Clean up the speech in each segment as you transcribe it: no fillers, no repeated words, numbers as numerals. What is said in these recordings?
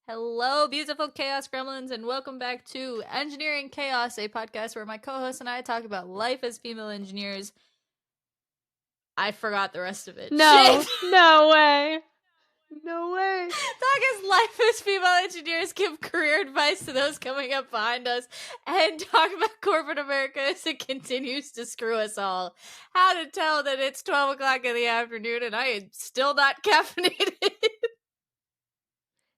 Hello, beautiful Chaos Gremlins, and welcome back to Engineering Chaos, a podcast where my co-host and I talk about life as female engineers. I forgot the rest of it. No, Shit! no way. No way. Talk as life as female engineers, give career advice to those coming up behind us, and talk about corporate America as it continues to screw us all. How to tell that it's 12 o'clock in the afternoon and I am still not caffeinated.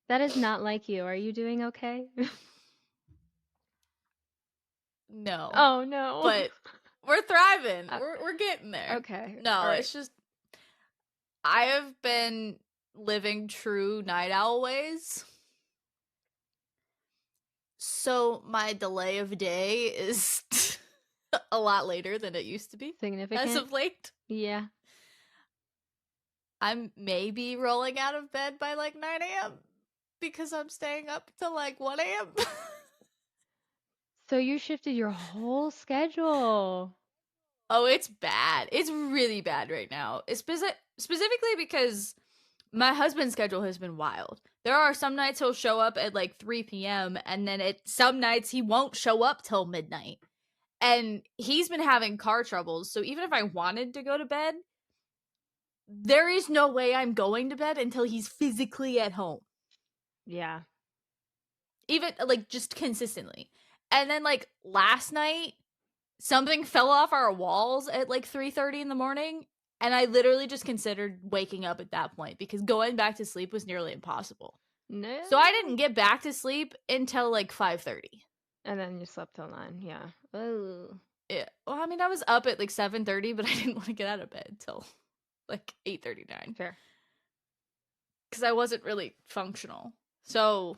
That is not like you. Are you doing okay? No. Oh, no. But we're thriving. We're getting there. Okay. No, all right. it's just I have been living true night owl ways. So my delay of day is a lot later than it used to be. Significant. As of late. Yeah. I'm maybe rolling out of bed by like 9 a.m. because I'm staying up till like 1 a.m. So you shifted your whole schedule. Oh, it's bad. It's really bad right now. It's specifically because my husband's schedule has been wild. There are some nights he'll show up at like 3 p.m. and then some nights he won't show up till midnight. And he's been having car troubles. So even if I wanted to go to bed, there is no way I'm going to bed until he's physically at home. Yeah. Even like just consistently. And then like last night, something fell off our walls at like 3:30 in the morning. And I literally just considered waking up at that point because going back to sleep was nearly impossible. No. So I didn't get back to sleep until like 5:30. And then you slept till 9. Yeah. Oh. Yeah. Well, I mean, I was up at like 7:30, but I didn't want to get out of bed till like 8:39. Fair. Because I wasn't really functional. So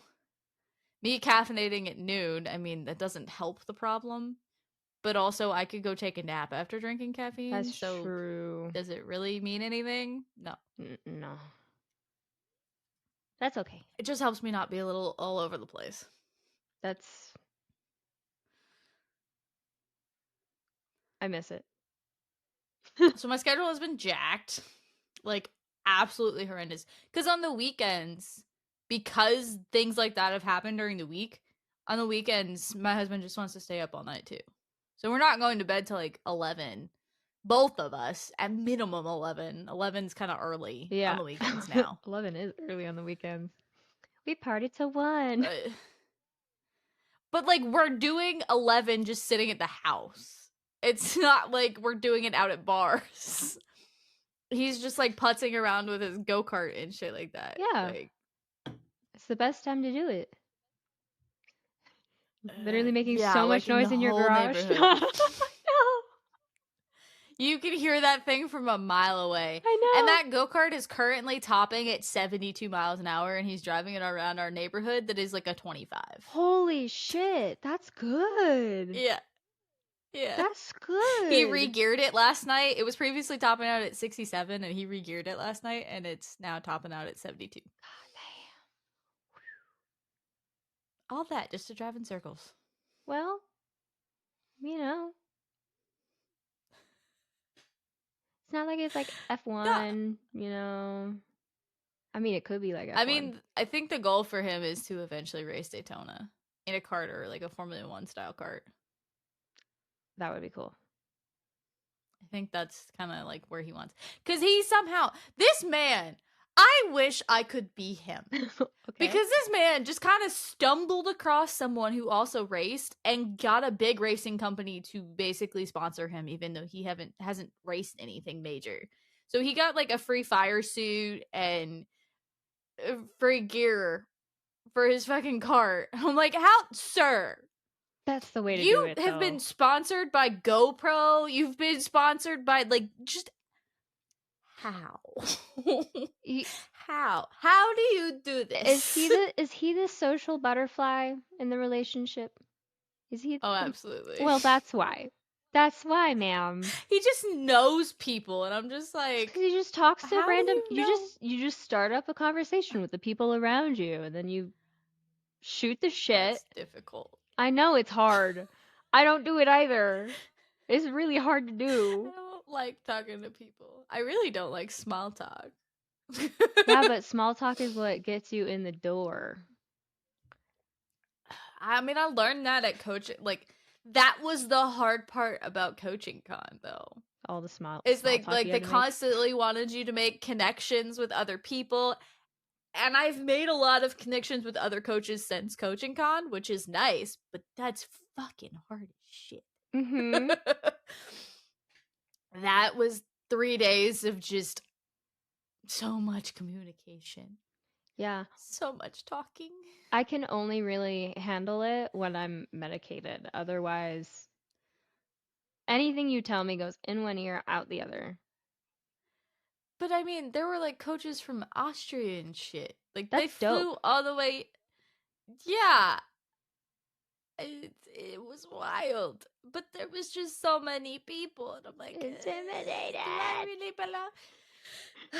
me caffeinating at noon, I mean, that doesn't help the problem. But also, I could go take a nap after drinking caffeine. That's so true. Does it really mean anything? No. No. That's okay. It just helps me not be a little all over the place. That's... I miss it. So my schedule has been jacked. Like, absolutely horrendous. Because on the weekends, because things like that have happened during the week, on the weekends, my husband just wants to stay up all night too. So we're not going to bed till like 11. Both of us, at minimum 11. 11's kind of early on the weekends now. 11 is early on the weekends. We party till 1. But like, we're doing 11 just sitting at the house. It's not like we're doing it out at bars. He's just like putzing around with his go-kart and shit like that. Yeah. Like, it's the best time to do it. Literally making yeah, so like much noise in your whole garage. neighborhood. You can hear that thing from a mile away. I know. And that go-kart is currently topping at 72 miles an hour, and he's driving it around our neighborhood that is like a 25. Holy shit, that's good. Yeah. Yeah. That's good. He re-geared it last night. It was previously topping out at 67, and he re-geared it last night, and it's now topping out at 72. God All that just to drive in circles. Well, you know. It's not like it's like F1, you know. I mean, it could be like F1. I mean, I think the goal for him is to eventually race Daytona in a kart or like a Formula 1 style kart. That would be cool. I think that's kind of like where he wants. Because he somehow, this man, I wish I could be him. Okay. Because this man just kind of stumbled across someone who also raced and got a big racing company to basically sponsor him, even though he hasn't raced anything major. So he got like a free fire suit and free gear for his fucking cart. I'm like, how, sir? That's the way to do it. You have been sponsored by GoPro. You've been sponsored by like just how? How do you do this? Is he the social butterfly in the relationship? Is he? Oh, absolutely. Well, that's why. That's why, ma'am. He just knows people, and I'm just like, because he just talks to how random. do you know? You just start up a conversation with the people around you, and then you shoot the shit. It's difficult. I know it's hard. I don't do it either. It's really hard to do. I don't like talking to people. I really don't like small talk. Yeah, but small talk is what gets you in the door. I mean, I learned that at coaching. Like, that was the hard part about coaching con, though. All the small It's talk like you they had to make. constantly wanted you to make connections with other people. And I've made a lot of connections with other coaches since coaching con, which is nice, but that's fucking hard as shit. Mm-hmm. That was 3 days of just so much communication. Yeah. So much talking. I can only really handle it when I'm medicated. Otherwise, anything you tell me goes in one ear, out the other. But I mean, there were like coaches from Austria and shit. Like they That's dope. flew all the way. Yeah, it was wild. But there was just so many people, and I'm like, Intimidated. do I really belong? Too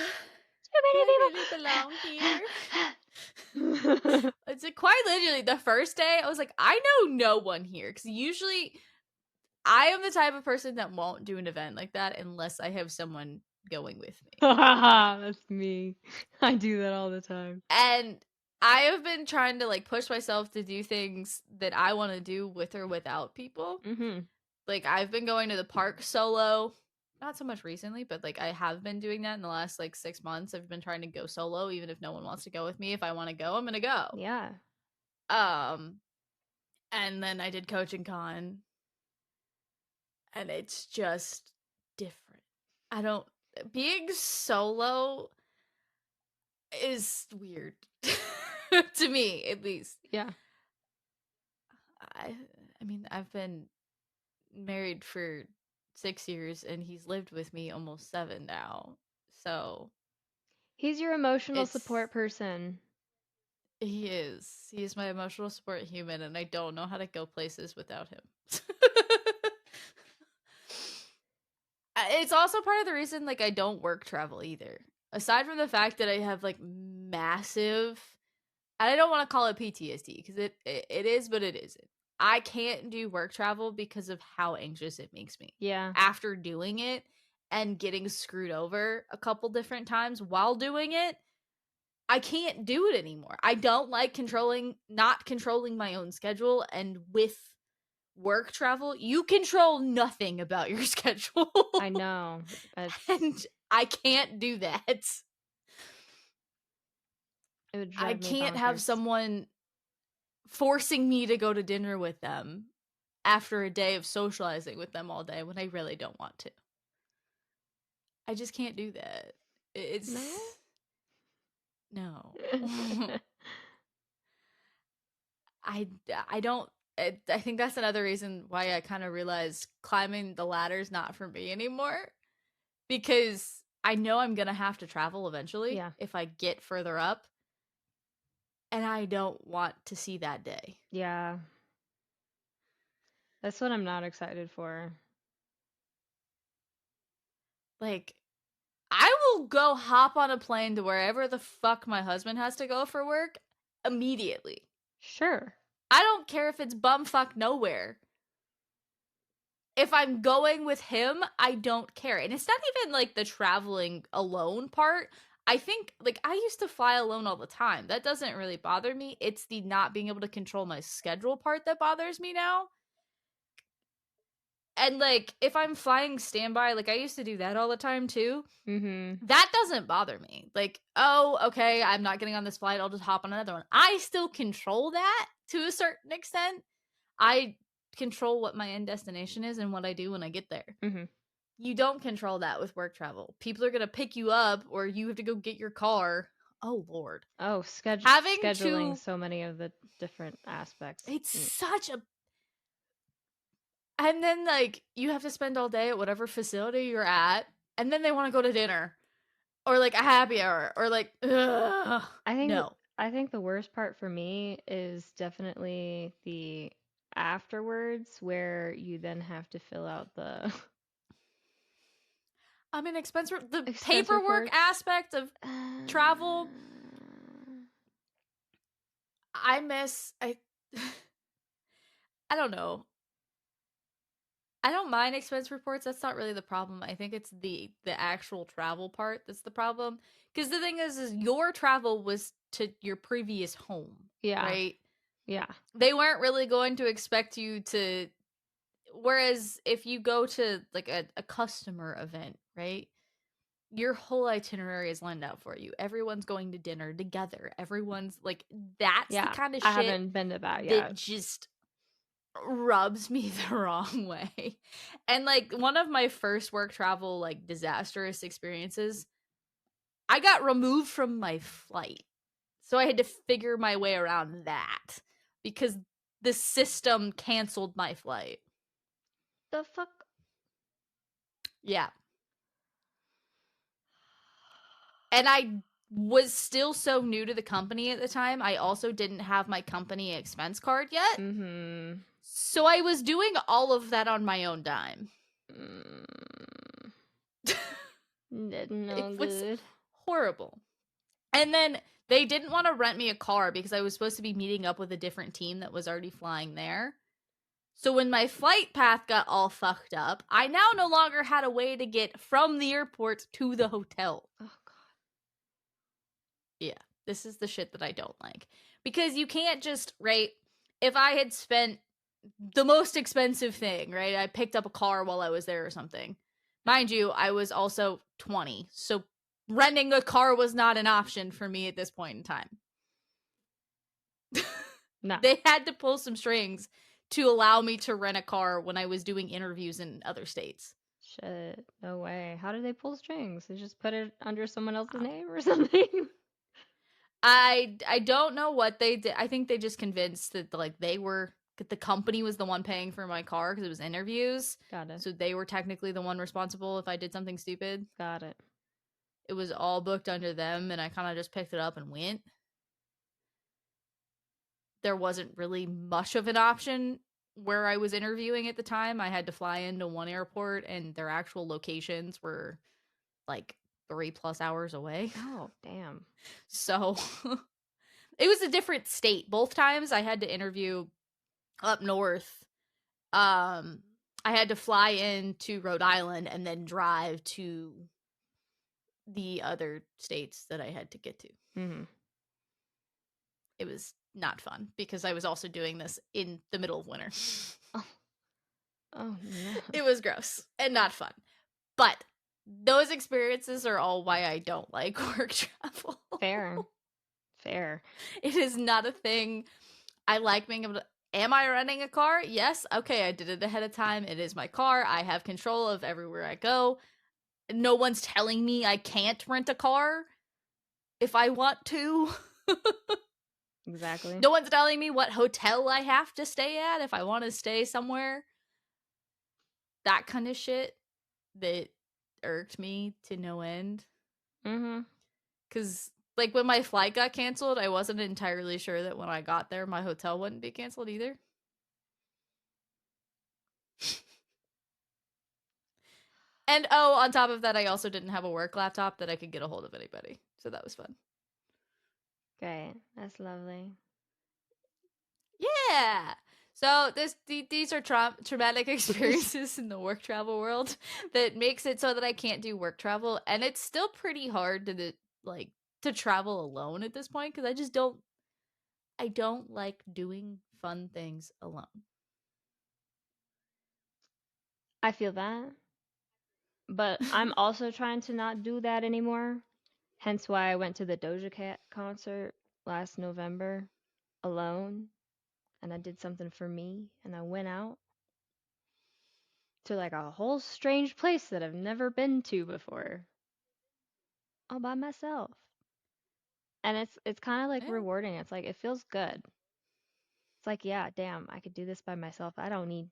Do many I people. really belong here? It's like quite literally the first day I was like, I know no one here, because usually I am the type of person that won't do an event like that unless I have someone going with me. That's me. I do that all the time. And I have been trying to like push myself to do things that I want to do with or without people. Mm-hmm. Like I've been going to the park solo, not so much recently, but like I have been doing that in the last like 6 months. I've been trying to go solo even if no one wants to go with me. If I want to go, I'm going to go. Yeah. And then I did coaching con, and it's just different. I don't being solo is weird to me, at least. Yeah. I mean, I've been married for 6 years, and he's lived with me almost 7 now. So He's your emotional it's support person. he is. He is my emotional support human, and I don't know how to go places without him. It's also part of the reason like I don't work travel either. Aside from the fact that I have like massive, and I don't want to call it PTSD because it is, but it isn't. I can't do work travel because of how anxious it makes me. Yeah. After doing it and getting screwed over a couple different times while doing it, I can't do it anymore. I don't like not controlling my own schedule, and with work travel, you control nothing about your schedule. I know. And I can't do that. It would I drive me can't have bonkers. someone forcing me to go to dinner with them after a day of socializing with them all day when I really don't want to. I just can't do that. It's no. I don't I think that's another reason why I kind of realized climbing the ladder is not for me anymore, because I know I'm going to have to travel eventually Yeah. if I get further up, and I don't want to see that day. Yeah. That's what I'm not excited for. Like, I will go hop on a plane to wherever the fuck my husband has to go for work immediately. Sure. I don't care if it's bumfuck nowhere. If I'm going with him, I don't care. And it's not even like the traveling alone part. I think, like, I used to fly alone all the time. That doesn't really bother me. It's the not being able to control my schedule part that bothers me now. And, like, if I'm flying standby, like, I used to do that all the time too. Mm-hmm. That doesn't bother me. Like, oh, okay, I'm not getting on this flight. I'll just hop on another one. I still control that to a certain extent. I control what my end destination is and what I do when I get there. Mm-hmm. You don't control that with work travel. People are going to pick you up, or you have to go get your car. Oh, Lord. Oh, Having scheduling to. so many of the different aspects. It's such a. And then, like, you have to spend all day at whatever facility you're at, and then they want to go to dinner, or like a happy hour, or like, ugh, no. I think the worst part for me is definitely the afterwards where you then have to fill out the I mean, the expense paperwork reports. aspect of travel, I miss. I don't know. I don't mind expense reports. That's not really the problem. I think it's the actual travel part that's the problem. Because the thing is your travel was to your previous home, Yeah. right? Yeah. They weren't really going to expect you to. Whereas if you go to like a customer event, right? Your whole itinerary is lined out for you. Everyone's going to dinner together. Everyone's like, that's the Yeah. kind of I shit haven't been to that that yet. just rubs me the wrong way. And like one of my first work travel like disastrous experiences, I got removed from my flight. So I had to figure my way around that because the system canceled my flight. The fuck? Yeah. And I was still so new to the company at the time. I also didn't have my company expense card yet. Mm-hmm. So I was doing all of that on my own dime. Mm. It No was good. horrible. And then they didn't want to rent me a car because I was supposed to be meeting up with a different team that was already flying there. So when my flight path got all fucked up, I now no longer had a way to get from the airport to the hotel. Oh god. Yeah, this is the shit that I don't like. Because you can't just, right? If I had spent the most expensive thing, right? I picked up a car while I was there or something. Mind you, I was also 20, so renting a car was not an option for me at this point in time. No. They had to pull some strings to allow me to rent a car when I was doing interviews in other states. Shit. No way. How did they pull strings? They just put it under someone else's Uh, name or something? I don't know what they did. I think they just convinced that like the company was the one paying for my car because it was interviews. Got it. So they were technically the one responsible if I did something stupid. Got it. It was all booked under them, and I kind of just picked it up and went. There wasn't really much of an option where I was interviewing at the time. I had to fly into one airport, and their actual locations were like 3+ hours away. Oh, damn. So it was a different state. Both times I had to interview up north. I had to fly into Rhode Island and then drive to the other states that I had to get to. Mm-hmm. It was not fun because I was also doing this in the middle of winter. Oh. Oh no. It was gross and not fun. But those experiences are all why I don't like work travel. Fair. Fair. It is not a thing. I like being able to. Am I renting a car? Yes. Okay, I did it ahead of time. It is my car. I have control of everywhere I go. No one's telling me I can't rent a car if I want to. Exactly. No one's telling me what hotel I have to stay at if I want to stay somewhere. That kind of shit that irked me to no end. Mm-hmm. Because, like, when my flight got canceled, I wasn't entirely sure that when I got there, my hotel wouldn't be canceled either. And oh, on top of that, I also didn't have a work laptop that I could get a hold of anybody. So that was fun. Great. That's lovely. Yeah. So these are traumatic experiences in the work travel world that makes it so that I can't do work travel, and it's still pretty hard like to travel alone at this point because I don't like doing fun things alone. I feel that. But I'm also trying to not do that anymore. Hence why I went to the Doja Cat concert last November alone. And I did something for me. And I went out to like a whole strange place that I've never been to before. All by myself. And it's kind of like Eh, rewarding. It's like it feels good. It's like, yeah, damn, I could do this by myself. I don't need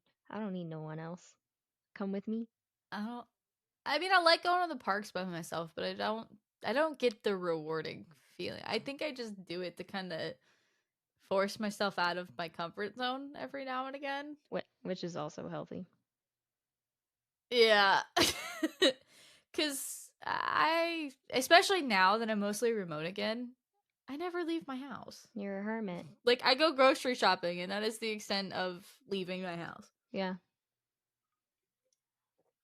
no one else. Come with me. I don't. I mean, I like going to the parks by myself, but I don't get the rewarding feeling. I think I just do it to kind of force myself out of my comfort zone every now and again. Which is also healthy. Yeah. Cuz especially now that I'm mostly remote again, I never leave my house. You're a hermit. Like I go grocery shopping and that is the extent of leaving my house. Yeah.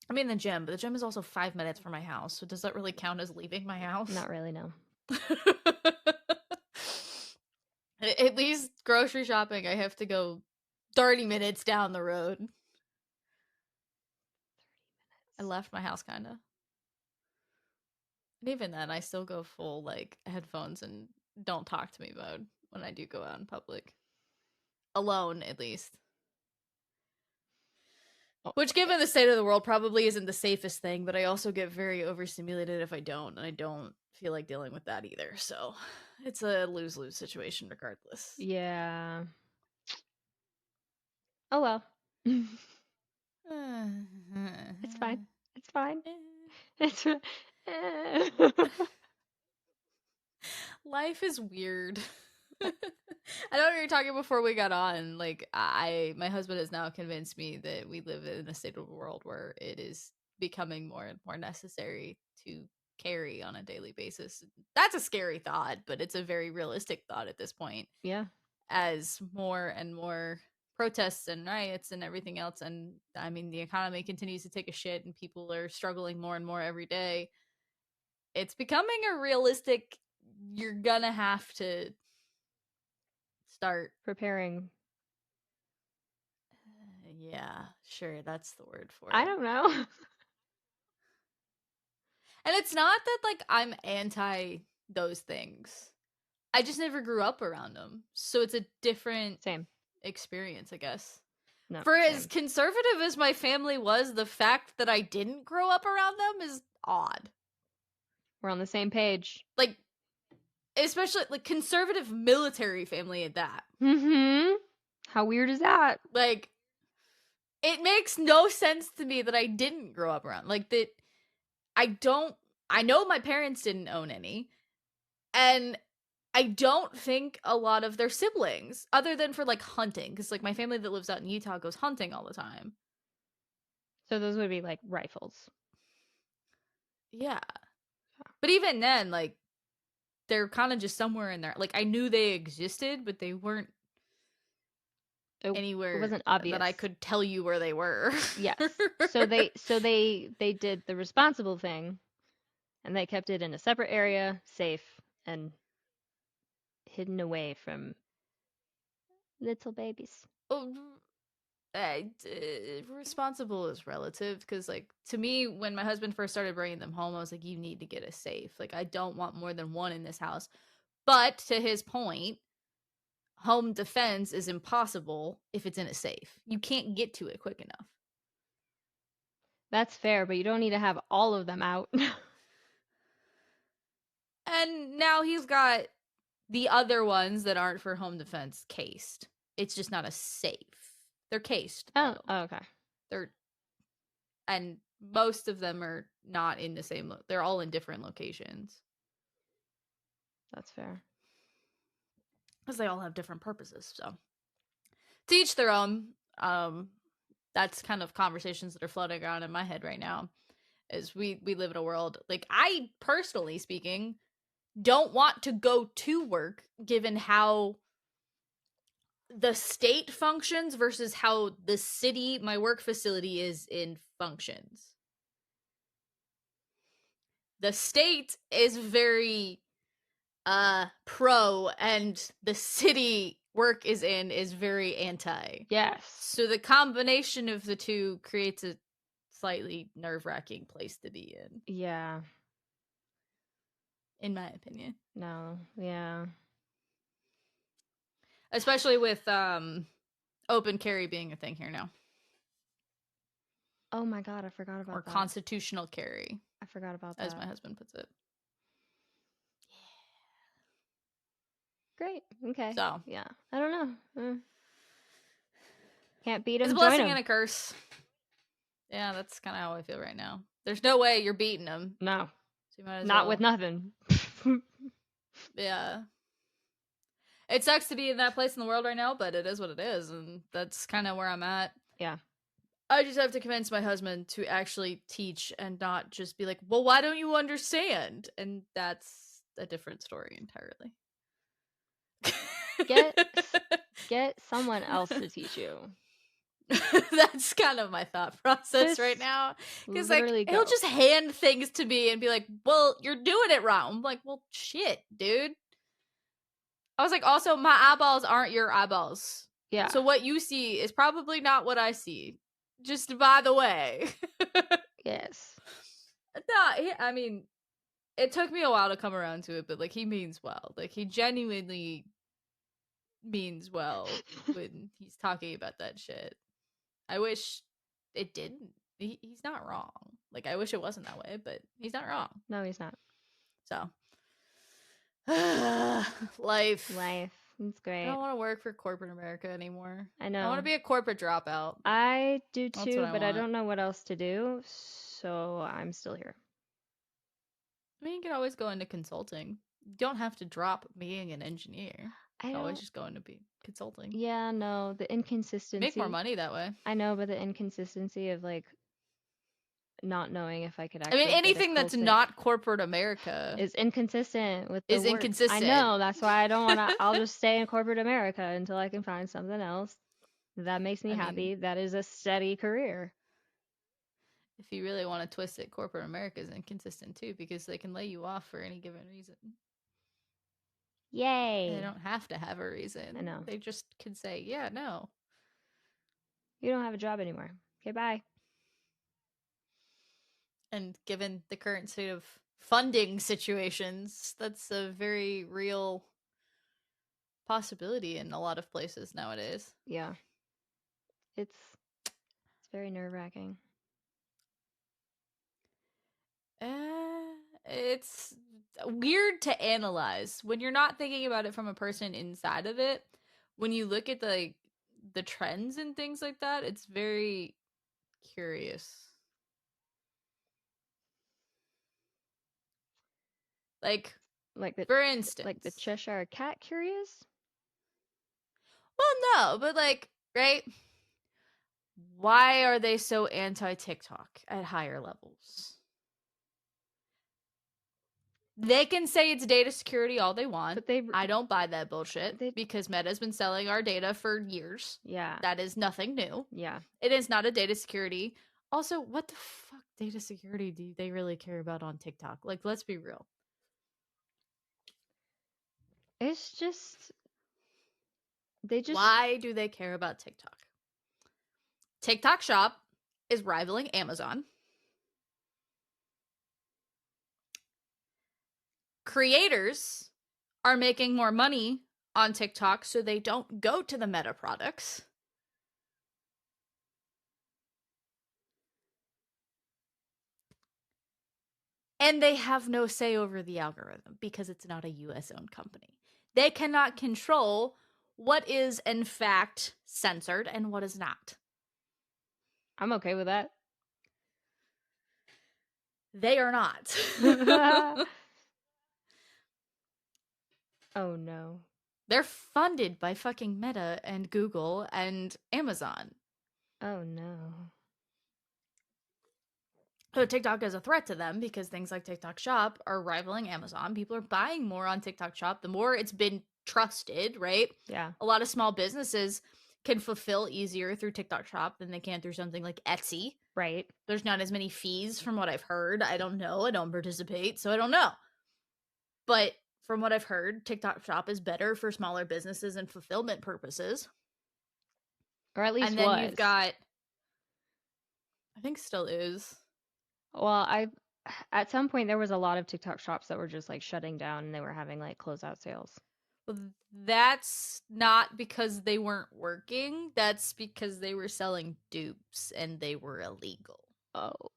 I mean the gym, but the gym is also 5 minutes from my house. So does that really count as leaving my house? Not really, no. At least grocery shopping, I have to go 30 minutes down the road. I left my house, kind of. And even then, I still go full, like, headphones and don't talk to me mode when I do go out in public. Alone, at least. Oh, Which, given the state of the world, probably isn't the safest thing, but I also get very overstimulated if I don't, and I don't feel like dealing with that either. So it's a lose-lose situation regardless. yeah. Oh well. It's fine. It's fine. It's Life is weird. I know we were talking before we got on. Like, my husband has now convinced me that we live in a state of the world where it is becoming more and more necessary to carry on a daily basis. That's a scary thought, but it's a very realistic thought at this point. yeah. As more and more protests and riots and everything else, and I mean, the economy continues to take a shit, and people are struggling more and more every day. It's becoming a realistic. You're gonna have to start Preparing. Yeah, sure, that's the word for I it. don't know. And it's not that, like, I'm anti those things. I just never grew up around them. So it's a different Same. experience, I guess. No. For as Same. conservative as my family was, the fact that I didn't grow up around them is odd. We're on the same page. Like, especially, like, conservative military family at that. Mm-hmm. How weird is that? Like, it makes no sense to me that I didn't grow up around. Like, that I know my parents didn't own any, and I don't think a lot of their siblings, other than for, like, hunting, because, like, my family that lives out in Utah goes hunting all the time. So those would be like rifles. Yeah. But even then, like, they're kind of just somewhere in there. Like, I knew they existed, but they weren't It anywhere wasn't that obvious. I could tell you where they were. Yes. So they did the responsible thing, and they kept it in a separate area, safe and hidden away from little babies. Oh, responsible is relative, because, like, to me, when my husband first started bringing them home, I was like, you need to get a safe. Like, I don't want more than one in this house. But to his point, home defense is impossible if it's in a safe. You can't get to it quick enough. That's fair, but you don't need to have all of them out. And now he's got the other ones that aren't for home defense cased. It's just not a safe. They're cased, though. Oh, okay. They're and most of them are not in the same. They're all in different locations That's fair. because they all have different purposes. So, to each their own. That's kind of conversations that are floating around in my head right now. Is we live in a world, like, I personally speaking don't want to go to work given how the state functions versus how the city my work facility is in functions. The state is very pro, and the city work is very anti. Yes. So the combination of the two creates a slightly nerve-wracking place to be Yeah. in my opinion. No. Yeah. Especially with open carry being a thing here now. Oh my god, I forgot about Or that. constitutional carry, I forgot about as that. my husband puts it. Great. Okay. So, yeah. I don't know. Can't beat them. it's a blessing and a curse. Yeah, that's kind of how I feel right now. There's no way you're beating them. No. So you might as Not well. with nothing. Yeah. It sucks to be in that place in the world right now, but it is what it is, and that's kind of where I'm at. Yeah. I just have to convince my husband to actually teach and not just be like, well, why don't you understand? And that's a different story entirely. Get someone else to teach you. That's kind of my thought process Just right now. Because, like, literally he'll go. just hand things to me and be like, well, you're doing it wrong. I'm like, well, shit, dude. I was like, also, my eyeballs aren't your eyeballs. Yeah. So what you see is probably not what I see. Just by the way. Yes. No, I mean, it took me a while to come around to it, but like he means well. Like he genuinely means well when he's talking about that shit. I wish it didn't. He's not wrong. Like I wish it wasn't that way, but he's not wrong. No, he's not. So life. It's I great. don't want to work for corporate America anymore. I know. I want to be a corporate dropout. I do That's too, what I but I want. don't know what else to do, so I'm still here. I mean, you can always go into consulting. You don't have to drop being an engineer. I You can always don't. just go into be consulting. Yeah, no, the inconsistency. Make more money that way. I know, but the inconsistency of like not knowing if I could I mean, actually get a anything that's cult not corporate America is inconsistent with the is work. I inconsistent. know, that's why I don't want to. I'll just stay in corporate America until I can find something else that makes me happy. That is a steady career. If you really want to twist it, corporate America is inconsistent too because they can lay you off for any given reason. Yay! And they don't have to have a reason. I know. They just can say, yeah, no. You don't have a job anymore. Okay, bye. And given the current state of funding situations, that's a very real possibility in a lot of places nowadays. Yeah. It's very nerve-wracking. It's weird to analyze when you're not thinking about it from a person inside of it. When you look at the trends and things like that, it's very curious. Like the for instance, like the Cheshire Cat curious? Well, no, but like, right? Why are they so anti TikTok at higher levels? They can say it's data security all they want. But I don't buy that bullshit because Meta's been selling our data for years. Yeah. That is nothing new. Yeah. It is not a data security. Also, what the fuck data security do they really care about on TikTok? Like, let's be real. It's just Why do they care about TikTok? TikTok Shop is rivaling Amazon. Creators are making more money on TikTok, so they don't go to the Meta products. And they have no say over the algorithm because it's not a US owned company. They cannot control what is in fact censored and what is not. I'm okay with that. They are not. Oh no. They're funded by fucking Meta and Google and Amazon. Oh no. So TikTok is a threat to them because things like TikTok Shop are rivaling Amazon. People are buying more on TikTok Shop the more it's been trusted, right? Yeah. A lot of small businesses can fulfill easier through TikTok Shop than they can through something like Etsy. Right. There's not as many fees from what I've heard. I don't know. I don't participate, so I don't know. But from what I've heard, TikTok Shop is better for smaller businesses and fulfillment purposes. Or at least and then you've got, I think still is. Well, at some point there was a lot of TikTok shops that were just like shutting down and they were having like closeout sales. Well, that's not because they weren't working. That's because they were selling dupes and they were illegal. Oh.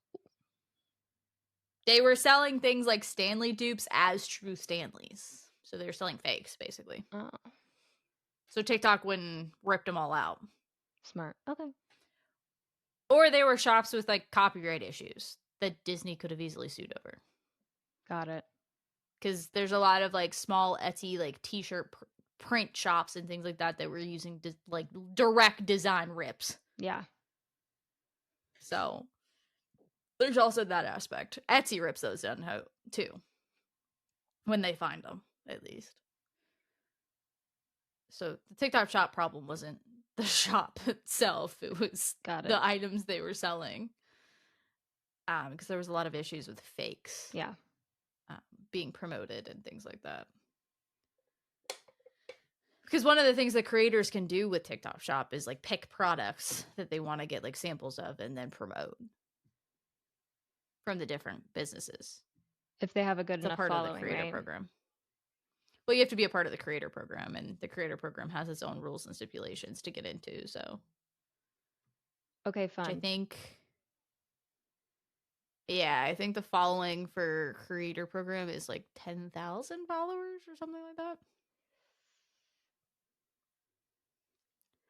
They were selling things like Stanley dupes as true Stanleys. So they were selling fakes, basically. Oh. So TikTok wouldn't rip them all out. Smart. Okay. Or they were shops with like copyright issues that Disney could have easily sued over. Got it. Because there's a lot of like small Etsy like t-shirt print shops and things like that that were using like direct design rips. Yeah. So there's also that aspect. Etsy rips those down too. When they find them, at least. So the TikTok shop problem wasn't the shop itself. It was the items they were selling. Because there was a lot of issues with fakes. Yeah. Being promoted and things like that. Because one of the things that creators can do with TikTok Shop is like pick products that they want to get like samples of and then promote from the different businesses. If they have a good It's a enough part of the following, creator right? program. Well, you have to be a part of the creator program, and the creator program has its own rules and stipulations to get into. So, Okay, which I fun. think, yeah, I think the following for creator program is like 10,000 followers or something like that.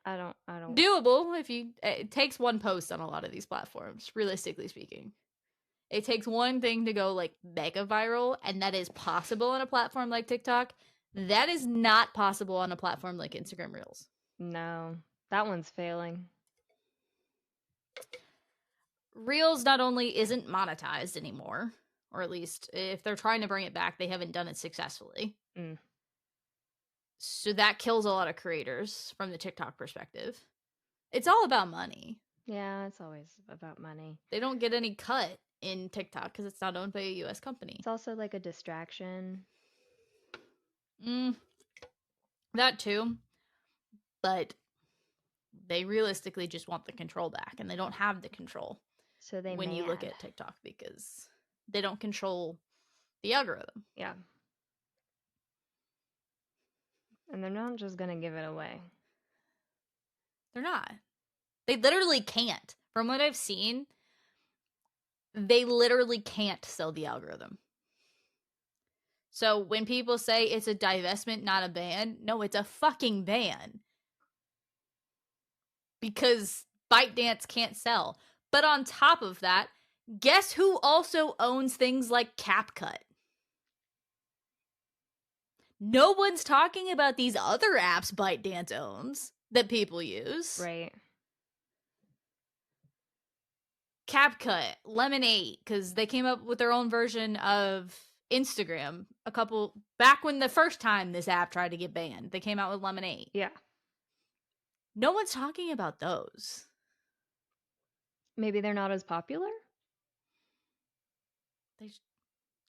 I don't. Doable if you. It takes one post on a lot of these platforms, realistically speaking. It takes one thing to go like mega viral, and that is possible on a platform like TikTok. That is not possible on a platform like Instagram Reels. No, that one's failing. Reels not only isn't monetized anymore, or at least if they're trying to bring it back, they haven't done it successfully. Mm. So that kills a lot of creators from the TikTok perspective. It's all about money. Yeah, it's always about money. They don't get any cut in TikTok because it's not owned by a US company. It's also like a distraction. That too. But they realistically just want the control back, and they don't have the control So they when you look mad. at TikTok because they don't control the algorithm. Yeah. And they're not just gonna give it away. They're not. They literally can't. From what I've seen, they literally can't sell the algorithm. So when people say it's a divestment, not a ban, no, it's a fucking ban. Because ByteDance can't sell. But on top of that, guess who also owns things like CapCut? No one's talking about these other apps ByteDance owns that people use. Right. CapCut, Lemonade, because they came up with their own version of Instagram a couple back when the first time this app tried to get banned. They came out with Lemonade. Yeah. No one's talking about those. Maybe they're not as popular?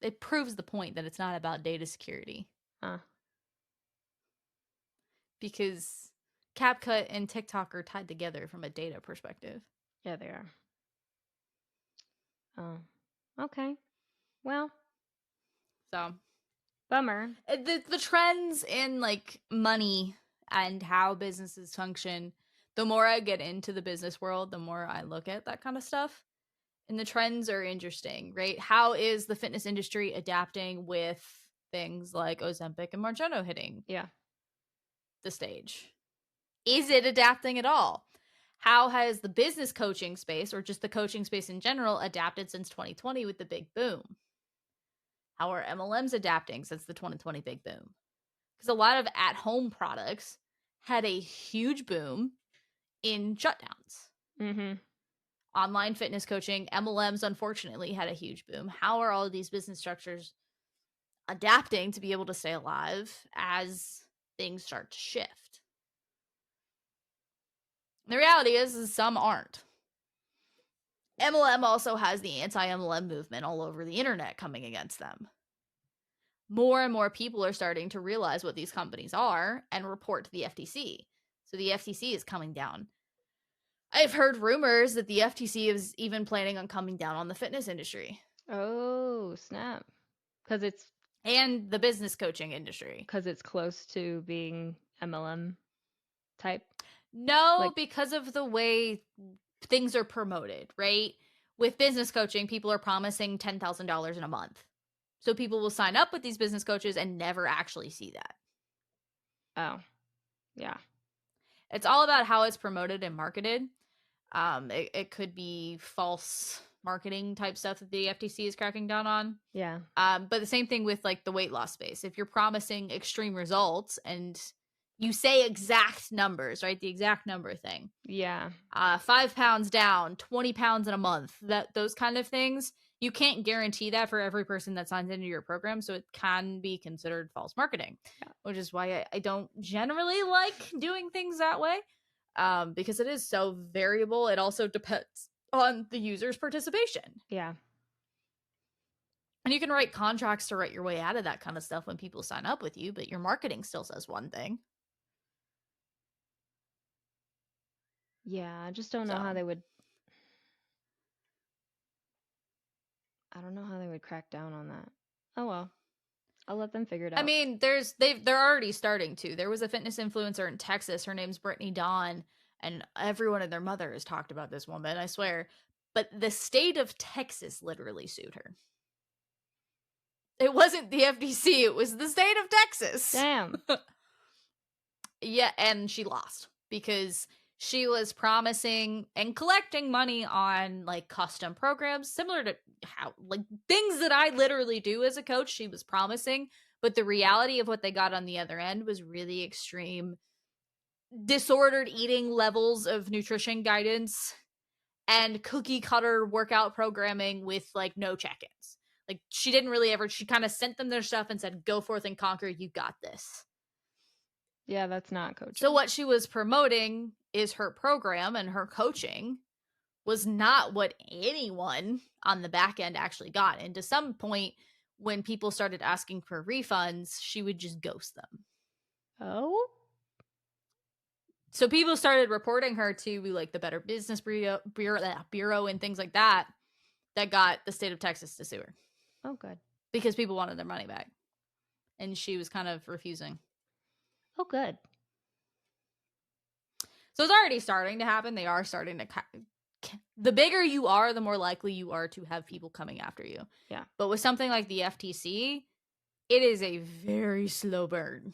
It proves the point that it's not about data security. Because CapCut and TikTok are tied together from a data perspective. Yeah, they are. Oh. Okay. Well, So bummer. the trends in like money and how businesses function, the more I get into the business world, the more I look at that kind of stuff. And the trends are interesting, right? How is the fitness industry adapting with things like Ozempic and Margiela hitting Yeah. the stage? Is it adapting at all? How has the business coaching space, or just the coaching space in general, adapted since 2020 with the big boom? How are MLMs adapting since the 2020 big boom? Because a lot of at-home products had a huge boom in shutdowns. Mm-hmm. Online fitness coaching, MLMs, unfortunately, had a huge boom. How are all of these business structures adapting to be able to stay alive as things start to shift? The reality is some aren't. MLM also has the anti-MLM movement all over the internet coming against them. More and more people are starting to realize what these companies are and report to the FTC. So the FTC is coming down. I've heard rumors that the FTC is even planning on coming down on the fitness industry. Oh, snap. And the business coaching industry. Because it's close to being MLM type? No, because of the way things are promoted, right? With business coaching, people are promising $10,000 in a month. So people will sign up with these business coaches and never actually see that. Oh, yeah. It's all about how it's promoted and marketed. It could be false marketing type stuff that the FTC is cracking down on. Yeah. But the same thing with like the weight loss space. If you're promising extreme results and you say exact numbers, right? The exact number thing. Yeah. 5 pounds down, 20 pounds in a month, those kind of things. You can't guarantee that for every person that signs into your program. So it can be considered false marketing, which is why I don't generally like doing things that way. Because it is so variable. It also depends on the user's participation. Yeah. And you can write contracts to write your way out of that kind of stuff when people sign up with you, but your marketing still says one thing. Yeah, I just don't know how So they would. I don't know how they would crack down on that. Oh well, I'll let them figure it I out. mean, they're already starting to. There was a fitness influencer in Texas. Her name's Brittany Dawn, and everyone and their mother has talked about this woman. I swear. But the state of Texas literally sued her. It wasn't the FTC. It was the state of Texas. Damn. Yeah, and she lost because she was promising and collecting money on like custom programs similar to how like things that I literally do as a coach. She was promising, but the reality of what they got on the other end was really extreme disordered eating levels of nutrition guidance and cookie cutter workout programming with like no check-ins. Like she didn't really ever, she kind of sent them their stuff and said, go forth and conquer, you got this. Yeah, that's not coaching. So what she was promoting is her program, and her coaching was not what anyone on the back end actually got. And to some point, when people started asking for refunds, she would just ghost them. Oh? So people started reporting her to like the Better Business Bureau and things like that got the state of Texas to sue her. Oh, good. Because people wanted their money back. And she was kind of refusing. Oh, good. So it's already starting to happen. They are starting to. The bigger you are, the more likely you are to have people coming after you. Yeah. But with something like the FTC, it is a very slow burn.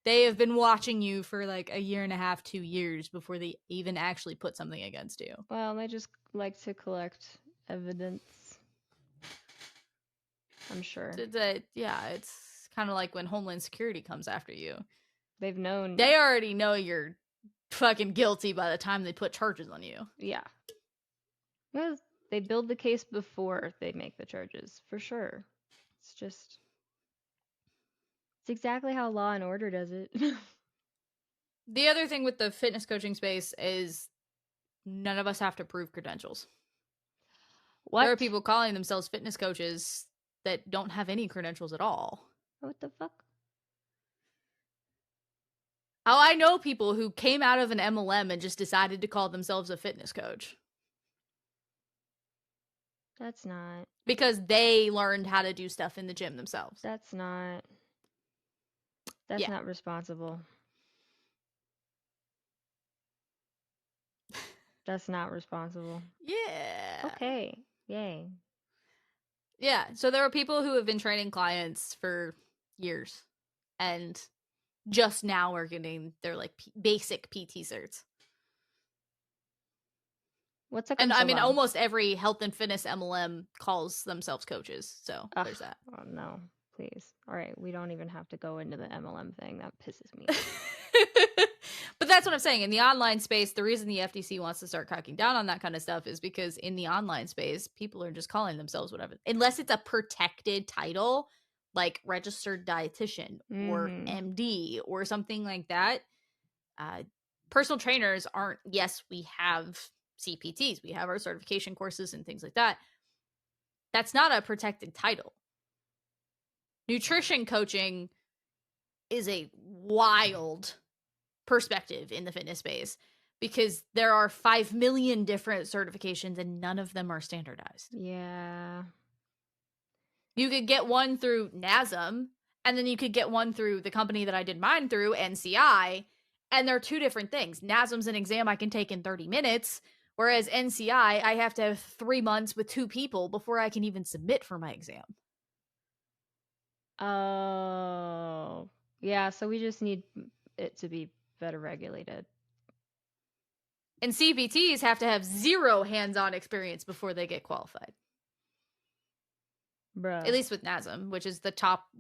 They have been watching you for like a year and a half, 2 years before they even actually put something against you. Well, they just like to collect evidence. I'm sure. Yeah, it's kind of like when Homeland Security comes after you. They've known. They already know you're fucking guilty by the time they put charges on you. Yeah. Well, they build the case before they make the charges, for sure. It's just. It's exactly how Law and Order does it. The other thing with the fitness coaching space is none of us have to prove credentials. What? There are people calling themselves fitness coaches that don't have any credentials at all. What the fuck? Oh, I know people who came out of an MLM and just decided to call themselves a fitness coach. That's not. Because they learned how to do stuff in the gym themselves. That's not. That's not responsible. That's not responsible. Yeah. Okay. Yay. Yeah. So there are people who have been training clients for years and just now are getting their like basic PT certs. What's a And I mean, allowed? almost every health and fitness MLM calls themselves coaches. So there's that. Oh, no, please. All right. We don't even have to go into the MLM thing. That pisses me. But that's what I'm saying. In the online space, the reason the FTC wants to start cracking down on that kind of stuff is because in the online space, people are just calling themselves whatever. Unless it's a protected title, like registered dietitian or MD or something like that. Personal trainers aren't, yes, we have CPTs, we have our certification courses and things like that. That's not a protected title. Nutrition coaching is a wild perspective in the fitness space because there are 5 million different certifications and none of them are standardized. Yeah. You could get one through NASM and then you could get one through the company that I did mine through, NCI, and they're two different things. NASM's an exam I can take in 30 minutes, whereas NCI, I have to have 3 months with 2 people before I can even submit for my exam. Oh. Yeah, so we just need it to be better regulated. And CPTs have to have 0 hands-on experience before they get qualified. Bruh. At least with NASM, which is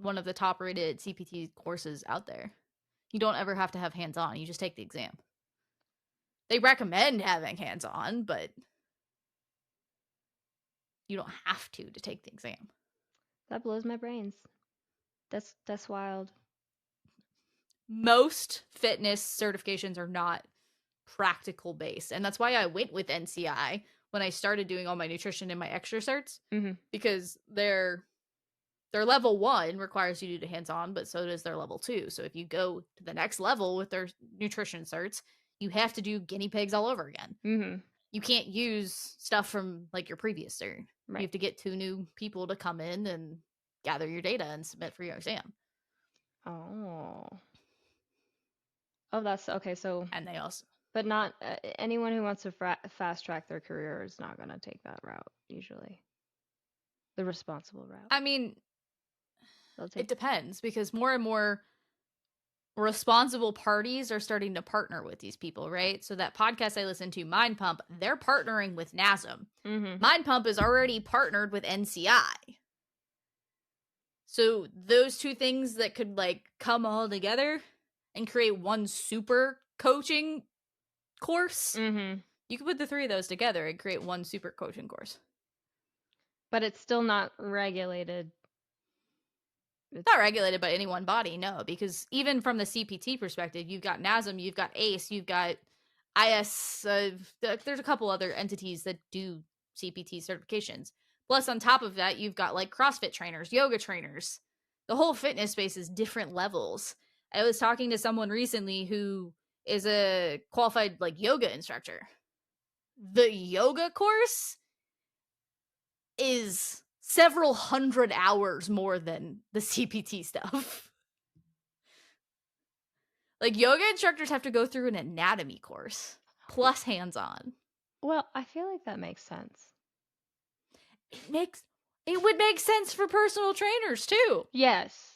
one of the top rated CPT courses out there. You don't ever have to have hands-on. You just take the exam. They recommend having hands-on, but you don't have to take the exam. That blows my brains. That's wild. Most fitness certifications are not practical based, and that's why I went with NCI when I started doing all my nutrition and my extra certs, because their level 1 requires you to do hands-on, but so does their level 2. So if you go to the next level with their nutrition certs, you have to do guinea pigs all over again. Mm-hmm. You can't use stuff from like your previous cert. Right. You have to get 2 new people to come in and gather your data and submit for your exam. Oh. Oh, that's okay. So, And they also, but not anyone who wants to fast track their career is not going to take that route usually. The responsible route. I mean, They'll take it depends because more and more responsible parties are starting to partner with these people, right? So that podcast I listened to, Mind Pump, they're partnering with NASM. Mm-hmm. Mind Pump is already partnered with NCI. So those two things that could like come all together and create one super coaching course. Mm-hmm. You could put the 3 of those together and create one super coaching course. But it's still not regulated. It's not regulated by any one body, no, because even from the CPT perspective, you've got NASM, you've got ACE, you've got IS, there's a couple other entities that do CPT certifications. Plus, on top of that, you've got like CrossFit trainers, yoga trainers. The whole fitness space is different levels. I was talking to someone recently who is a qualified like yoga instructor. The yoga course is several hundred hours more than the CPT stuff. Like yoga instructors have to go through an anatomy course plus hands-on. Well, I feel like that makes sense. It would make sense for personal trainers too. Yes.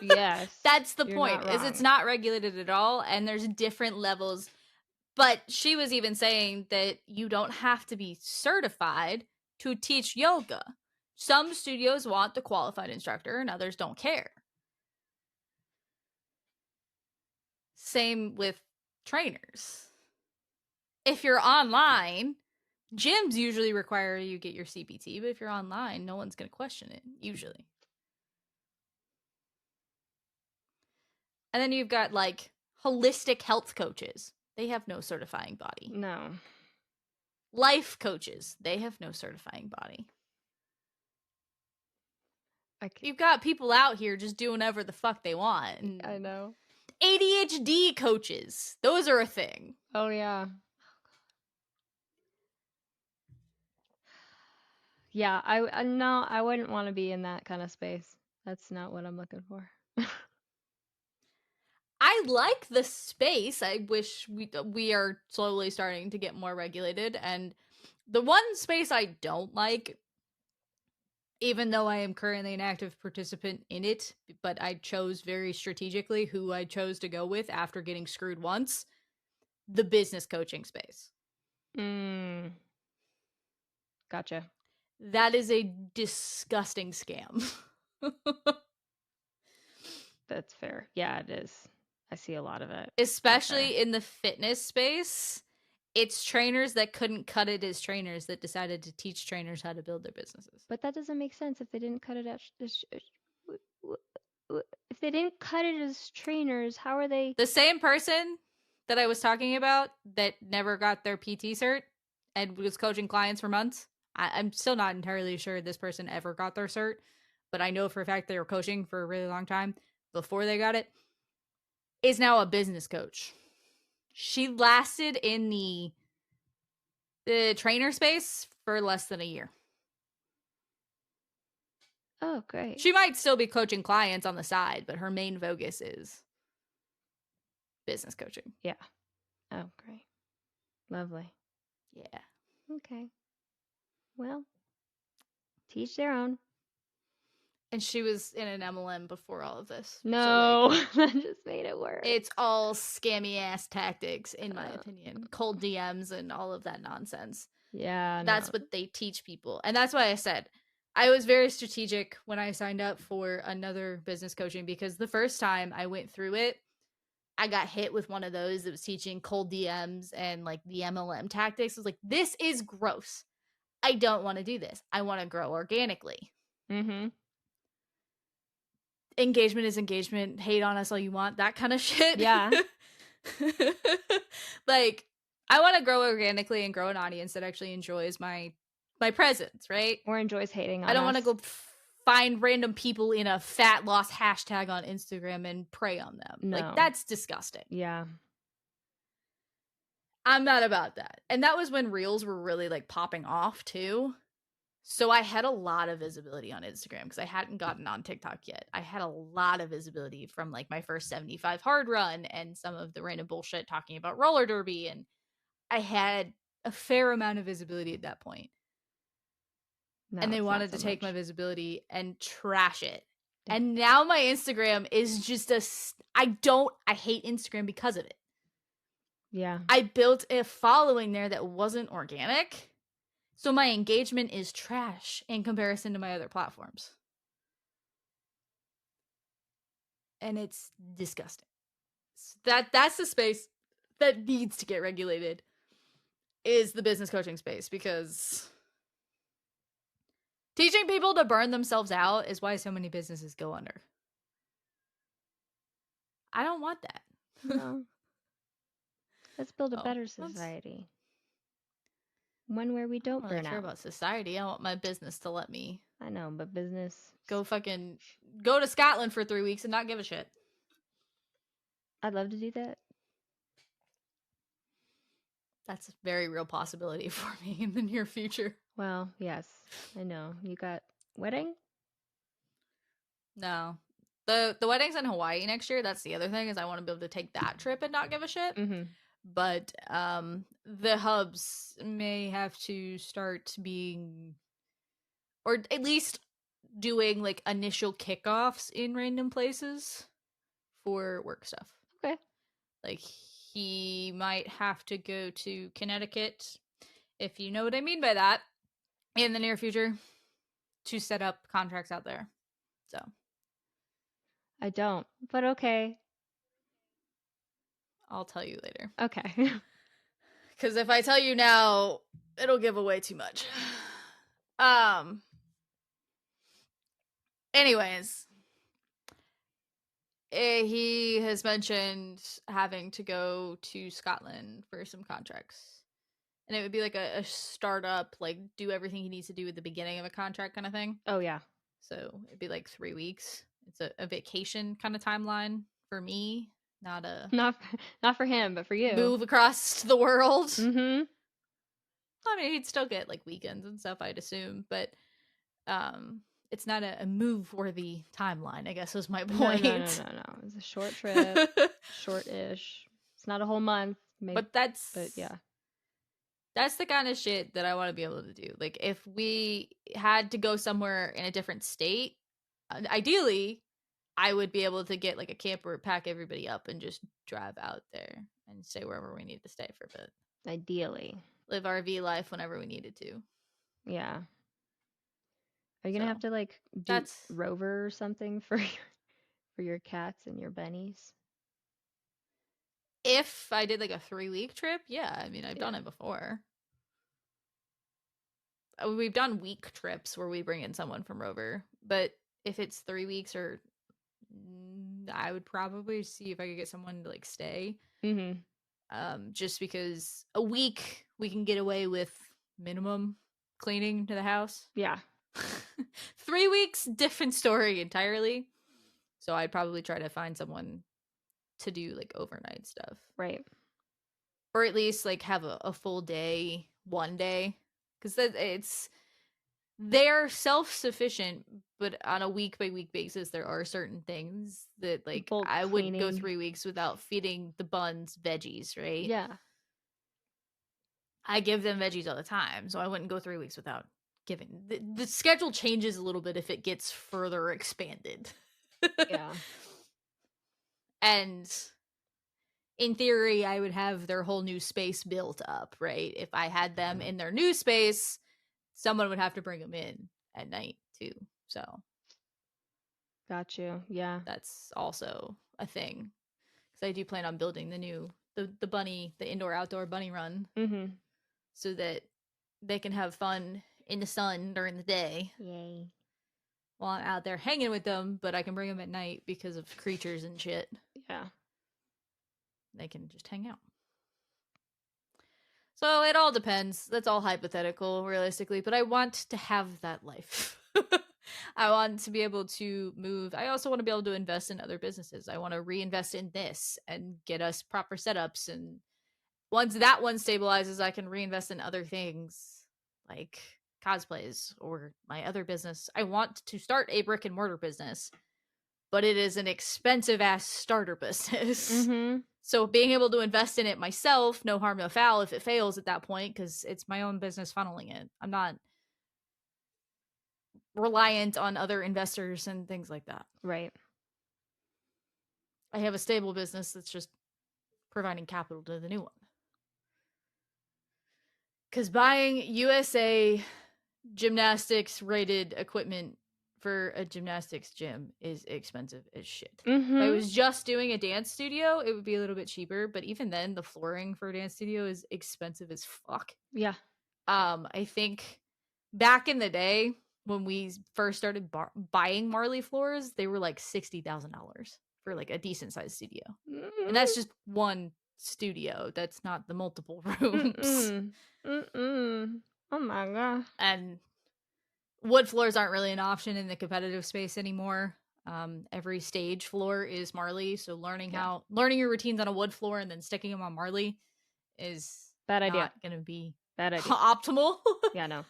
Yes. That's the you're point. not Is it's wrong. not regulated at all and there's different levels. But she was even saying that you don't have to be certified to teach yoga. Some studios want the qualified instructor and others don't care. Same with trainers. If you're online, gyms usually require you get your CPT, but if you're online, no one's going to question it, usually. And then you've got like holistic health coaches. They have no certifying body. No. Life coaches. They have no certifying body. You've got people out here just doing whatever the fuck they want. And I know. ADHD coaches. Those are a thing. Oh, yeah. Yeah, no, I wouldn't want to be in that kind of space. That's not what I'm looking for. I like the space. I wish we are slowly starting to get more regulated. And the one space I don't like, even though I am currently an active participant in it, but I chose very strategically who I chose to go with after getting screwed once, the business coaching space. Gotcha. That is a disgusting scam. That's fair. Yeah, it is. I see a lot of it. Especially in the fitness space. It's trainers that couldn't cut it as trainers that decided to teach trainers how to build their businesses. But that doesn't make sense if they didn't cut it if they didn't cut it as trainers, how are they? The same person that I was talking about that never got their PT cert and was coaching clients for months. I'm still not entirely sure this person ever got their cert, but I know for a fact they were coaching for a really long time before they got it, is now a business coach. She lasted in the trainer space for less than a year. Oh, great. She might still be coaching clients on the side, but her main focus is business coaching. Yeah. Oh, great. Lovely. Yeah. Okay. Well, teach their own. And she was in an MLM before all of this. No, So, like, that just made it worse. It's all scammy ass tactics, in my opinion. Cold DMs and all of that nonsense. Yeah. That's what they teach people. And that's why I said I was very strategic when I signed up for another business coaching, because the first time I went through it, I got hit with one of those that was teaching cold DMs and like the MLM tactics. I was like, this is gross. I don't want to do this. I want to grow organically. Mm-hmm. Engagement is engagement. Hate on us all you want. That kind of shit. Yeah. Like, I want to grow organically and grow an audience that actually enjoys my presence, right? Or enjoys hating on I don't us. want to go find random people in a fat loss hashtag on Instagram and prey on them. No. Like, that's disgusting. Yeah. I'm not about that. And that was when reels were really like popping off too. So I had a lot of visibility on Instagram because I hadn't gotten on TikTok yet. I had a lot of visibility from like my first 75 hard run and some of the random bullshit talking about roller derby. And I had a fair amount of visibility at that point. Now And they it's not wanted so to take my much. visibility and trash it. Damn. And now my Instagram is just I hate Instagram because of it. Yeah. I built a following there that wasn't organic. So my engagement is trash in comparison to my other platforms. And it's disgusting. That's the space that needs to get regulated, is the business coaching space, because teaching people to burn themselves out is why so many businesses go under. I don't want that. No. Let's build a better society. One where we don't I don't really burn care out. about society. I want my business to let me I know, but business. go to Scotland for 3 weeks and not give a shit. I'd love to do that. That's a very real possibility for me in the near future. Well, yes, I know. You got wedding? No. The wedding's in Hawaii next year. That's the other thing, is I want to be able to take that trip and not give a shit. Mm-hmm. But the hubs may have to start being, or at least doing like initial kickoffs in random places for work stuff. Okay. Like he might have to go to Connecticut, if you know what I mean by that, in the near future to set up contracts out there. So I don't, but okay. I'll tell you later. Okay. Because if I tell you now, it'll give away too much. Anyways, he has mentioned having to go to Scotland for some contracts. And it would be like a startup, like do everything he needs to do at the beginning of a contract kind of thing. Oh, yeah. So it'd be like 3 weeks. It's a vacation kind of timeline for me, not a not for him, but for you. move across the world. Mm-hmm. I mean, he'd still get like weekends and stuff, I'd assume, but it's not a move-worthy timeline, I guess was my point. No. It's a short trip, short-ish. It's not a whole month, maybe. But yeah. That's the kind of shit that I want to be able to do. Like, if we had to go somewhere in a different state, ideally, I would be able to get like a camper, pack everybody up, and just drive out there and stay wherever we need to stay for a bit. Ideally. Live RV life whenever we needed to. Yeah. Are you gonna have to like do Rover or something for your cats and your bunnies? If I did like a 3-week trip, yeah. I mean, I've done it before. We've done week trips where we bring in someone from Rover, but if it's 3 weeks, or I would probably see if I could get someone to like stay. Mm-hmm. Just because a week we can get away with minimum cleaning to the house. Yeah. 3 weeks, different story entirely. So I'd probably try to find someone to do like overnight stuff. Right. Or at least like have a full day, one day. Because they're self-sufficient, but on a week-by-week basis, there are certain things that like bulk I wouldn't go cleaning. 3 weeks without feeding the buns veggies, right? Yeah. I give them veggies all the time, so I wouldn't go 3 weeks without giving. The schedule changes a little bit if it gets further expanded. Yeah. And in theory, I would have their whole new space built up, right? If I had them in their new space, someone would have to bring them in at night too. So got you. Yeah. That's also a thing. Because I do plan on building the bunny, the indoor-outdoor bunny run. Mm-hmm. So that they can have fun in the sun during the day. Yay. While I'm out there hanging with them, but I can bring them at night because of creatures and shit. Yeah. They can just hang out. So it all depends. That's all hypothetical, realistically. But I want to have that life. I want to be able to move. I also want to be able to invest in other businesses. I want to reinvest in this and get us proper setups. And once that one stabilizes, I can reinvest in other things like cosplays or my other business. I want to start a brick and mortar business, but it is an expensive ass starter business. Mm-hmm. So being able to invest in it myself, no harm, no foul if it fails at that point, because it's my own business funneling it. I'm not reliant on other investors and things like that. Right. I have a stable business that's just providing capital to the new one. Because buying USA gymnastics rated equipment for a gymnastics gym is expensive as shit. Mm-hmm. If I was just doing a dance studio, it would be a little bit cheaper, but even then the flooring for a dance studio is expensive as fuck. Yeah. I think back in the day when we first started buying Marley floors, they were like $60,000 for like a decent sized studio. And that's just one studio. That's not the multiple rooms. Mm-mm. Mm-mm. Oh my god. And wood floors aren't really an option in the competitive space anymore. Every stage floor is Marley, so learning your routines on a wood floor and then sticking them on Marley is Bad idea. not going to be Bad idea. optimal. Yeah, no.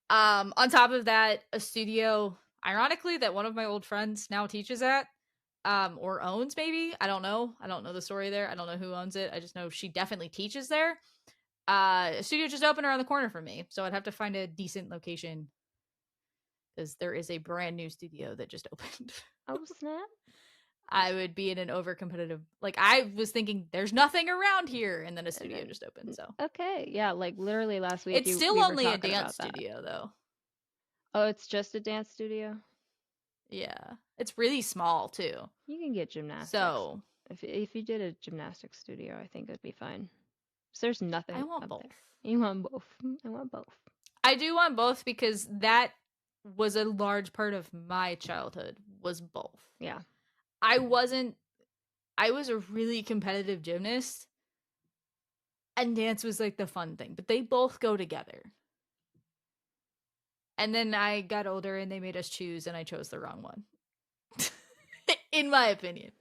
On top of that, a studio, ironically, that one of my old friends now teaches at, or owns maybe. I don't know. I don't know the story there. I don't know who owns it. I just know she definitely teaches there. A studio just opened around the corner from me, so I'd have to find a decent location because there is a brand new studio that just opened. Oh snap. I would be in an over competitive, like I was thinking there's nothing around here, and then a studio just opened. So okay, yeah, like literally last week it's still we were only a talking dance about that. studio though. Oh, it's just a dance studio? Yeah, it's really small too. You can get gymnastics. So if you did a gymnastics studio, I think it'd be fine. So there's nothing. I want up both. There. You want both? I want both. I do want both because that was a large part of my childhood was both. Yeah. I was a really competitive gymnast and dance was like the fun thing, but they both go together. And then I got older and they made us choose and I chose the wrong one. In my opinion.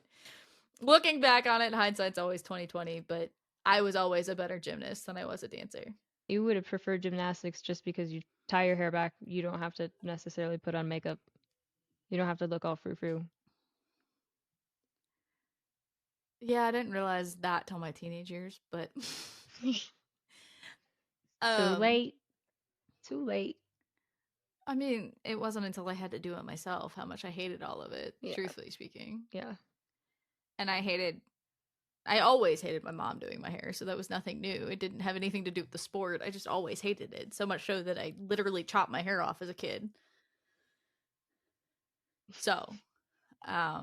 Looking back on it, hindsight's always 2020, but I was always a better gymnast than I was a dancer. You would have preferred gymnastics just because you tie your hair back. You don't have to necessarily put on makeup. You don't have to look all frou-frou. Yeah, I didn't realize that till my teenage years, but Too late. Too late. I mean, it wasn't until I had to do it myself how much I hated all of it, truthfully speaking. Yeah. And I always hated my mom doing my hair, so that was nothing new. It didn't have anything to do with the sport. I just always hated it, so much so that I literally chopped my hair off as a kid. So, yeah,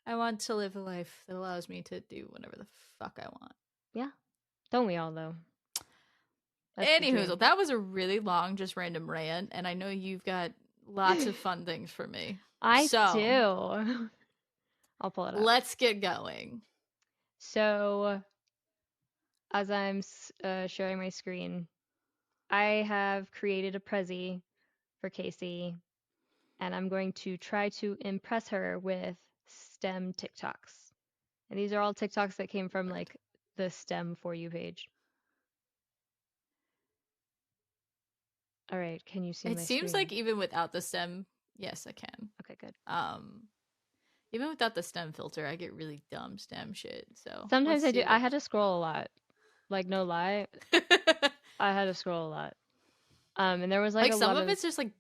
I want to live a life that allows me to do whatever the fuck I want. Yeah. Don't we all, though? Anywho, that was a really long, just random rant, and I know you've got lots of fun things for me. I do. I'll pull it up. Let's get going. So, as I'm sharing my screen, I have created a Prezi for Casey, and I'm going to try to impress her with STEM TikToks. And these are all TikToks that came from like the STEM For You page. All right, can you see my screen? It seems like even without the STEM, yes, I can. Okay, good. Even without the STEM filter, I get really dumb STEM shit. So sometimes I do. I had to scroll a lot. Like no lie, I had to scroll a lot. And there was like a some lot of it's just like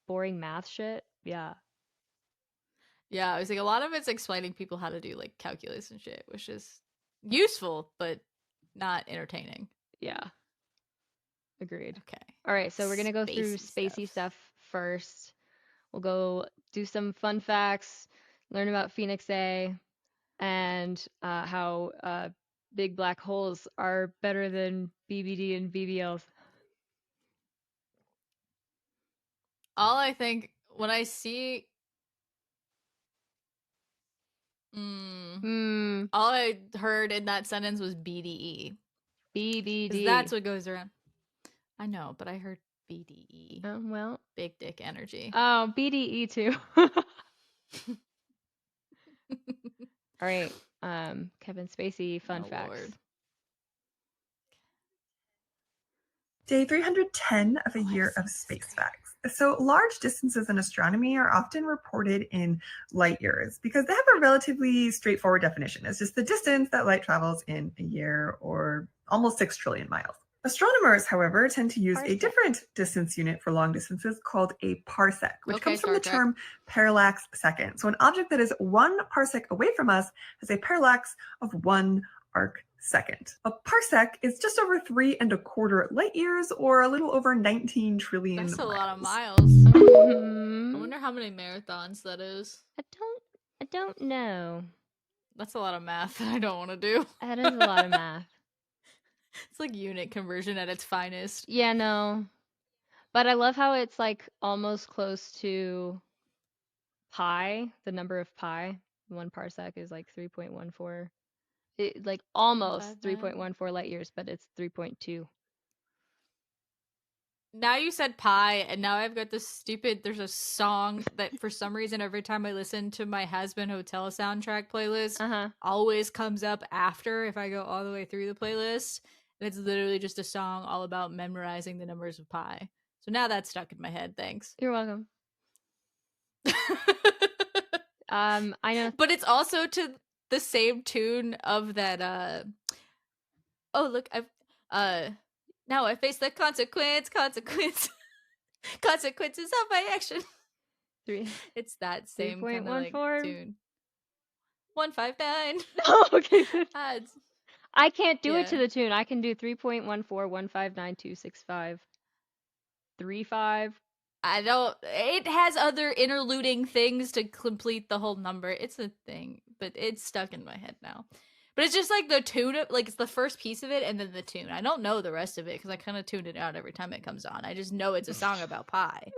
boring math shit. Yeah. Yeah, I was like a lot of it's explaining people how to do like calculus and shit, which is useful but not entertaining. Yeah. Agreed. Okay. All right, so we're gonna go through spacey stuff first. We'll go do some fun facts, learn about Phoenix A, and how big black holes are better than BBD and BBLs. All I think when I see all I heard in that sentence was BDE. BBD. That's what goes around. I know, but I heard BDE. Oh, well. Big dick energy. Oh, BDE too. All right. Kevin Spacey fun Oh, facts. Lord. Day 310 of a year of space facts. So large distances in astronomy are often reported in light years because they have a relatively straightforward definition. It's just the distance that light travels in a year, or almost 6 trillion miles. Astronomers, however, tend to use a different distance unit for long distances called a parsec, which comes from the term parallax second. So an object that is 1 parsec away from us has a parallax of 1 arc second. A parsec is just over 3¼ light years, or a little over 19 trillion That's a miles. lot of miles. I Mhm. wonder how many marathons that is. I don't know. That's a lot of math that I don't want to do. That is a lot of math. It's like unit conversion at its finest. Yeah, no. But I love how it's like almost close to pi, the number of pi. 1 parsec is like 3.14. Like almost 3.14 light years, but it's 3.2. Now you said pi, and now I've got this stupid. There's a song that for some reason every time I listen to my Has Been Hotel soundtrack playlist, always comes up after if I go all the way through the playlist. And it's literally just a song all about memorizing the numbers of pi. So now that's stuck in my head. Thanks. You're welcome. I know. But it's also to the same tune of that. Oh look, I've now I face the consequences of my action. It's that same kind of like tune. 159. Oh, okay. I can't do it to Yeah. the tune. I can do 3.14159265 35. I don't. It has other interluding things to complete the whole number. It's a thing, but it's stuck in my head now. But it's just like the tune, like it's the first piece of it and then the tune. I don't know the rest of it because I kind of tune it out every time it comes on. I just know it's a song about pie.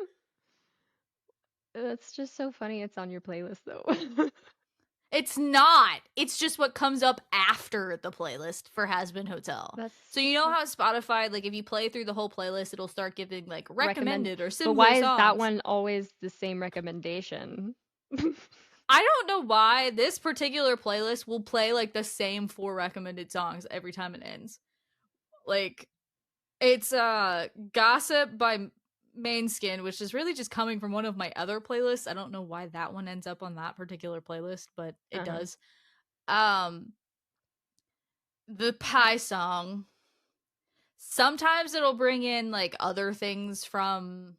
That's just so funny. It's on your playlist though. It's not. It's just what comes up after the playlist for Has Been Hotel. So you know how Spotify, like if you play through the whole playlist, it'll start giving like recommended or similar But why songs. is that one always the same recommendation? I don't know why this particular playlist will play like the same 4 recommended songs every time it ends. Like it's Gossip by Mainskin, which is really just coming from one of my other playlists. I don't know why that one ends up on that particular playlist, but it does. The Pie song. Sometimes it'll bring in like other things from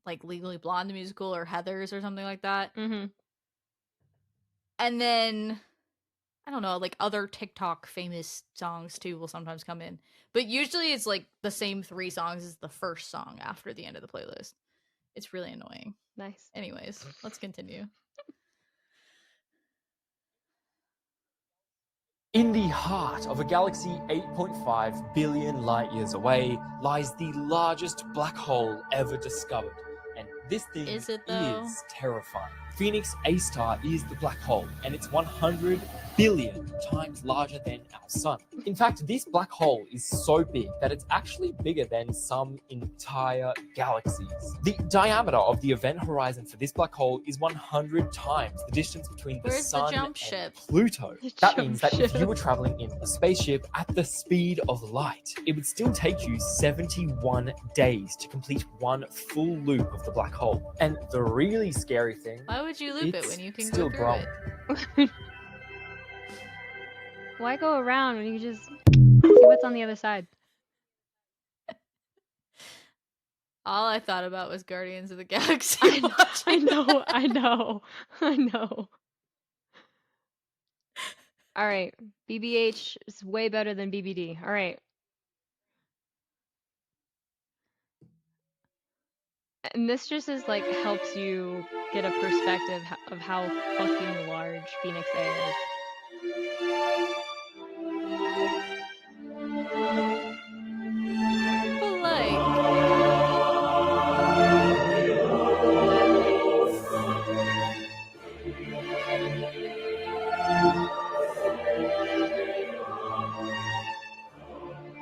like Legally Blonde the musical or Heathers or something like that. And then I don't know, like other TikTok famous songs too will sometimes come in. But usually it's like the same 3 songs as the first song after the end of the playlist. It's really annoying. Nice. Anyways, let's continue. In the heart of a galaxy 8.5 billion light years away lies the largest black hole ever discovered. And this thing is terrifying. Phoenix A-star is the black hole, and it's 100 billion times larger than our sun. In fact, this black hole is so big that it's actually bigger than some entire galaxies. The diameter of the event horizon for this black hole is 100 times the distance between the sun and Pluto. That means that if you were traveling in a spaceship at the speed of light, it would still take you 71 days to complete one full loop of the black hole. And the really scary thing, why would you loop it when you can still go through it? Why go around when you just see what's on the other side? All I thought about was Guardians of the Galaxy. I know. All right, BBH is way better than BBD. All right. And this just is like helps you get a perspective of how fucking large Phoenix A is.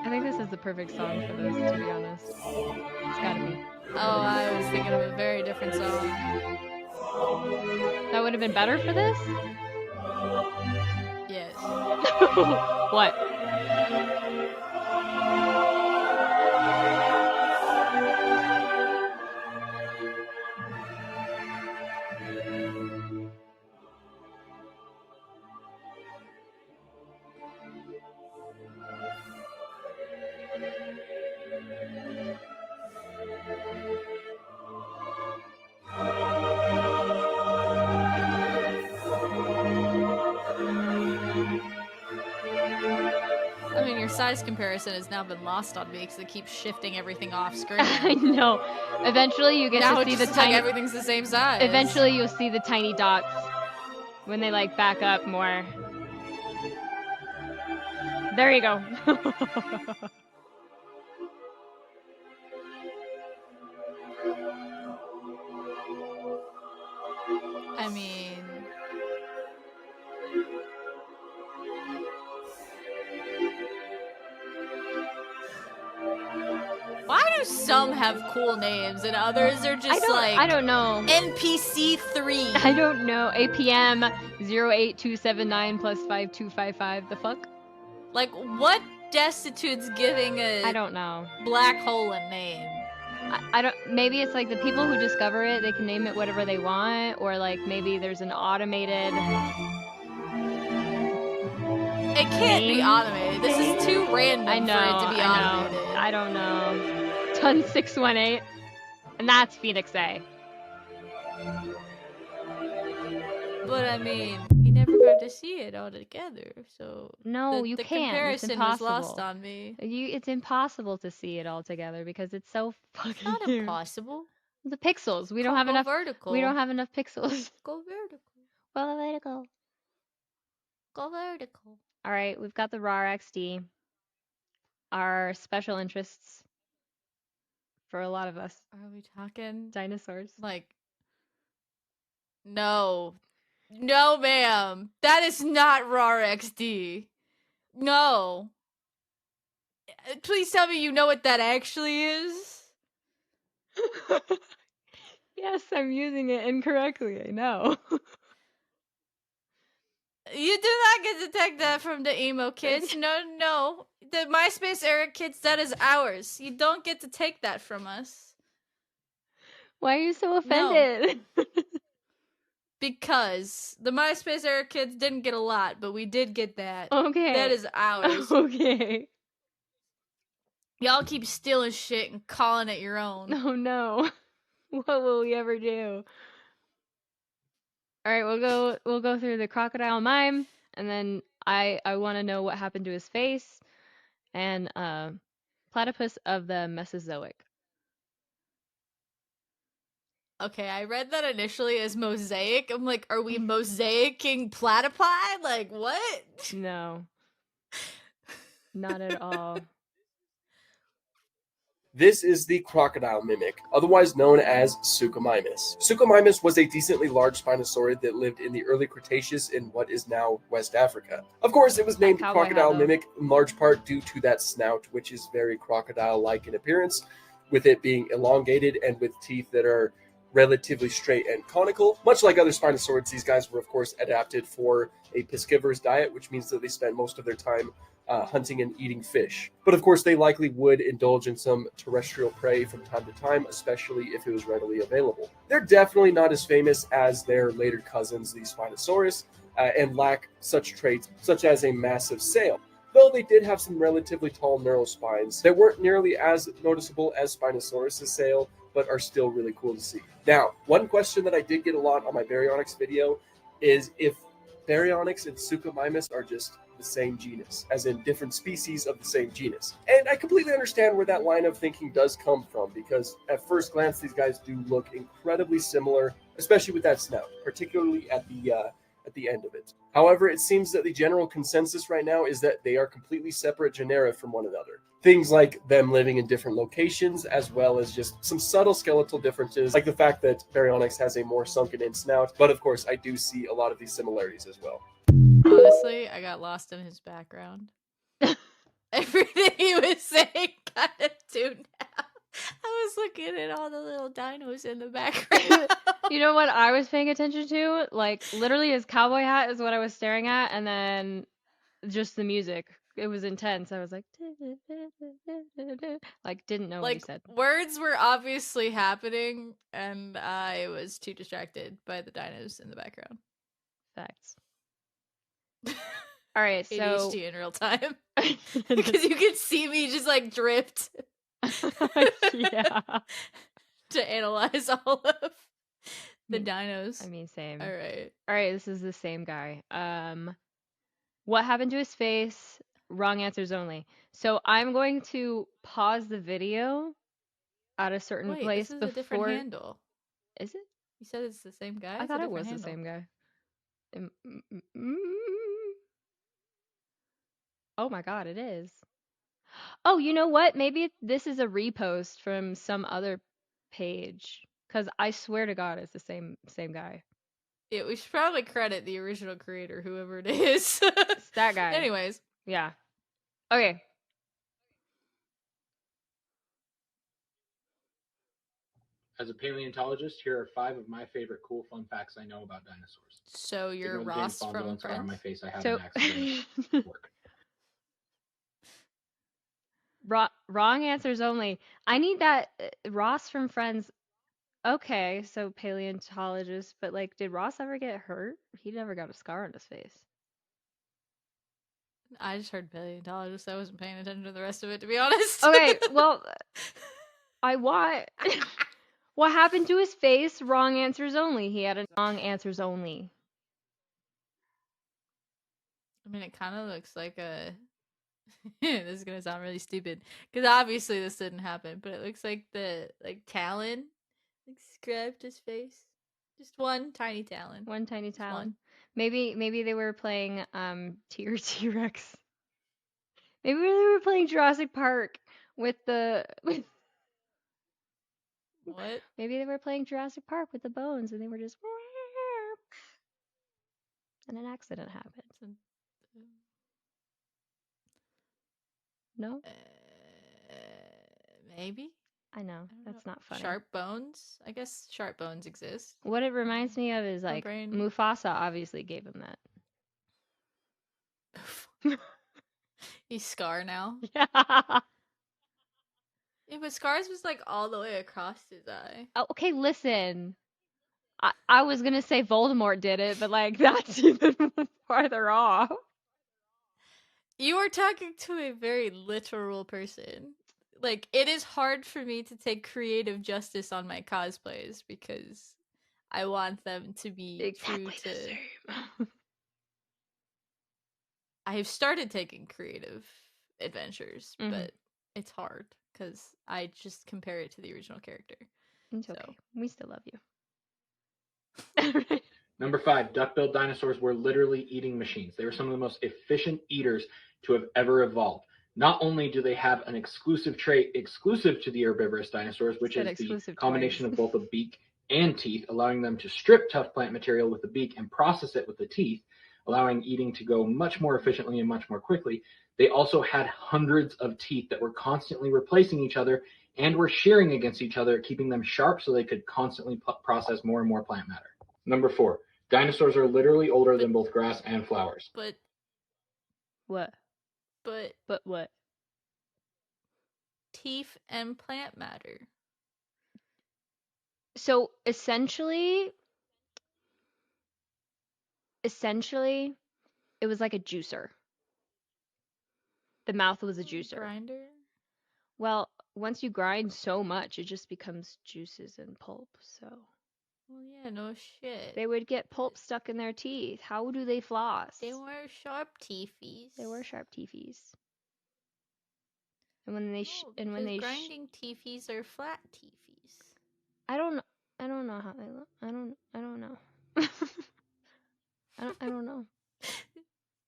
I think this is the perfect song for this, to be honest. It's gotta be. Oh, I was thinking of a very different song. That would have been better for this? Yes. What? I mean, your size comparison has now been lost on me because it keeps shifting everything off screen. I know. Eventually, you get Now to it see just the looks like tiny. everything's the same size. Eventually, you'll see the tiny dots when they like back up more. There you go. I mean, why do some have cool names and others are just I don't know. NPC 3? I don't know. APM 08279 plus 5255. The fuck? Like, what destitute's giving I a don't know. black hole a name? I don't. Maybe it's like the people who discover it, they can name it whatever they want, or like maybe there's an automated. It can't be Name automated. This is too random I know. for it to be I know. automated. I don't know. Ton 618, and that's Phoenix A. But I mean, you never got to see it all together, so No, you the can't. It's comparison is impossible. lost on me. It's impossible to see it all together because it's so fucking It's not huge. impossible. The pixels. We don't Go have enough. vertical. We don't have enough pixels. Go vertical. Well, vertical. Go vertical. All right, we've got the RAR XD. Our special interests for a lot of us. Are we talking Dinosaurs. like? No, no, ma'am. That is not RAR XD. No. Please tell me you know what that actually is. Yes, I'm using it incorrectly. I know. You do not get to take that from the emo kids. No. The MySpace era kids, that is ours. You don't get to take that from us. Why are you so offended? Because the MySpace era kids didn't get a lot, but we did get that. Okay. That is ours. Okay. Y'all keep stealing shit and calling it your own. Oh no. What will we ever do? All right, we'll go through the crocodile mime, and then I want to know what happened to his face, and platypus of the Mesozoic. Okay, I read that initially as mosaic. I'm like, are we mosaicing platypi? Like, what? No. Not at all. This is the crocodile mimic, otherwise known as Suchomimus. Suchomimus was a decently large Spinosaurid that lived in the early Cretaceous in what is now West Africa. Of course, it was named crocodile mimic in large part due to that snout, which is very crocodile-like in appearance, with it being elongated and with teeth that are relatively straight and conical. Much like other Spinosaurids, these guys were of course adapted for a piscivorous diet, which means that they spent most of their time hunting and eating fish. But of course, they likely would indulge in some terrestrial prey from time to time, especially if it was readily available. They're definitely not as famous as their later cousins, the Spinosaurus, and lack such traits such as a massive sail. Though they did have some relatively tall neurospines that weren't nearly as noticeable as Spinosaurus' sail, but are still really cool to see. Now, one question that I did get a lot on my Baryonyx video is if Baryonyx and Suchomimus are just the same genus, as in different species of the same genus. And I completely understand where that line of thinking does come from, because at first glance, these guys do look incredibly similar, especially with that snout, particularly at the end of it. However, it seems that the general consensus right now is that they are completely separate genera from one another. Things like them living in different locations, as well as just some subtle skeletal differences, like the fact that Baryonyx has a more sunken-in snout. But of course, I do see a lot of these similarities as well. Honestly, I got lost in his background. Everything he was saying kind of tuned out. I was looking at all the little dinos in the background. You know what I was paying attention to? Like literally his cowboy hat is what I was staring at, and then just the music. It was intense. I was like, like didn't know what he Like said. words were obviously happening, and I was too distracted by the dinos in the background. Facts. All right, so ADHD in real time because you can see me just like drift yeah. to analyze all of the dinos. I mean, same. All right. All right, this is the same guy. What happened to his face? Wrong answers only. So I'm going to pause the video at a certain Wait, place this is before. a different handle. Is it? You said it's the same guy? I It's thought a it was different the handle. same guy. Oh my god, it is. Oh, you know what? Maybe this is a repost from some other page. Cause I swear to God, it's the same guy. Yeah, we should probably credit the original creator, whoever it is. It's that guy. Anyways. Yeah. Okay. As a paleontologist, here are 5 of my favorite cool fun facts I know about dinosaurs. So you're Ignore the Ross James Bond from villain scar on my Friends? face. I have So an accident work. wrong answers only. I need that Ross from Friends. Okay, so paleontologist, but like, did Ross ever get hurt? He never got a scar on his face. I just heard paleontologist. I wasn't paying attention to the rest of it, to be honest. Okay, well, I want. What happened to his face? Wrong answers only. He had a wrong answers only. I mean, it kind of looks like a. This is gonna sound really stupid because obviously this didn't happen, but it looks like the talon like scrubbed his face. Just one tiny talon. One tiny Just talon. one. Maybe they were playing T-Rex. Maybe they were playing Jurassic Park with the What? Maybe they were playing Jurassic Park with the bones and they were just and an accident happened. No? Maybe. I know. That's not funny. Sharp bones? I guess sharp bones exist. What it reminds me of is My like brain- Mufasa obviously gave him that. He's Scar now. Yeah. Yeah, but Scar's was like all the way across his eye. Oh, okay, listen. I was gonna say Voldemort did it, but like that's even farther off. You are talking to a very literal person. Like, it is hard for me to take creative justice on my cosplays because I want them to be Exactly true the to. same. I have started taking creative adventures, Mhm. but it's hard because I just compare it to the original character. It's So. okay. We still love you. Number 5, duck-billed dinosaurs were literally eating machines. They were some of the most efficient eaters to have ever evolved. Not only do they have an exclusive trait exclusive to the herbivorous dinosaurs, which Said is the exclusive combination twice. of both a beak and teeth, allowing them to strip tough plant material with the beak and process it with the teeth, allowing eating to go much more efficiently and much more quickly. They also had hundreds of teeth that were constantly replacing each other and were shearing against each other, keeping them sharp so they could constantly process more and more plant matter. Number 4, dinosaurs are literally older than both grass and flowers. But What? But what? teeth and plant matter. So essentially, it was like a juicer. The mouth was a juicer. Grinder? Well, once you grind so much, it just becomes juices and pulp. So Well, yeah, no shit. they would get pulp stuck in their teeth. How do they floss? They were sharp teethies. They were sharp teethies. And when they grinding teethies are flat teethies. I don't know how they look. I don't know. I don't know.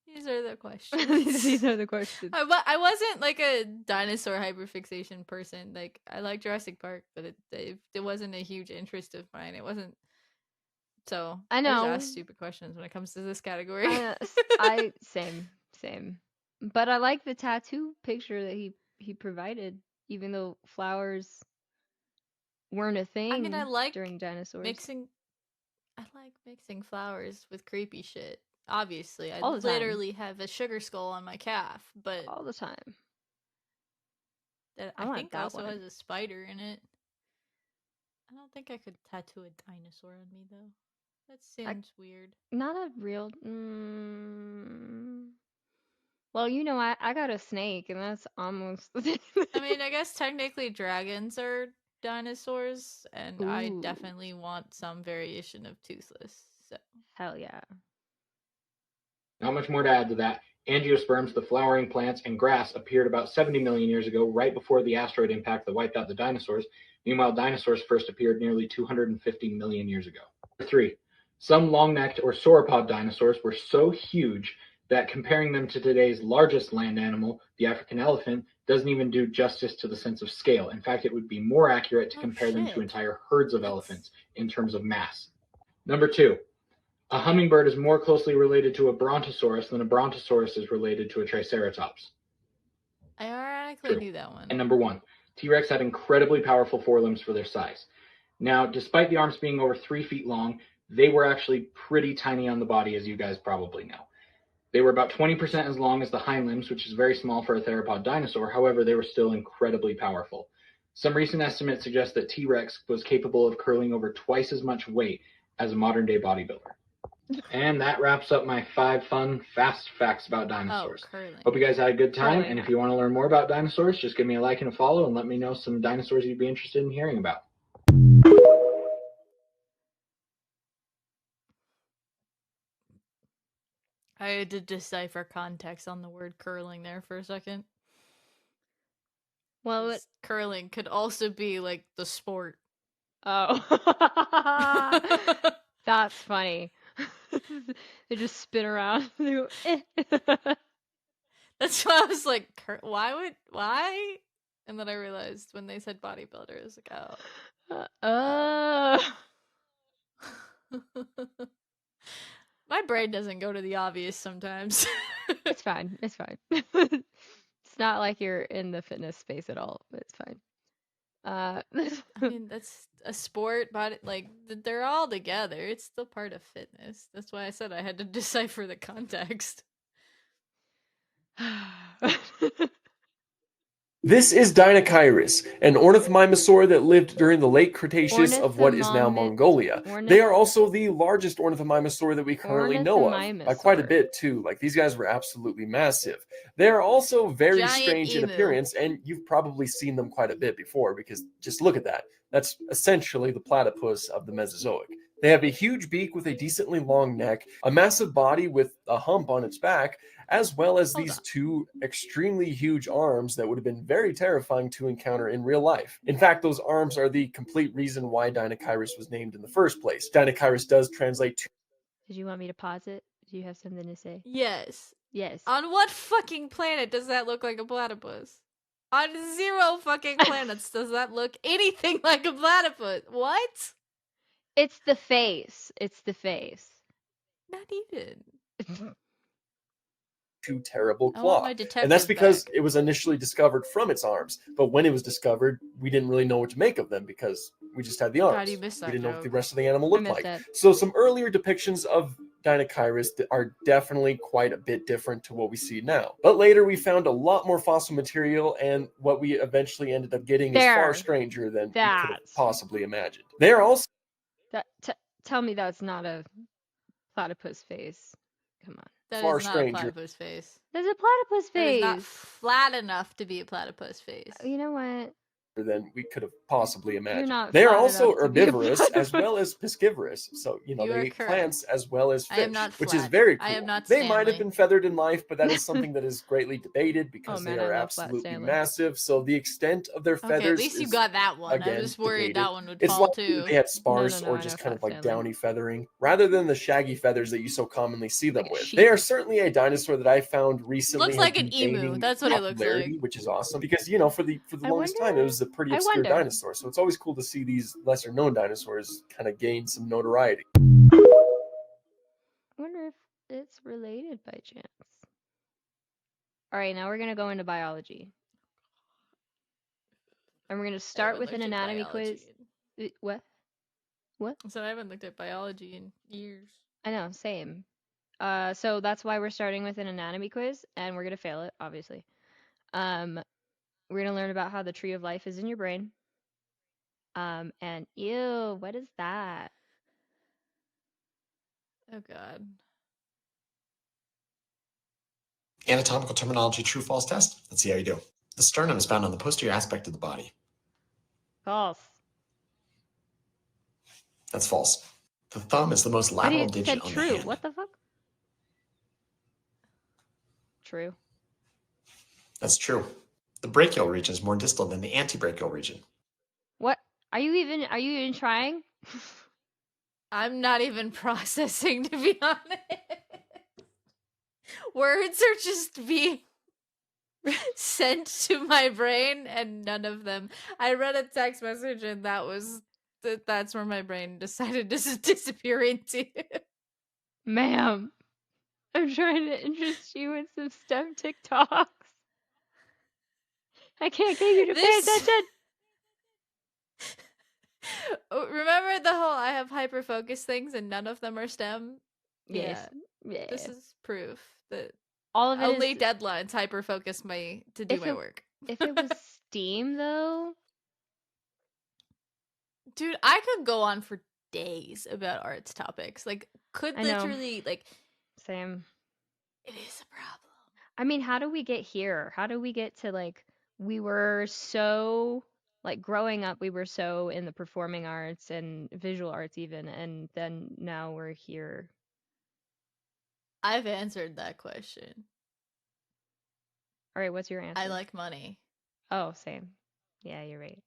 These are the questions. These are the questions. I wasn't like a dinosaur hyperfixation person. Like, I like Jurassic Park, but it wasn't a huge interest of mine. It wasn't. So I know. just ask stupid questions when it comes to this category. I same. But I like the tattoo picture that he provided, even though flowers weren't a thing I mean, I like during dinosaurs. I like mixing flowers with creepy shit. Obviously, I All the time. literally have a sugar skull on my calf, but All the time. that I I want think that also one. has a spider in it. I don't think I could tattoo a dinosaur on me though. That seems weird. Not a real. Well, you know, I got a snake, and that's almost. I mean, I guess technically dragons are dinosaurs, and I Ooh. definitely want some variation of toothless. So Hell yeah. Not much more to add to that. Angiosperms, the flowering plants, and grass appeared about 70 million years ago, right before the asteroid impact that wiped out the dinosaurs. Meanwhile, dinosaurs first appeared nearly 250 million years ago. 3. Some long-necked or sauropod dinosaurs were so huge that comparing them to today's largest land animal, the African elephant, doesn't even do justice to the sense of scale. In fact, it would be more accurate to compare them to entire herds of elephants in terms of mass. Number 2. A hummingbird is more closely related to a brontosaurus than a brontosaurus is related to a triceratops. I ironically knew that one. And number 1, T-Rex had incredibly powerful forelimbs for their size. Now, despite the arms being over 3 feet long, they were actually pretty tiny on the body, as you guys probably know. They were about 20% as long as the hind limbs, which is very small for a theropod dinosaur. However, they were still incredibly powerful. Some recent estimates suggest that T-Rex was capable of curling over twice as much weight as a modern-day bodybuilder. And that wraps up my 5 fun, fast facts about dinosaurs. Curling. Hope you guys had a good time. Curling. And if you want to learn more about dinosaurs, just give me a like and a follow and let me know some dinosaurs you'd be interested in hearing about. I had to decipher context on the word curling there for a second. Well, 'Cause curling could also be like the sport. oh. That's funny. They just spin around. They go, eh. That's why I was like, why? And then I realized when they said bodybuilder, I was like, My brain doesn't go to the obvious sometimes. It's fine. It's fine. It's not like you're in the fitness space at all. It's fine. I mean, that's a sport, but like they're all together. It's still part of fitness. That's why I said I had to decipher the context. This is Dinocyrus, an ornithomimosaur that lived during the late Cretaceous of what is now Mongolia. They are also the largest ornithomimosaur that we currently know of, by quite a bit too. Like, these guys were absolutely massive. They are also very Giant strange in emu. appearance, and you've probably seen them quite a bit before, because just look at that. That's essentially the platypus of the Mesozoic. They have a huge beak with a decently long neck, a massive body with a hump on its back, as well as these 2 extremely huge arms that would have been very terrifying to encounter in real life. In fact, those arms are the complete reason why Dinocyrus was named in the first place. Dinocyrus does translate to... Did you want me to pause it? Do you have something to say? Yes. Yes. On what fucking planet does that look like a platypus? On 0 fucking planets does that look anything like a platypus. What? It's the face. It's the face. Not even. 2 terrible I want claw. my detectives And that's because back. it was initially discovered from its arms. But when it was discovered, we didn't really know what to make of them because we just had the arms. God, you missed that We didn't know what the joke. rest of the animal looked missed like. that. So some earlier depictions of Dinocyrus are definitely quite a bit different to what we see now. But later we found a lot more fossil material, and what we eventually ended up getting is far stranger than we could have possibly imagined. They are also... Tell me that's not a platypus face. Come on. That far is not stranger. a platypus face. There's a platypus That is face. not flat enough to be a platypus face. You know what? Than we could have possibly imagined. not They are flat also enough to be a herbivorous as platypus. well as piscivorous. So, You they are eat correct. plants as well as I am fish, not which is flat. very cool. I am not They might have Stanley. been feathered in life, but that is something that is greatly debated because man, they I are love flat absolutely Stanley. massive. So the extent of their Okay, feathers at least you is, got that one. again, I was worried debated. that one would It's fall likely too. that they had sparse No, or I just know kind of flat like Stanley. downy feathering, rather than the shaggy feathers that you so commonly see them Like a with. sheep. They are certainly a dinosaur that I found recently Looks has like been an emu. gaining That's what it looks popularity, like. which is awesome because for the I longest time wonder- it was a pretty I obscure wonder. dinosaur. So it's always cool to see these lesser known dinosaurs kind of gain some notoriety. I wonder if it's related by chance. All right, now we're going to go into biology. And we're going to start with an anatomy quiz. What? What? So I haven't looked at biology in years. I know, same. So that's why we're starting with an anatomy quiz, and we're gonna fail it, obviously. We're gonna learn about how the tree of life is in your brain. And ew, what is that? Oh god. Anatomical terminology true false test. Let's see how you do. The sternum is found on the posterior aspect of the body. False. That's false. The thumb is the most But lateral it digit said on the true. hand. What the fuck? True. That's true. The brachial region is more distal than the antebrachial region. What? Are you even trying? I'm not even processing, to be honest. Words are just being sent to my brain, and none of them. I read a text message, and that's where my brain decided to disappear into. Ma'am, I'm trying to interest you in some STEM TikToks. I can't get you to pay attention. Remember the whole I have hyper focus things, and none of them are STEM? Yes. Yeah. This is proof that all of it only is, deadlines hyper focus to do my work. If it was STEAM though, dude, I could go on for days about arts topics. Like, could literally like. Same. It is a problem. I mean, how do we get here? How do we get to like? We were so like growing up. We were so in the performing arts and visual arts even, and then now we're here. I've answered that question. All right, what's your answer? I like money. Oh, same. Yeah, you're right.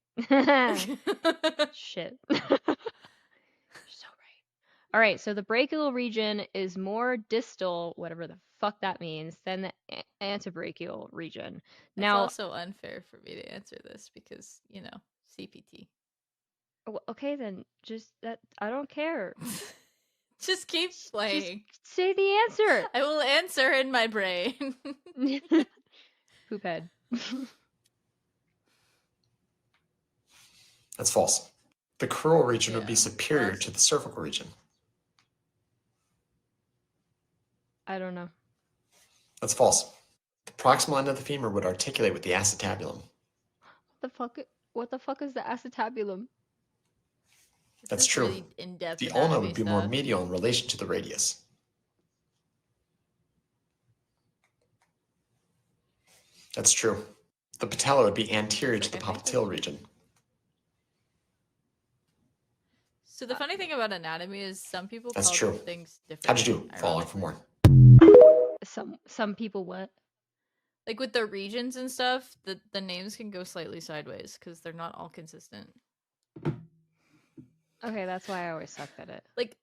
Shit. You're so right. All right, so the brachial region is more distal, whatever the fuck that means, than the antebrachial region. Now, it's also unfair for me to answer this because, CPT. Okay, then just that I don't care. Just keep playing. Just say the answer. I will answer in my brain. Poop head. That's false. The crural region would be superior to the cervical region. I don't know. That's false. The proximal end of the femur would articulate with the acetabulum. What the fuck is the acetabulum? That's true. Really in-depth the ulna would be stuff. more medial in relation to the radius. That's true. The patella would be anterior to the popliteal region. So the funny thing about anatomy is some people That's call true. things different. How'd you do? Follow on for more. Some people what? Like with the regions and stuff, the names can go slightly sideways because they're not all consistent. Okay, that's why I always sucked at it. Like,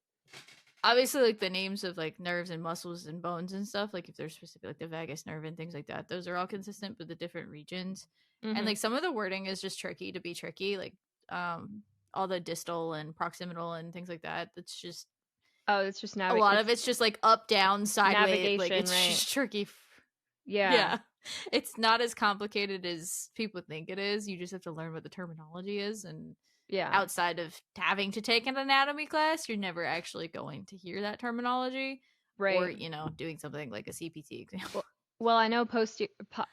obviously, like the names of like nerves and muscles and bones and stuff, like if they're specific, like the vagus nerve and things like that, those are all consistent, but the different regions. And like some of the wording is just tricky to be tricky, like all the distal and proximal and things like that. That's just it's just a lot of it's just like up, down, sideways. Navigation, like it's right. just tricky. Yeah. It's not as complicated as people think it is. You just have to learn what the terminology is, and outside of having to take an anatomy class, you're never actually going to hear that terminology, right? Or doing something like a CPT exam. Well, I know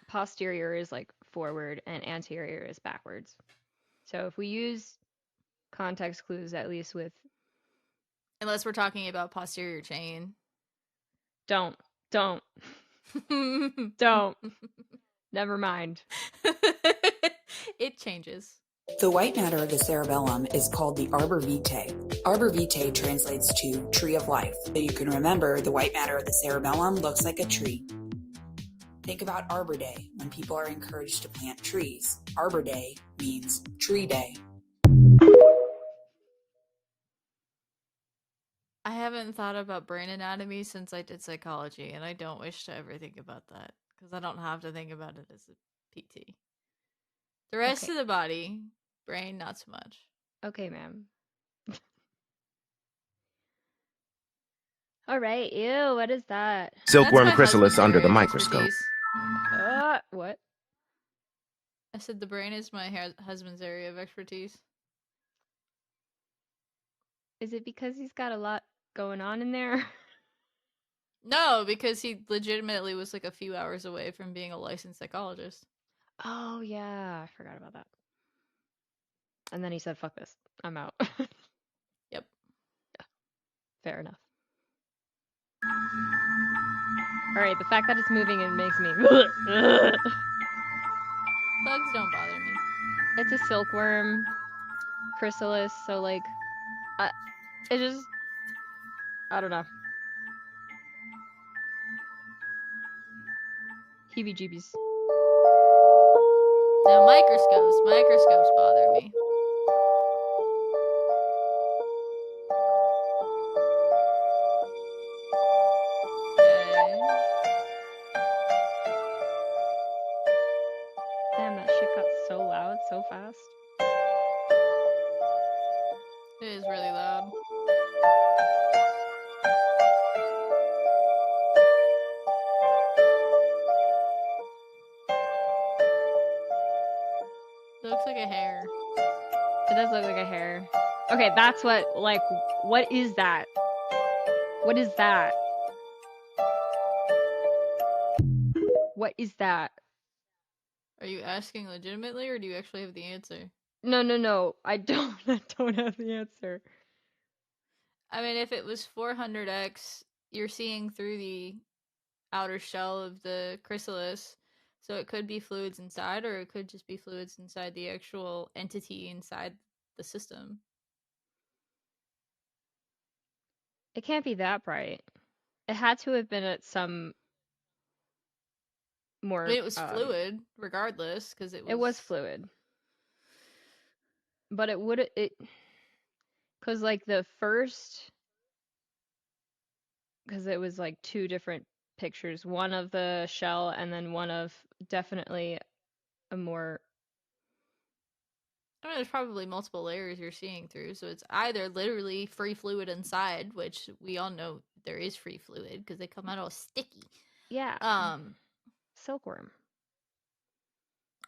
posterior is like forward and anterior is backwards. So if we use context clues, at least with, unless we're talking about posterior chain, don't. Never mind. It changes. The white matter of the cerebellum is called the arbor vitae. Arbor vitae translates to tree of life. So you can remember the white matter of the cerebellum looks like a tree. Think about Arbor Day when people are encouraged to plant trees. Arbor Day means tree day. I haven't thought about brain anatomy since I did psychology, and I don't wish to ever think about that because I don't have to think about it as a PT. The rest of the body, brain, not so much. Okay, ma'am. All right. Ew, what is that? Silkworm chrysalis under the microscope. What? I said the brain is my husband's area of expertise. Is it because he's got a lot going on in there? No, because he legitimately was like a few hours away from being a licensed psychologist. Oh yeah, I forgot about that. And then he said, "Fuck this, I'm out." Yep. Yeah, fair enough. All right, the fact that it's moving, it makes me. Bugs don't bother me. It's a silkworm, chrysalis, so like, it just, I don't know. Heebie-jeebies. Now microscopes bother me. Okay. Damn, that shit got so loud so fast. It is really loud. It looks like a hair. It does look like a hair. Okay, that's what is that? What is that? What is that? Are you asking legitimately, or do you actually have the answer? No. I don't have the answer. I mean, if it was 400x, you're seeing through the outer shell of the chrysalis, so it could be fluids inside, or it could just be fluids inside the actual entity inside the system. It can't be that bright. It had to have been at some more. I mean, it was fluid, regardless, because it was. It was fluid, but because like the first, because it was like two different pictures, one of the shell and then one of definitely a more. I mean, there's probably multiple layers you're seeing through, so it's either literally free fluid inside, which we all know there is free fluid because they come out all sticky. Yeah. Silkworm.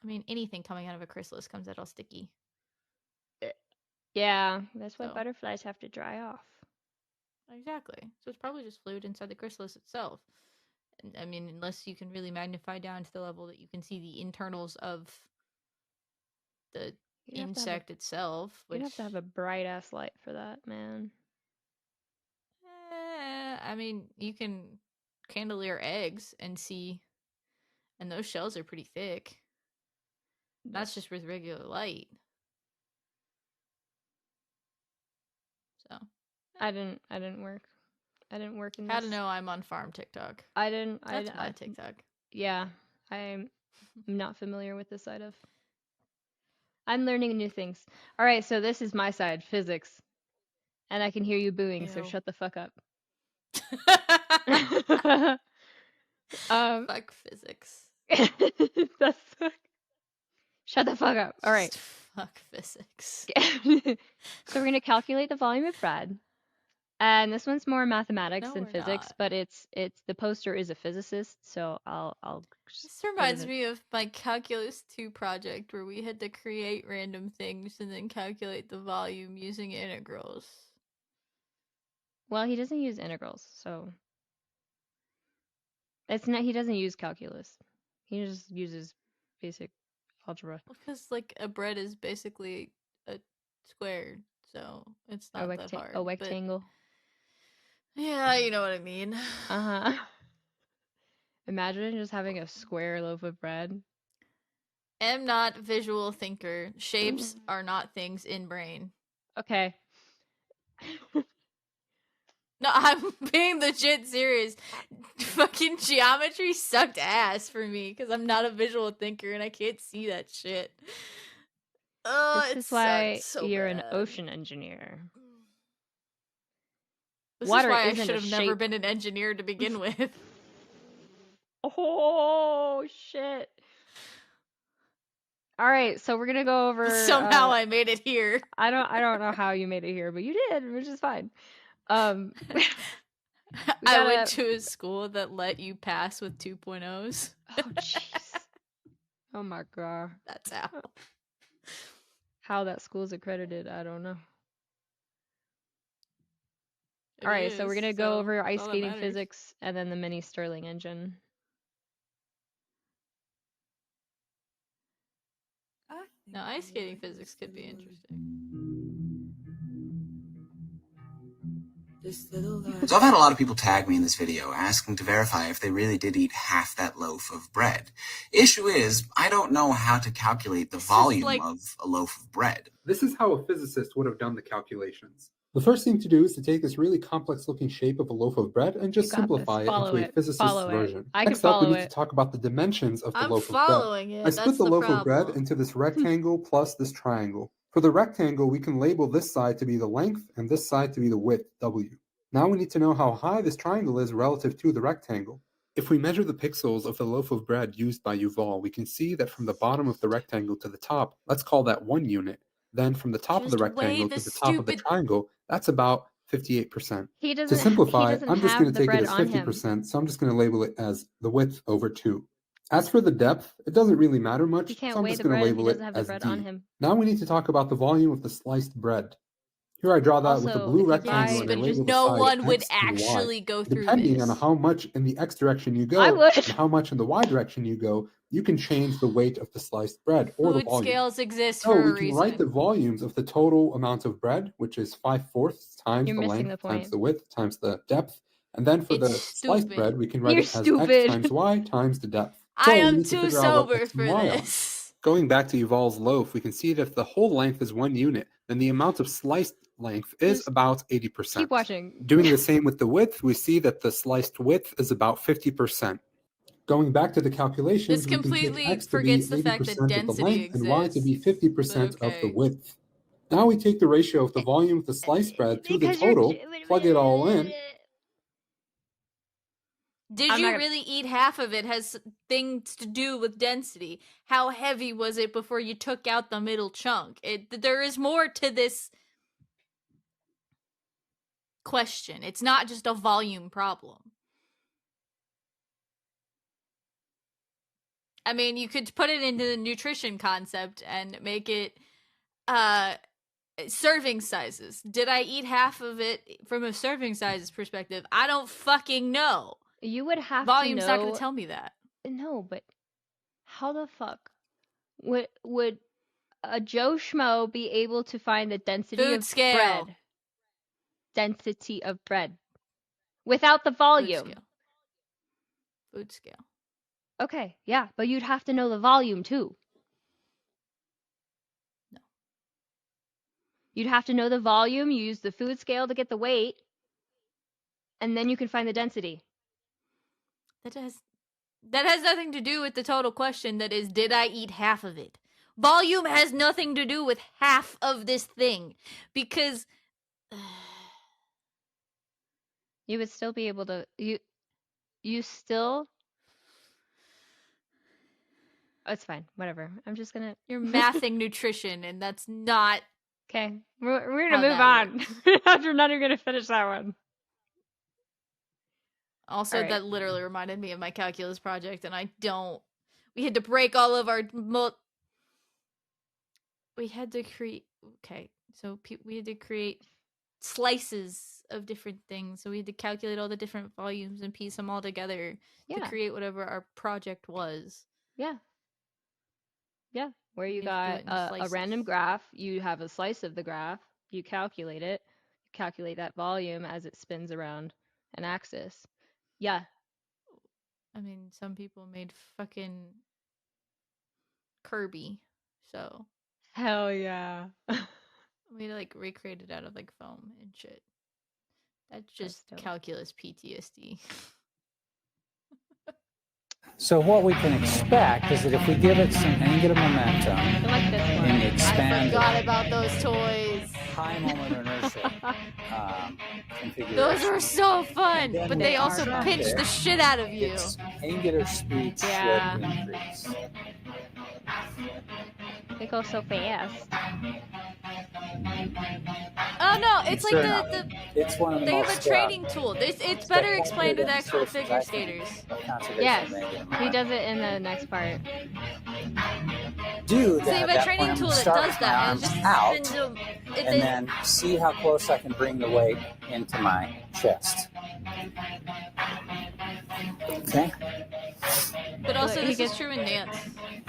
I mean, anything coming out of a chrysalis comes out all sticky. Yeah, that's why butterflies have to dry off. Exactly. So it's probably just fluid inside the chrysalis itself. I mean, unless you can really magnify down to the level that you can see the internals of the insect itself. Which You'd have to have a bright ass light for that, man. I mean, you can candelier eggs and see, and those shells are pretty thick. That's just with regular light. So I didn't work. I didn't work in this. How to know I'm on farm TikTok? I didn't. That's my TikTok. Yeah, I'm not familiar with this side of. I'm learning new things. All right, so this is my side, physics, and I can hear you booing. So shut the fuck up. Fuck physics. That's shut the fuck up. All right. Just fuck physics. So we're gonna calculate the volume of bread. And this one's more mathematics than physics, but it's the poster is a physicist, so I'll This reminds me of my Calculus 2 project where we had to create random things and then calculate the volume using integrals. Well, he doesn't use integrals, so it's not. He doesn't use calculus. He just uses basic algebra. Because like a bread is basically a square, so it's not that hard. A rectangle. Yeah, you know what I mean. Imagine just having a square loaf of bread. Am not visual thinker. Shapes are not things in brain. Okay. No, I'm being legit serious. Fucking geometry sucked ass for me because I'm not a visual thinker and I can't see that shit. This is why you're an ocean engineer. This is why I should have never been an engineer to begin with. Oh shit! All right, so we're gonna go over. Somehow I made it here. I don't know how you made it here, but you did, which is fine. I went to a school that let you pass with 2.0s. Oh jeez. Oh my god. That's how. How that school's accredited, I don't know. All right, so we're gonna go over that's ice all that skating matters. physics and then the mini Stirling engine. No, ice skating physics could be interesting. So I've had a lot of people tag me in this video asking to verify if they really did eat half that loaf of bread. Issue is, I don't know how to calculate the volume of a loaf of bread. This is how a physicist would have done the calculations. The first thing to do is to take this really complex looking shape of a loaf of bread and just simplify it into a physicist's version. Next up, we need to talk about the dimensions of the loaf of bread. following it. I split the loaf of bread into this rectangle plus this triangle. For the rectangle, we can label this side to be the length and this side to be the width, W. Now we need to know how high this triangle is relative to the rectangle. If we measure the pixels of the loaf of bread used by Yuval, we can see that from the bottom of the rectangle to the top, let's call that 1 unit. Then from the top of the rectangle to the top of the triangle, that's about 58%. To simplify, I'm just going to take it as 50%, so I'm just going to label it as the width over 2. As for the depth, it doesn't really matter much, so I'm just going to label it as D. Now we need to talk about the volume of the sliced bread. Here I draw that with a blue rectangle and I label the no side one would X and Y. actually go through Depending this. on how much in the X direction you go and how much in the Y direction you go, you can change the weight of the sliced bread or the Food volume. scales exist So for a we can reason. write the volumes of the total amount of bread, which is 5/4 times You're the missing length the times point. the width times the depth. And then for the sliced stupid. bread, we can write You're it as stupid. X times Y times the depth. So I we am need to too figure out what sober X and for Y are. this. Going back to Yuval's loaf, we can see that if the whole length is 1 unit, then the amount of sliced length is about 80%. Keep watching. Doing the same with the width, we see that the sliced width is about 50%. Going back to the calculations, This we can completely take X to be forgets the fact that 80% of the density length and Y to be exists, 50% but of the okay. width. Now we take the ratio of the volume of the sliced bread to the Because you're total, plug it all in. Did I'm you not gonna- really eat half of it? Has things to do with density. How heavy was it before you took out the middle chunk? There is more to this question. It's not just a volume problem. I mean, you could put it into the nutrition concept and make it serving sizes. Did I eat half of it from a serving sizes perspective? I don't fucking know. You would have Volume's to know. not going to tell me that. No, but how the fuck would a Joe Schmo be able to find the density Food of scale. bread? Density of bread without the volume. Food scale. Okay, yeah, but you'd have to know the volume too. No. You'd have to know the volume, you use the food scale to get the weight, and then you can find the density. That has nothing to do with the total question that is, did I eat half of it? Volume has nothing to do with half of this thing because you would still be able to you still it's fine, whatever. I'm just gonna you're mathing nutrition and that's not okay. We're how gonna move that on. After not even gonna finish that one. Also, Alright. that literally reminded me of my calculus project, and we had to break all of our we had to create we had to create slices of different things, so we had to calculate all the different volumes and piece them all together to create whatever our project was. Yeah, where you We had to got do it in a random graph, you have a slice of the graph, you calculate it, you calculate that volume as it spins around an axis. Yeah. I mean, some people made fucking Kirby, so Hell yeah. we like recreated out of like foam and shit. That's just dope. calculus PTSD. So what we can expect is that if we give it some angular momentum I like this one. in the expanded Forgot about those toys. high moment of inertia configuration. Those were so fun, then but we they also contract pinch it, the shit out of you. its angular speed Yeah. should increase. They go so fast. Oh no, it's Sure like enough, it's one of the they have most, a training tool. It's better explained with actual figure skaters. Yes, he does it in the next part. Do So they have a that training when tool that start does with my that, and arms it just out, spins them. and then see how close I can bring the weight into my chest. Okay. But also, Look, this is true in dance.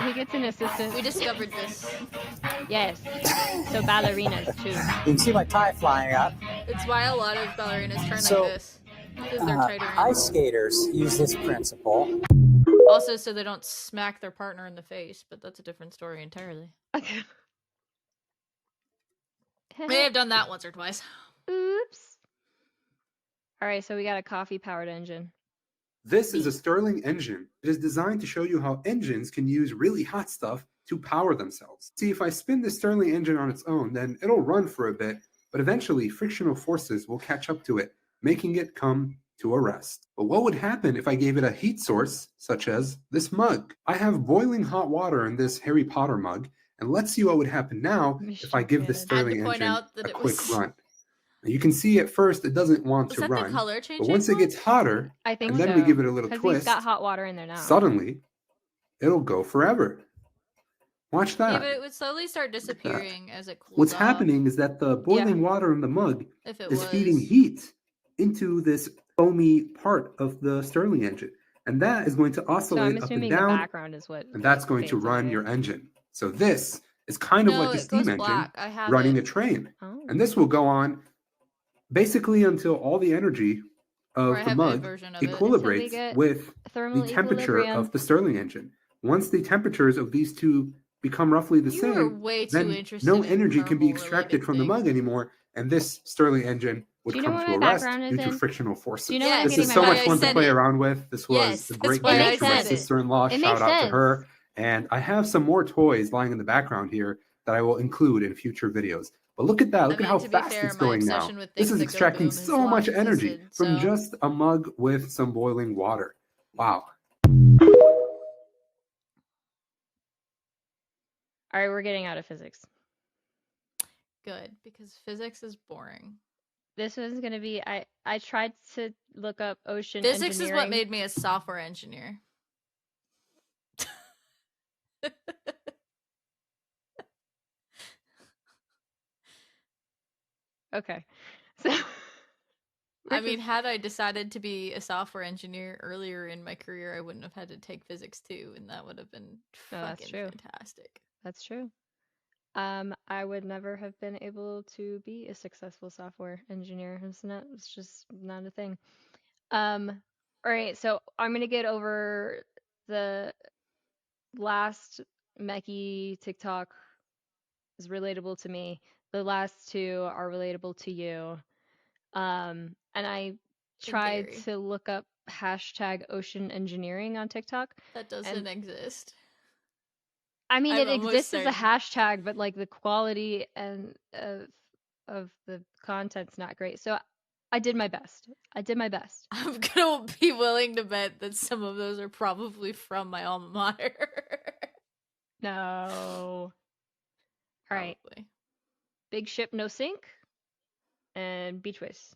He gets an assistant. We discovered this. Yes. So ballerinas too. You can see my tie flying up. It's why a lot of ballerinas turn So, like this. Because they're tighter. Ice skaters use this principle. Also, so they don't smack their partner in the face, but that's a different story entirely. May have done that once or twice. Oops. All right, so we got a coffee-powered engine. This is a Stirling engine. It is designed to show you how engines can use really hot stuff to power themselves. See, if I spin the Stirling engine on its own, then it'll run for a bit, but eventually frictional forces will catch up to it, making it come to a rest. But what would happen if I gave it a heat source, such as this mug? I have boiling hot water in this Harry Potter mug, and let's see what would happen now if I give the Stirling engine a quick run. Now, you can see at first it doesn't want to run, but once it gets hotter, I think and then so, we give it a little 'cause twist, we've got hot water in there now. suddenly it'll go forever. Watch that. Yeah, but it would slowly start disappearing as it cools What's off. happening is that the boiling water in the mug If it is was. feeding heat into this foamy part of the Stirling engine. And that is going to So I'm oscillate up and assuming the down, background is what. and that's going to fades run away. your engine. So this is kind of No, like a it steam goes engine black. I have running it. a train. Oh. And this will go on basically until all the energy of Or I the have a mug version of it. equilibrates get with thermal the temperature equilibrium. of the Stirling engine. Once the temperatures of these two become roughly the You same, are way too then interested no in energy can be thermal extracted related from the mug anymore, and this Stirling engine would Do you know come what to a my rest background is due to in? frictional forces. Do you know what I'm This getting is my so much background fun to in? play around with. This was Yes, a that's great why gift I to my said it. sister-in-law. It Shout makes out to sense. her. And I have some more toys lying in the background here that I will include in future videos. But look at that. Look I at how mean, to be fast fair, it's my going now. obsession with This things is that go extracting boom has so long much energy existed, from so- just a mug with some boiling water. Wow. All right, we're getting out of physics. Good, because physics is boring. This one's gonna be. I tried to look up ocean Physics is what engineering. made me a software engineer. Okay, so I mean, had I decided to be a software engineer earlier in my career, I wouldn't have had to take physics too, and that would have been No, that's fucking true. fantastic. That's true. I would never have been able to be a successful software engineer. It's just not a thing. All right, so I'm gonna get over the last Meki TikTok is relatable to me. The last two are relatable to you. And I tried theory. to look up hashtag ocean engineering on TikTok. That doesn't exist. I mean, I'm it almost exists as a certain. hashtag, but like the quality and of the content's not great. So I did my best. I'm gonna be willing to bet that some of those are probably from my alma mater. No. All right. Probably. Big ship, no sink, and beach waste.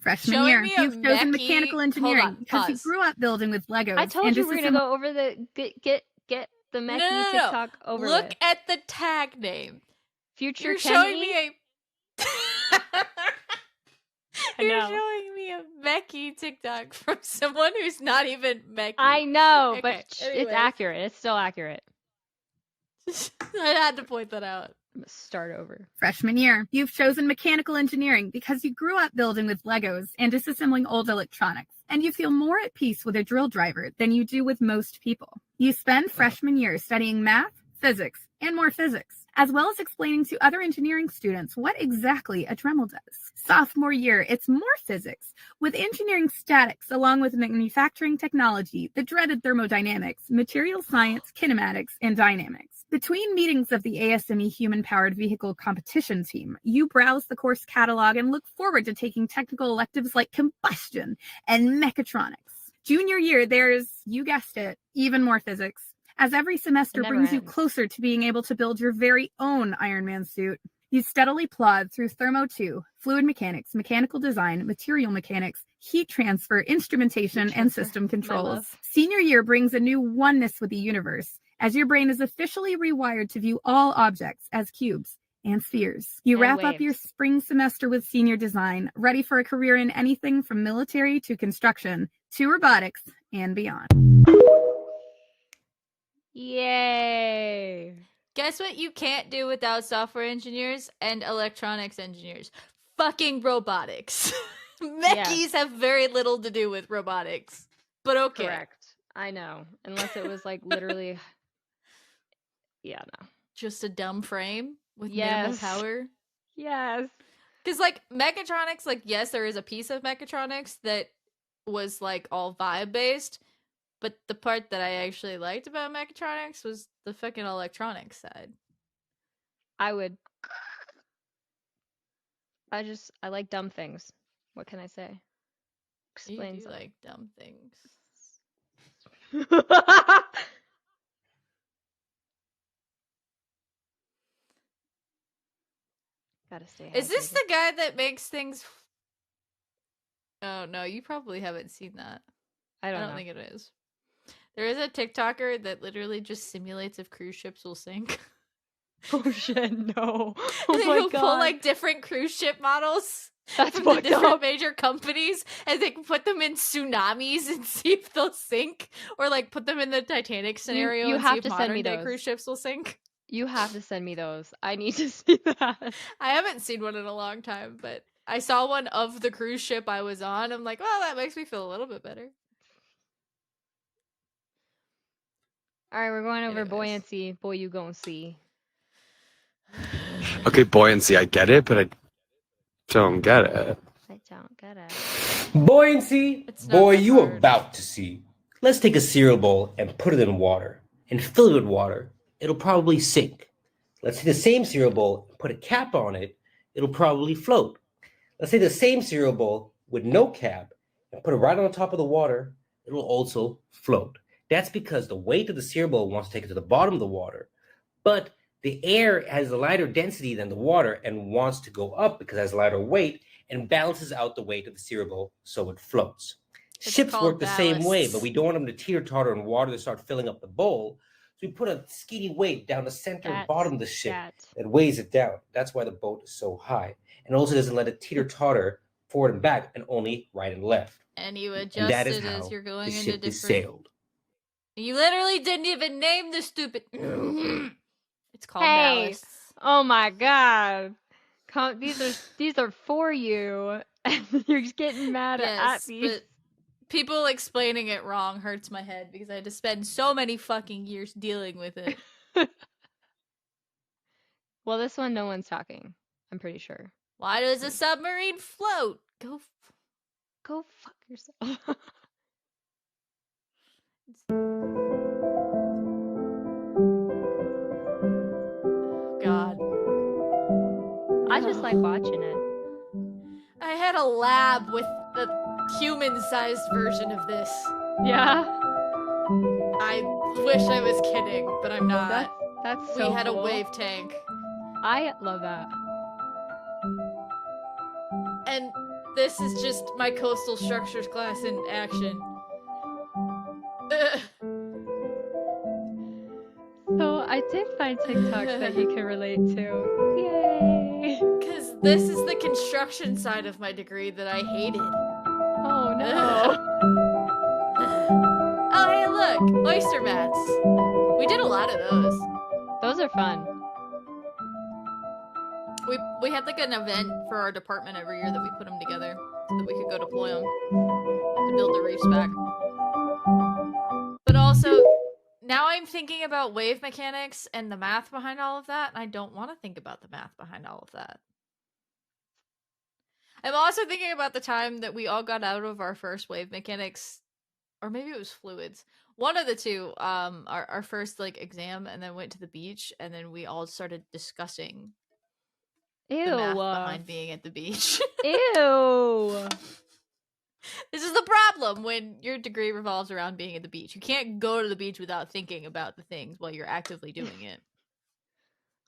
Freshman Showing year, me a you've chosen mechie- mechanical hold engineering on, because you pause. grew up building with Legos. I told and you we're gonna disassembling- go over the get the Meki TikTok over Look with. at the tag name. Future You're Ken showing E? me a. I You're know. showing me a Meki TikTok from someone who's not even Meki. I know, Okay, but it's anyways. accurate. It's still accurate. I had to point that out. I'm gonna start over. Freshman year, you've chosen mechanical engineering because you grew up building with Legos and disassembling old electronics, and you feel more at peace with a drill driver than you do with most people. You spend freshman year studying math, physics, and more physics, as well as explaining to other engineering students what exactly a Dremel does. Sophomore year, it's more physics, with engineering statics along with manufacturing technology, the dreaded thermodynamics, material science, kinematics, and dynamics. Between meetings of the ASME Human-Powered Vehicle Competition Team, you browse the course catalog and look forward to taking technical electives like combustion and mechatronics. Junior year, there's, you guessed it, even more physics, as every semester It never brings you ends. closer to being able to build your very own Iron Man suit. You steadily plod through Thermo 2, fluid mechanics, mechanical design, material mechanics, heat transfer, instrumentation, and system controls. love. Senior year brings a new oneness with the universe, as your brain is officially rewired to view all objects as cubes and spheres. You And wrap up waves. your spring semester with senior design, ready for a career in anything from military to construction to robotics and beyond. Yay! Guess what you can't do without software engineers and electronics engineers? Fucking robotics. Mechis have very little to do with robotics. But okay. Correct. I know. Unless it was like literally. Yeah, no. Just a dumb frame with minimal Yes. power. Yes. Because, like, mechatronics, like, yes, there is a piece of mechatronics that was, like, all vibe-based, but the part that I actually liked about mechatronics was the fucking electronics side. I like dumb things. What can I say? Explains You do like dumb things. Gotta stay hydrated. Is this the guy that makes things? Oh no, you probably haven't seen that. I don't know. think it is. There is a TikToker that literally just simulates if cruise ships will sink. Oh shit, no. Oh They my will god. pull like different cruise ship models That's from the fucked different up. major companies, and they can put them in tsunamis and see if they'll sink, or like put them in the Titanic scenario you and have see if to send modern me day those. cruise ships will sink. You have to send me those. I need to see that. I haven't seen one in a long time, but I saw one of the cruise ship I was on. I'm like, well, that makes me feel a little bit better. All right, we're going over Anyways. buoyancy. Boy, you gonna see. Okay, buoyancy, I get it, but I don't get it. I don't get it. Buoyancy? It's not Boy, that you hard. about to see. Let's take a cereal bowl and put it in water and fill it with water. It'll probably sink. Let's take the same cereal bowl and put a cap on it. It'll probably float. Let's take the same cereal bowl with no cap and put it right on top of the water. It'll also float. That's because the weight of the cereal bowl wants to take it to the bottom of the water, but the air has a lighter density than the water and wants to go up because it has a lighter weight and balances out the weight of the cereal bowl so it floats. It's Ships called work the same way, ballasts. but we don't want them to teeter-totter in water to start filling up the bowl. So we put a skinny weight down the center and bottom of the ship that weighs it down. That's why the boat is so high. And also doesn't let it teeter-totter forward and back and only right and left. And you And adjust that is it how as you're going the into ship is different. sailed. You literally didn't even name the stupid. It's called Hey! ballasts. Oh my god. These are for you, and you're just getting mad at Yes, me. but people explaining it wrong hurts my head because I had to spend so many fucking years dealing with it. Well, this one, no one's talking. I'm pretty sure. Why does a submarine float? Go fuck yourself. God. I just like watching it. I had a lab with the human-sized version of this. Yeah. I wish I was kidding, but I'm not. That's so We had cool. a wave tank. I love that. And this is just my coastal structures class in action. So I did find TikToks that you can relate to. Yay! Because this is the construction side of my degree that I hated. Oh no. Oh, hey, look! Oyster mats. We did a lot of those. Those are fun. We had like an event for our department every year that we put them together so that we could go deploy them to build the reefs back. But also, now I'm thinking about wave mechanics and the math behind all of that, and I don't want to think about the math behind all of that. I'm also thinking about the time that we all got out of our first wave mechanics, or maybe it was fluids. One of the two, our first like exam, and then went to the beach, and then we all started discussing Ew. the math behind being at the beach. Ew. This is the problem when your degree revolves around being at the beach. You can't go to the beach without thinking about the things while you're actively doing it.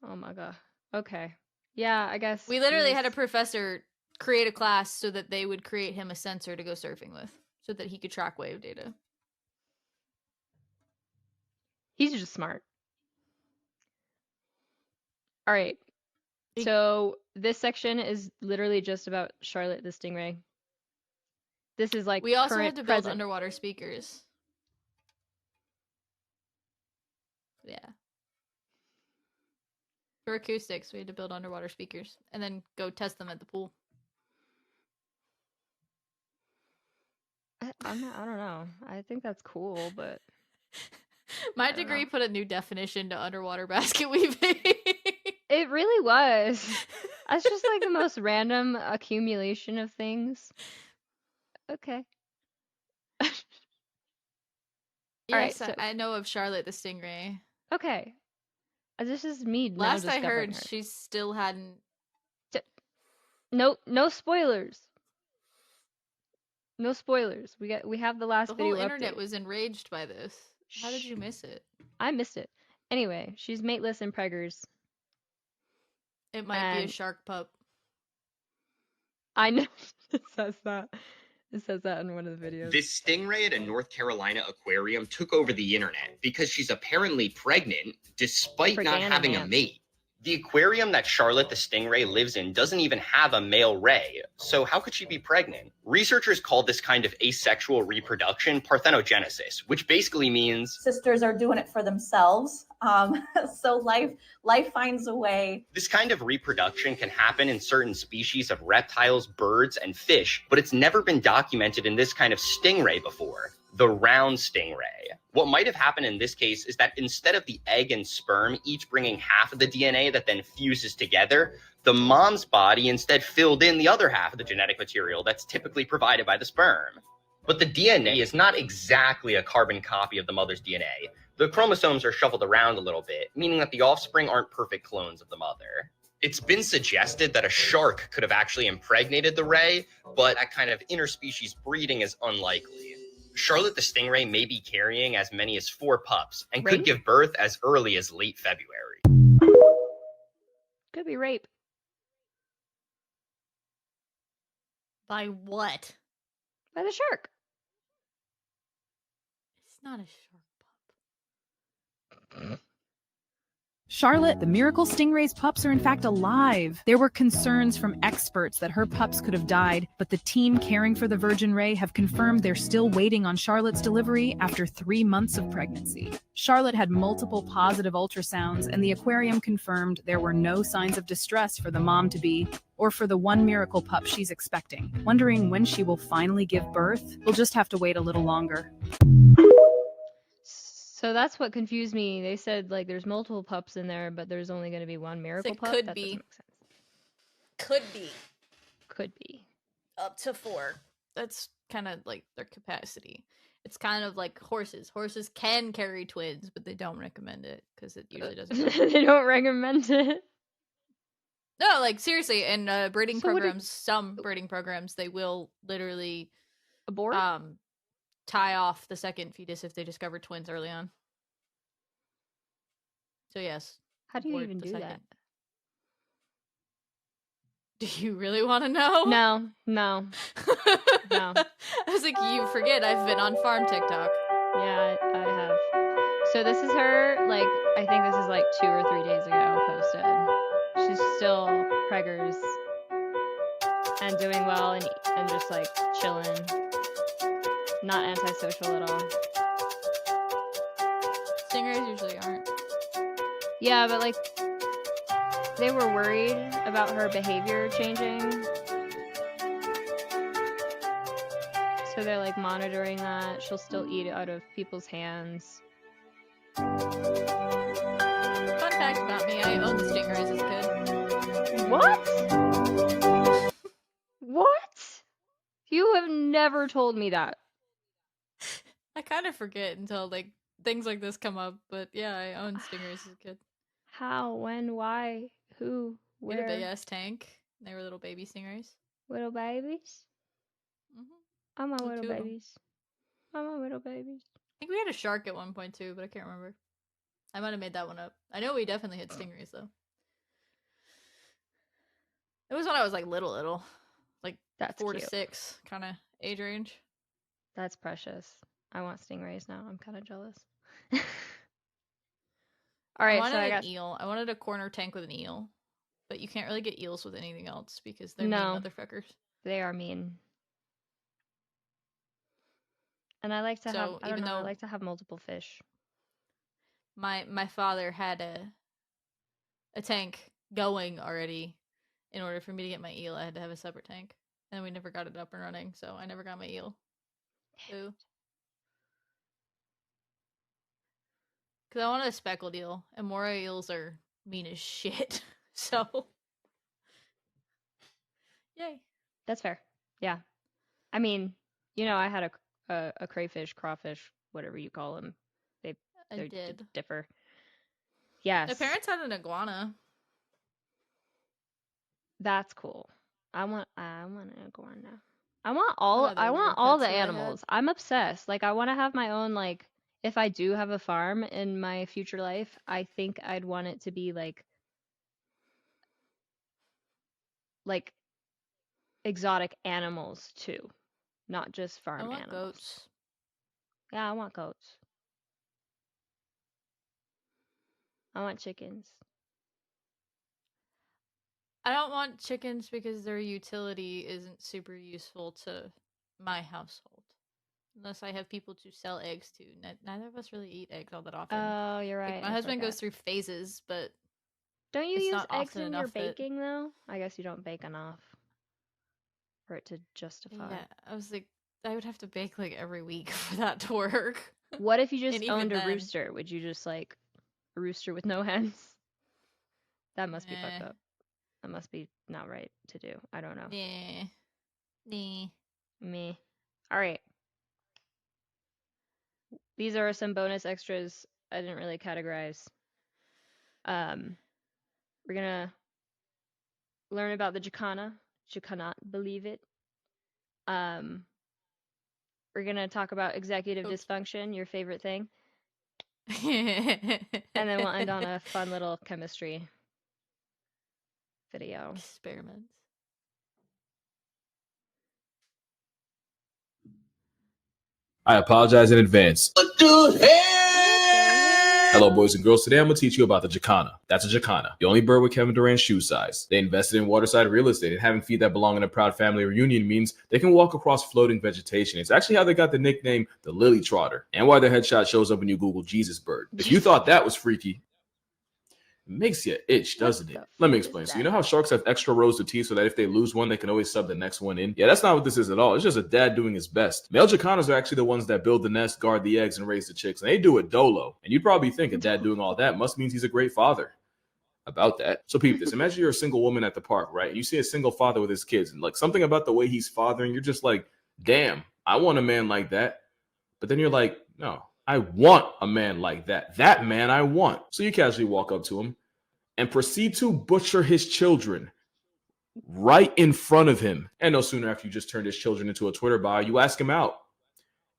Oh my god. Okay. Yeah, I guess. We literally had a professor create a class so that they would create him a sensor to go surfing with so that he could track wave data. He's just smart. All right. So this section is literally just about Charlotte the Stingray. This is like we also current, had to build present. underwater speakers. Yeah. For acoustics, we had to build underwater speakers and then go test them at the pool. I don't know. I think that's cool, but my degree put a new definition to underwater basket weaving. It really was. That's just like the most random accumulation of things. Okay. Yes, so I know of Charlotte the Stingray. Okay. This is me now Last I discovering heard, her. she still hadn't. No spoilers. No spoilers. We have the last The video whole internet update. was enraged by this. How did you miss it? I missed it. Anyway, she's mateless in preggers. It might be a shark pup. I know. It says that. It says that in one of the videos. This stingray at a North Carolina aquarium took over the internet because she's apparently pregnant despite not having a mate. The aquarium that Charlotte the Stingray lives in doesn't even have a male ray, so how could she be pregnant? Researchers call this kind of asexual reproduction parthenogenesis, which basically means sisters are doing it for themselves. So life finds a way. This kind of reproduction can happen in certain species of reptiles, birds, and fish, but it's never been documented in this kind of stingray before, the round stingray. What might have happened in this case is that instead of the egg and sperm each bringing half of the DNA that then fuses together, the mom's body instead filled in the other half of the genetic material that's typically provided by the sperm. But the DNA is not exactly a carbon copy of the mother's DNA. The chromosomes are shuffled around a little bit, meaning that the offspring aren't perfect clones of the mother. It's been suggested that a shark could have actually impregnated the ray, but that kind of interspecies breeding is unlikely. Charlotte the Stingray may be carrying as many as 4 pups and could give birth as early as late February. Could be rape. By what? By the shark. It's not a shark. Charlotte, the miracle stingray's pups are in fact alive. There were concerns from experts that her pups could have died, but the team caring for the Virgin Ray have confirmed they're still waiting on Charlotte's delivery after 3 months of pregnancy. Charlotte had multiple positive ultrasounds, and the aquarium confirmed there were no signs of distress for the mom-to-be or for the one miracle pup she's expecting. Wondering when she will finally give birth? We'll just have to wait a little longer. So that's what confused me. They said like there's multiple pups in there, but there's only going to be one miracle pup. Could that be. doesn't make sense. Could be. Could be. Up to 4. That's kind of like their capacity. It's kind of like horses. Horses can carry twins, but they don't recommend it because it usually doesn't work. They don't recommend it. No, like seriously, in breeding programs, some breeding programs, they will literally abort, tie off the second fetus if they discover twins early on. So yes. How do you even do that? Do you really want to know? No. No. I was like, you forget I've been on farm TikTok. Yeah, I have. So this is her, like, I think this is like 2 or 3 days ago posted. She's still preggers and doing well and just like chilling. Not antisocial at all. Stingrays usually aren't. Yeah, but like they were worried about her behavior changing. So they're like monitoring that. She'll still eat out of people's hands. Fun fact about me, I owned stingrays as a kid. What? What? You have never told me that. I kind of forget until like things like this come up, but yeah, I owned stingrays as a kid. How? When? Why? Who? We had Where? a big ass tank. They were little baby stingrays. Little babies? Mm-hmm. I'm a little babies. I'm a little babies. I think we had a shark at one point too, but I can't remember. I might have made that one up. I know we definitely had stingrays though. It was when I was like little. Like that's 4 cute. to 6 kind of age range. That's precious. I want stingrays now. I'm kind of jealous. All I right, wanted so I an got eel. I wanted a corner tank with an eel. But you can't really get eels with anything else because they're no, mean motherfuckers. they are mean. And I like to have So I don't even know, I though like to have multiple fish. my father had a tank going already, in order for me to get my eel, I had to have a separate tank. And we never got it up and running, so I never got my eel. Ooh. Because I wanted a speckled eel, and moray eels are mean as shit. So, yay. That's fair. Yeah. I mean, I had a crayfish, crawfish, whatever you call them. They I did. differ. Yes. My parents had an iguana. That's cool. I want an iguana. I want One of the little all the pets that I had. animals. I'm obsessed. Like I want to have my own if I do have a farm in my future life, I think I'd want it to be like exotic animals too, not just farm I want animals. goats. Yeah, I want goats. I want chickens. I don't want chickens because their utility isn't super useful to my household. Unless I have people to sell eggs to. Neither of us really eat eggs all that often. Oh, you're right. My I husband goes forgot. through phases, but Don't you it's use not eggs often in your enough that... baking though? I guess you don't bake enough for it to justify. Yeah, I was like, I would have to bake like every week for that to work. What if you just And even owned a then- rooster? Would you just a rooster with no hens? That must be fucked up. That must be not right to do. I don't know. Yeah. Nah. Me. All right. These are some bonus extras I didn't really categorize. We're gonna learn about the jacana. You cannot believe it. We're gonna talk about executive dysfunction, your favorite thing. And then we'll end on a fun little chemistry video. Experiments. I apologize in advance. Hello, boys and girls. Today I'm going to teach you about the jacana. That's a jacana, the only bird with Kevin Durant's shoe size. They invested in waterside real estate, and having feet that belong in a proud family reunion means they can walk across floating vegetation. It's actually how they got the nickname the Lily Trotter, and why their headshot shows up when you Google Jesus bird. If you thought that was freaky, it makes you itch, doesn't it? Let me explain. So you know how sharks have extra rows of teeth so that if they lose one, they can always sub the next one in? Yeah, that's not what this is at all. It's just a dad doing his best. Male jacanas are actually the ones that build the nest, guard the eggs, and raise the chicks. And they do it dolo. And you'd probably think a dad doing all that must mean he's a great father. About that. So peep this. Imagine you're a single woman at the park, right? And you see a single father with his kids. And something about the way he's fathering, you're just like, damn, I want a man like that. But then you're like, no, I want a man like that. That man I want. So you casually walk up to him and proceed to butcher his children right in front of him. And no sooner after you just turned his children into a Twitter bio, you ask him out.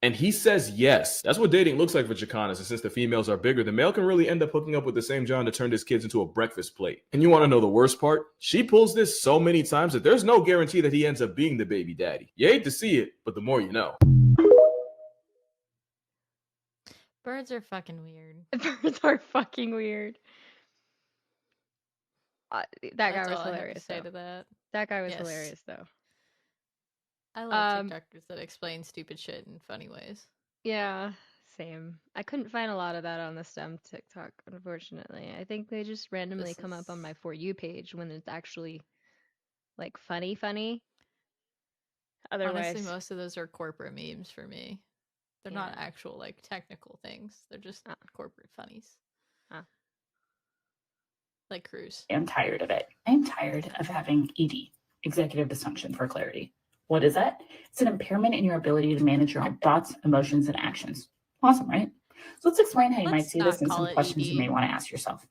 And he says yes. That's what dating looks like for jacanas. And since the females are bigger, the male can really end up hooking up with the same John to turn his kids into a breakfast plate. And you want to know the worst part? She pulls this so many times that there's no guarantee that he ends up being the baby daddy. You hate to see it, but the more you know. Birds are fucking weird. Birds are fucking weird. That guy was all I have to hilarious. say Though. to that. That guy was Yes. hilarious, though. I love TikTokers that explain stupid shit in funny ways. Yeah, same. I couldn't find a lot of that on the STEM TikTok, unfortunately. I think they just randomly come up on my For You page when it's actually funny. Otherwise, Honestly, most of those are corporate memes for me. They're not actual technical things. They're just corporate funnies. Like Cruz. I'm tired of it. I'm tired of having ED, executive dysfunction for clarity. What is that? It's an impairment in your ability to manage your own thoughts, emotions, and actions. Awesome, right? So let's explain how you might see this and some questions you may want to ask yourself.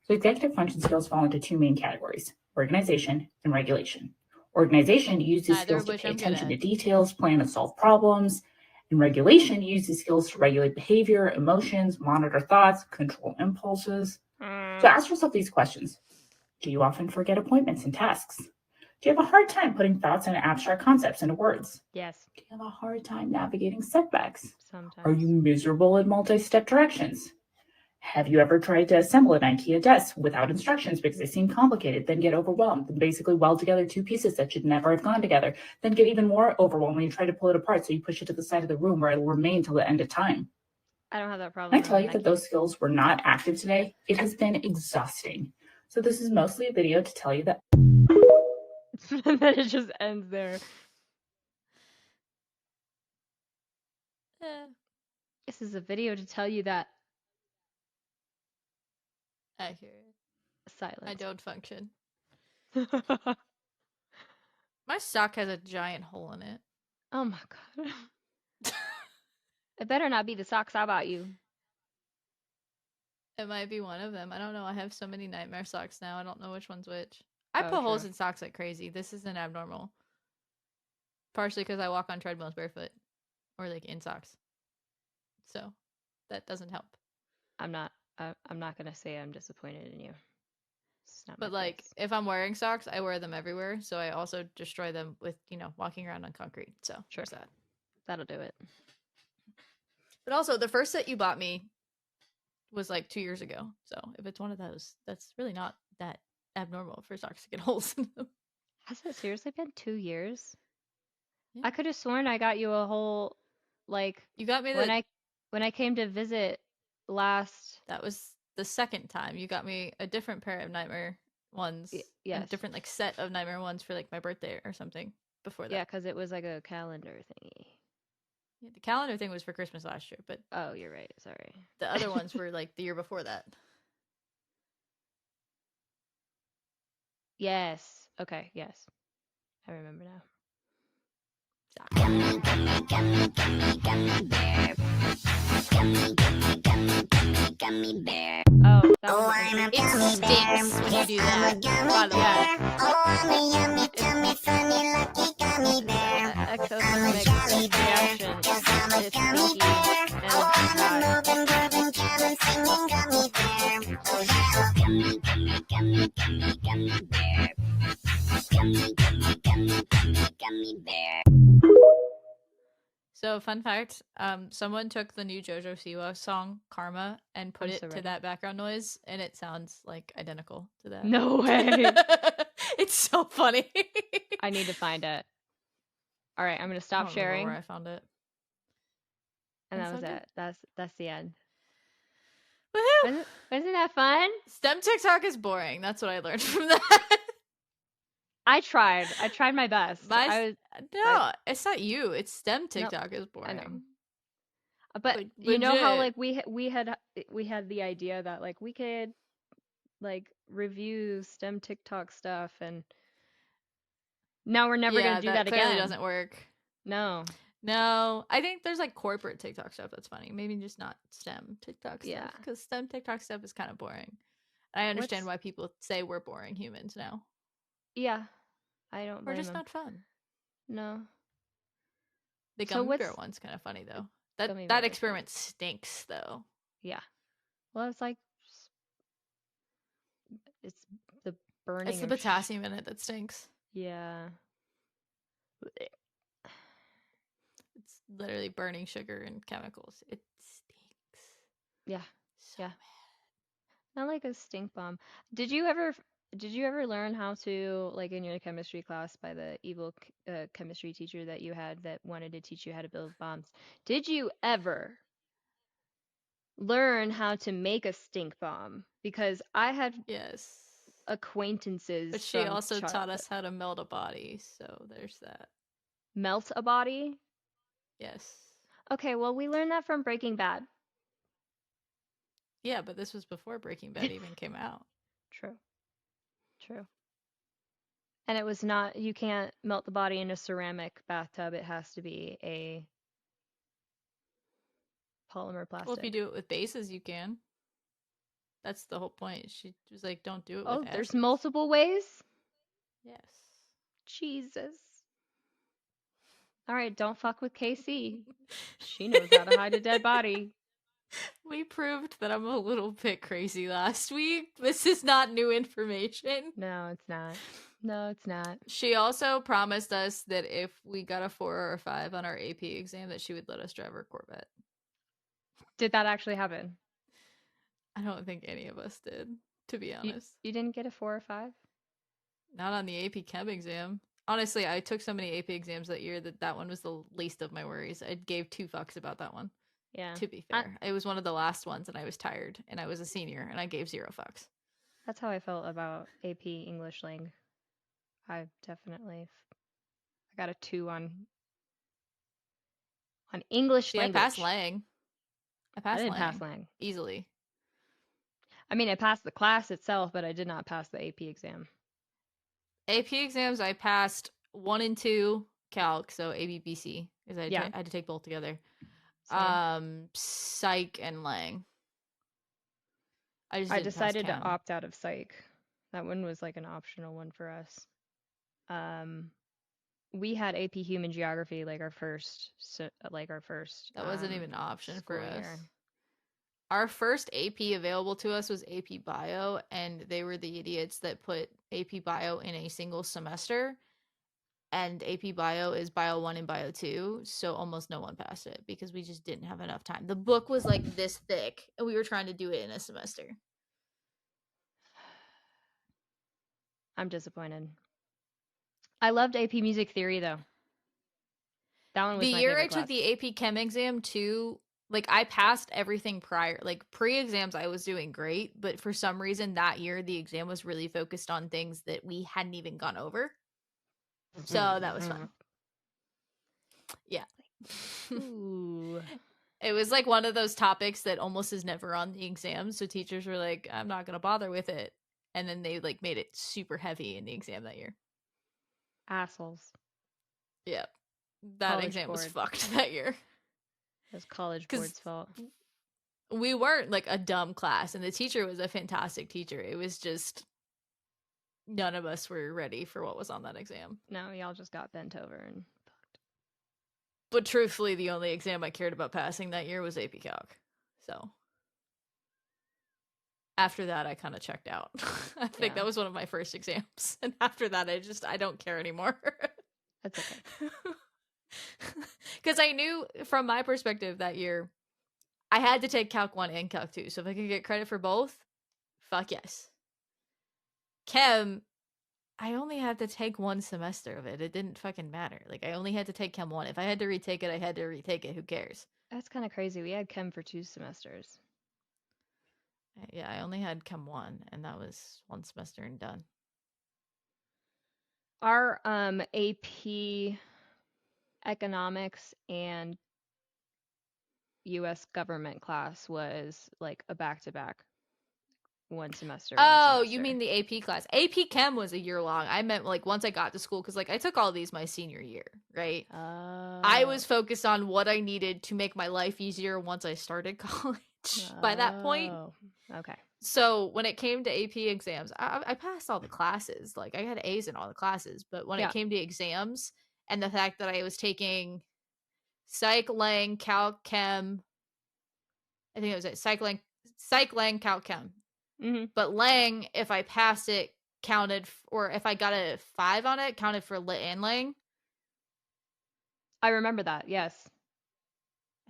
So executive function skills fall into two main categories: organization and regulation. Organization uses skills to pay attention to details, plan and solve problems. And regulation uses skills to regulate behavior, emotions, monitor thoughts, control impulses. So ask yourself these questions. Do you often forget appointments and tasks? Do you have a hard time putting thoughts and abstract concepts into words? Yes. Do you have a hard time navigating setbacks? Sometimes. Are you miserable at multi-step directions? Have you ever tried to assemble an IKEA desk without instructions because they seem complicated, then get overwhelmed, and basically weld together two pieces that should never have gone together, then get even more overwhelmed when you try to pull it apart, so you push it to the side of the room where it will remain till the end of time? I don't have that Can I problem. tell you that those skills were not active today? It has been exhausting. So this is mostly a video to tell you that. And then it just ends there. This is a video to tell you that. Accurate. Silence. I don't function. My sock has a giant hole in it. Oh my god. It better not be the socks I bought you. It might be one of them. I don't know. I have so many nightmare socks now. I don't know which one's which. I Oh, put holes true. in socks like crazy. This isn't abnormal. Partially because I walk on treadmills barefoot or like in socks. So that doesn't help. I'm not gonna say I'm disappointed in you. It's not my But like place. if I'm wearing socks, I wear them everywhere. So I also destroy them with, walking around on concrete. So Sure. there's that. That'll do it. But also the first set you bought me was like 2 years ago. So if it's one of those, that's really not that abnormal for socks to get holes in them. Has it seriously been 2 years? Yeah. I could have sworn I got you a whole You got me when I came to visit last. That was the second time. You got me a different pair of nightmare ones. Yes. A different set of nightmare ones for like my birthday or something before that. Yeah, because it was like a calendar thingy. Yeah, the calendar thing was for Christmas last year, but Oh, you're right. Sorry. the other ones were like the year before that. Yes. Okay. Yes. I remember now. Oh, that was it stinks when you do that. By the way. Ectothermic reaction. It's So fun fact, someone took the new JoJo Siwa song Karma and put I'm it so to ready. that background noise, and it sounds like identical to that. No way. It's so funny. I need to find it. All right, I'm gonna I stop don't remember sharing. where I found it. And that That's was all it. That's the end. Woohoo! Wasn't that fun? STEM TikTok is boring. That's what I learned from that. I tried my best. No, it's not you. It's STEM Nope, TikTok is boring. I know. But Like, you know how legit. like we had the idea that like we could like review STEM TikTok stuff, and now we're never Yeah, gonna do that that clearly again. doesn't work. No. No, I think there's like corporate TikTok stuff that's funny. Maybe just not STEM TikTok Yeah. stuff, because STEM TikTok stuff is kind of boring. I understand What's- why people say we're boring humans now. Yeah. I don't We're blame just them. not fun. No. The So gummy what's- bear one's kind of funny though. Gummy That bear is experiment stinks though. Yeah. Well, it's like it's the burning. It's the of potassium in it that stinks. Yeah. It's literally burning sugar and chemicals. It stinks. Yeah. So Yeah. Not like a stink bomb. Did you ever learn how to, like in your chemistry class by the evil chemistry teacher that you had that wanted to teach you how to build bombs? Did you ever learn how to make a stink bomb? Because I had yes acquaintances. But she from also taught childhood. us how to melt a body, so there's that. Melt a body? Yes. Okay, well we learned that from Breaking Bad. Yeah, but this was before Breaking Bad even came out. True. True. And it was not, you can't melt the body in a ceramic bathtub. It has to be a polymer plastic. Well, if you do it with bases, you can. That's the whole point. She was like, don't do it Oh, with there's acids. multiple ways? Yes. Jesus. All right, don't fuck with KC. She knows how to hide a dead body. We proved that I'm a little bit crazy last week. This is not new information. No, it's not. No, it's not. She also promised us that if we got a 4 or a 5 on our AP exam, that she would let us drive her Corvette. Did that actually happen? I don't think any of us did, to be honest. You didn't get a 4 or 5? Not on the AP Chem exam. Honestly, I took so many AP exams that year that one was the least of my worries. I gave 2 fucks about that one. Yeah. To be fair, it was one of the last ones, and I was tired, and I was a senior, and I gave 0 fucks. That's how I felt about AP English Lang. I got a 2 on English See, language. I passed Lang. I didn't pass Lang easily. I mean, I passed the class itself, but I did not pass the AP exam. AP exams, I passed 1 and 2 calc, so ABBC, because I had to take both together. Same. Psych and Lang. I decided to opt out of psych. That one was like an optional one for us. We had AP Human Geography like our first. That wasn't even an option for us. Year. Our first AP available to us was AP Bio, and they were the idiots that put AP Bio in a single semester. And AP Bio is Bio 1 and Bio 2, so almost no one passed it because we just didn't have enough time. The book was like this thick, and we were trying to do it in a semester. I'm disappointed. I loved AP Music Theory, though. That one was the my year favorite I class. took the AP Chem exam, too, like, I passed everything prior. Like, pre-exams, I was doing great, but for some reason that year, the exam was really focused on things that we hadn't even gone over. So that was fun. Yeah. Ooh. It was like one of those topics that almost is never on the exam. So teachers were like, I'm not going to bother with it. And then they like made it super heavy in the exam that year. Assholes. Yeah. That College exam was board. fucked that year. It was college board's fault. We weren't like a dumb class, and the teacher was a fantastic teacher. It was just none of us were ready for what was on that exam. No, y'all just got bent over and fucked. But truthfully, the only exam I cared about passing that year was AP Calc. So after that, I kind of checked out. I think that was one of my first exams. And after that, I don't care anymore. That's okay. Because I knew from my perspective that year, I had to take Calc 1 and Calc 2. So if I could get credit for both, fuck yes. Chem, I only had to take 1 semester of it. It didn't fucking matter. Like, I only had to take Chem 1. If I had to retake it, I had to retake it. Who cares? That's kind of crazy. We had Chem for 2 semesters. Yeah, I only had Chem 1, and that was 1 semester and done. Our AP Economics and U.S. government class was like a back-to-back 1 semester. Oh, you mean the AP class? AP Chem was a year long. I meant like once I got to school, because like I took all these my senior year, right? I was focused on what I needed to make my life easier once I started college by that point. Okay. So when it came to AP exams, I passed all the classes. Like I had A's in all the classes, but when it came to exams and the fact that I was taking Psych, Lang, Calc, Chem, I think it was it, Psych, Lang, Calc, Chem. Mm-hmm. But Lang, if I passed it, counted, or if I got a 5 on it, counted for Lit and Lang. I remember that, yes.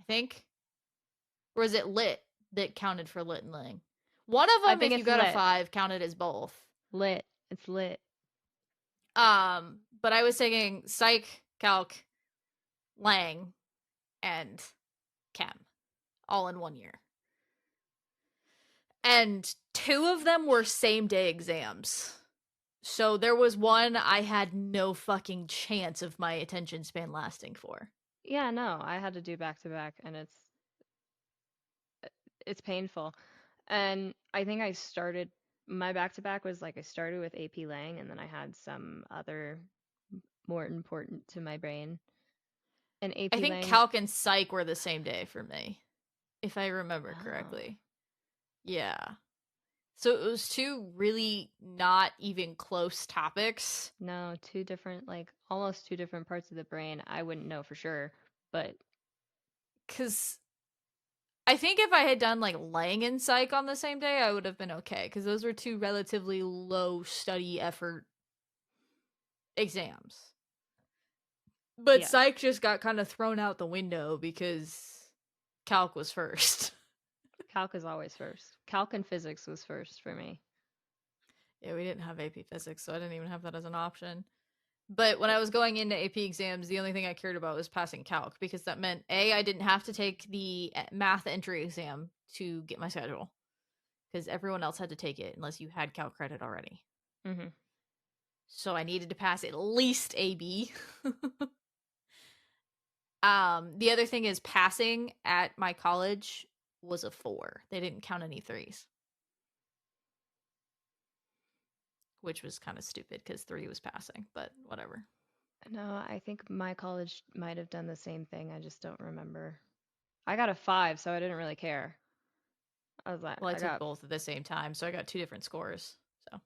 I think. Or was it Lit that counted for Lit and Lang? One of them, if you got a 5, counted as both. Lit. It's lit. But I was taking Psych, Calc, Lang, and Chem all in 1 year. And 2 of them were same day exams. So there was one I had no fucking chance of my attention span lasting for. Yeah, no, I had to do back to back, and it's painful. And I think my back to back was like I started with AP Lang, and then I had some other more important to my brain. And AP I think Lang, Calc and Psych were the same day for me, if I remember correctly. Yeah. So it was 2 really not even close topics. No, 2 different, like almost 2 different parts of the brain. I wouldn't know for sure, but because I think if I had done like Lang and Psych on the same day, I would have been okay, because those were 2 relatively low study effort exams. But Psych just got kind of thrown out the window because Calc was first. Calc is always first. Calc and physics was first for me. Yeah, we didn't have AP Physics, so I didn't even have that as an option. But when I was going into AP exams, the only thing I cared about was passing calc, because that meant I didn't have to take the math entry exam to get my schedule, because everyone else had to take it unless you had calc credit already. Mm-hmm. So I needed to pass at least AB. The other thing is passing at my college was a 4. They didn't count any 3s. Which was kind of stupid because 3 was passing, but whatever. No, I think my college might have done the same thing. I just don't remember. I got a 5, so I didn't really care. I was like, Well, I took both at the same time, so I got 2 different scores. So.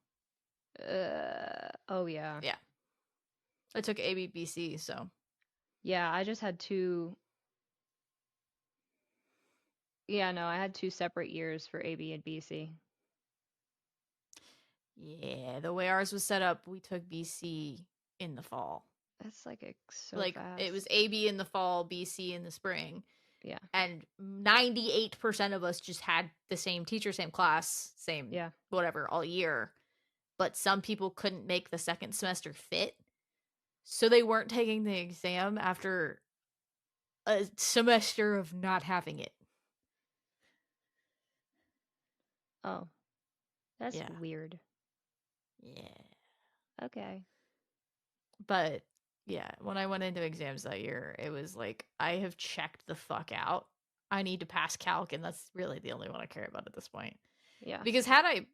Oh yeah. Yeah. I took ABBC, so. Yeah, I just had 2. Yeah, no, I had 2 separate years for AB and BC. Yeah, the way ours was set up, we took BC in the fall. That's like so like fast. It was AB in the fall, BC in the spring. Yeah. And 98% of us just had the same teacher, same class, same whatever all year. But some people couldn't make the second semester fit. So they weren't taking the exam after a semester of not having it. Oh. That's weird. Yeah. Okay. But yeah, when I went into exams that year, it was like, I have checked the fuck out. I need to pass calc, and that's really the only one I care about at this point. Yeah. Because had I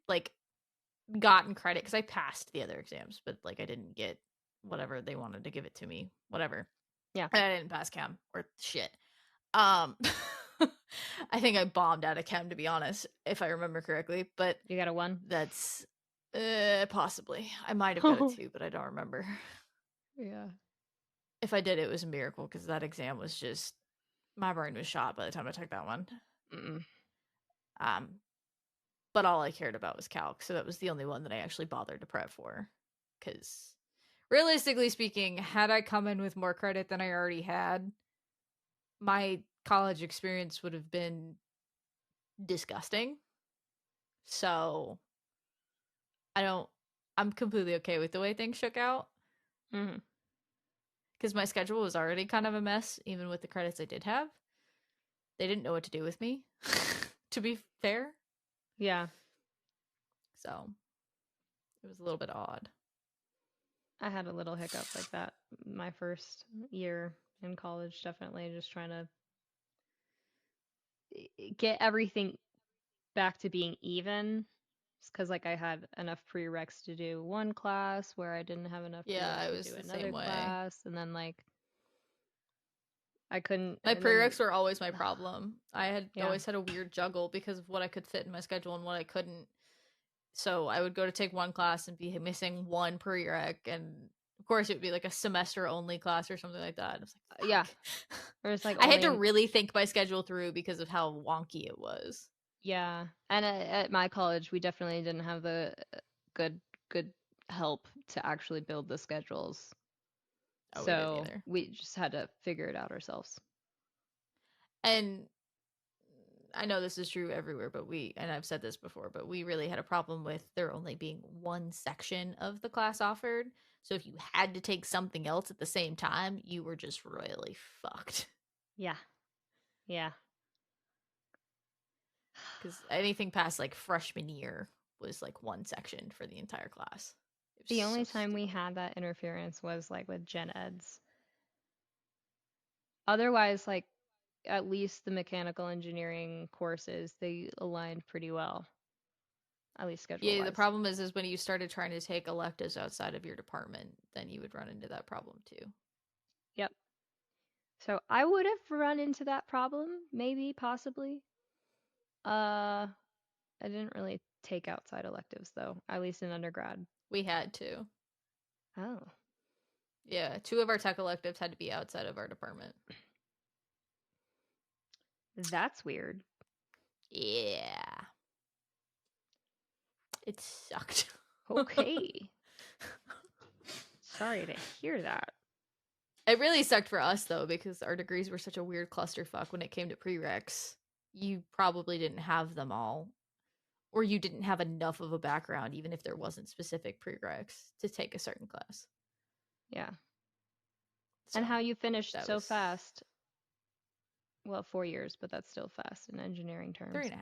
gotten credit, because I passed the other exams, but I didn't get whatever they wanted to give it to me, whatever. Yeah. And I didn't pass chem or shit. I think I bombed out of chem, to be honest, if I remember correctly. But you got a 1? That's possibly. I might have got a 2, but I don't remember. Yeah. If I did, it was a miracle, because that exam was just, my brain was shot by the time I took that one. But all I cared about was calc, so that was the only one that I actually bothered to prep for. Because realistically speaking, had I come in with more credit than I already had, my college experience would have been disgusting. So I'm completely okay with the way things shook out. Because my schedule was already kind of a mess, even with the credits I did have. They didn't know what to do with me, to be fair. Yeah. So it was a little bit odd. I had a little hiccup like that my first year in college, definitely just trying to get everything back to being even. Because I had enough prereqs to do one class where I didn't have enough prereqs to do another class, and then I couldn't. My prereqs were always my problem. I had always had a weird juggle because of what I could fit in my schedule and what I couldn't. So I would go to take one class and be missing one prereq, and of course it would be a semester only class or something like that. And I was like, fuck. Yeah, or it's I had to really think my schedule through because of how wonky it was. Yeah, and at my college, we definitely didn't have the good help to actually build the schedules. So we just had to figure it out ourselves. And I know this is true everywhere, but and I've said this before, but we really had a problem with there only being one section of the class offered. So if you had to take something else at the same time, you were just royally fucked. Yeah. Yeah. Because anything past freshman year was one section for the entire class. The only time we had that interference was with gen eds. Otherwise, at least the mechanical engineering courses, they aligned pretty well. At least schedule-wise. Yeah, the problem is when you started trying to take electives outside of your department, then you would run into that problem too. Yep. So I would have run into that problem, maybe, possibly. I didn't really take outside electives though, at least in undergrad. We had to. Oh. Yeah, 2 of our tech electives had to be outside of our department. That's weird. Yeah. It sucked. Okay. Sorry to hear that. It really sucked for us though, because our degrees were such a weird clusterfuck when it came to prereqs. you probably didn't have them all, or you didn't have enough of a background, even if there wasn't specific prereqs to take a certain class. Yeah. So and how you finished that so was fast. Well, 4 years, but that's still fast in engineering terms. 3.5.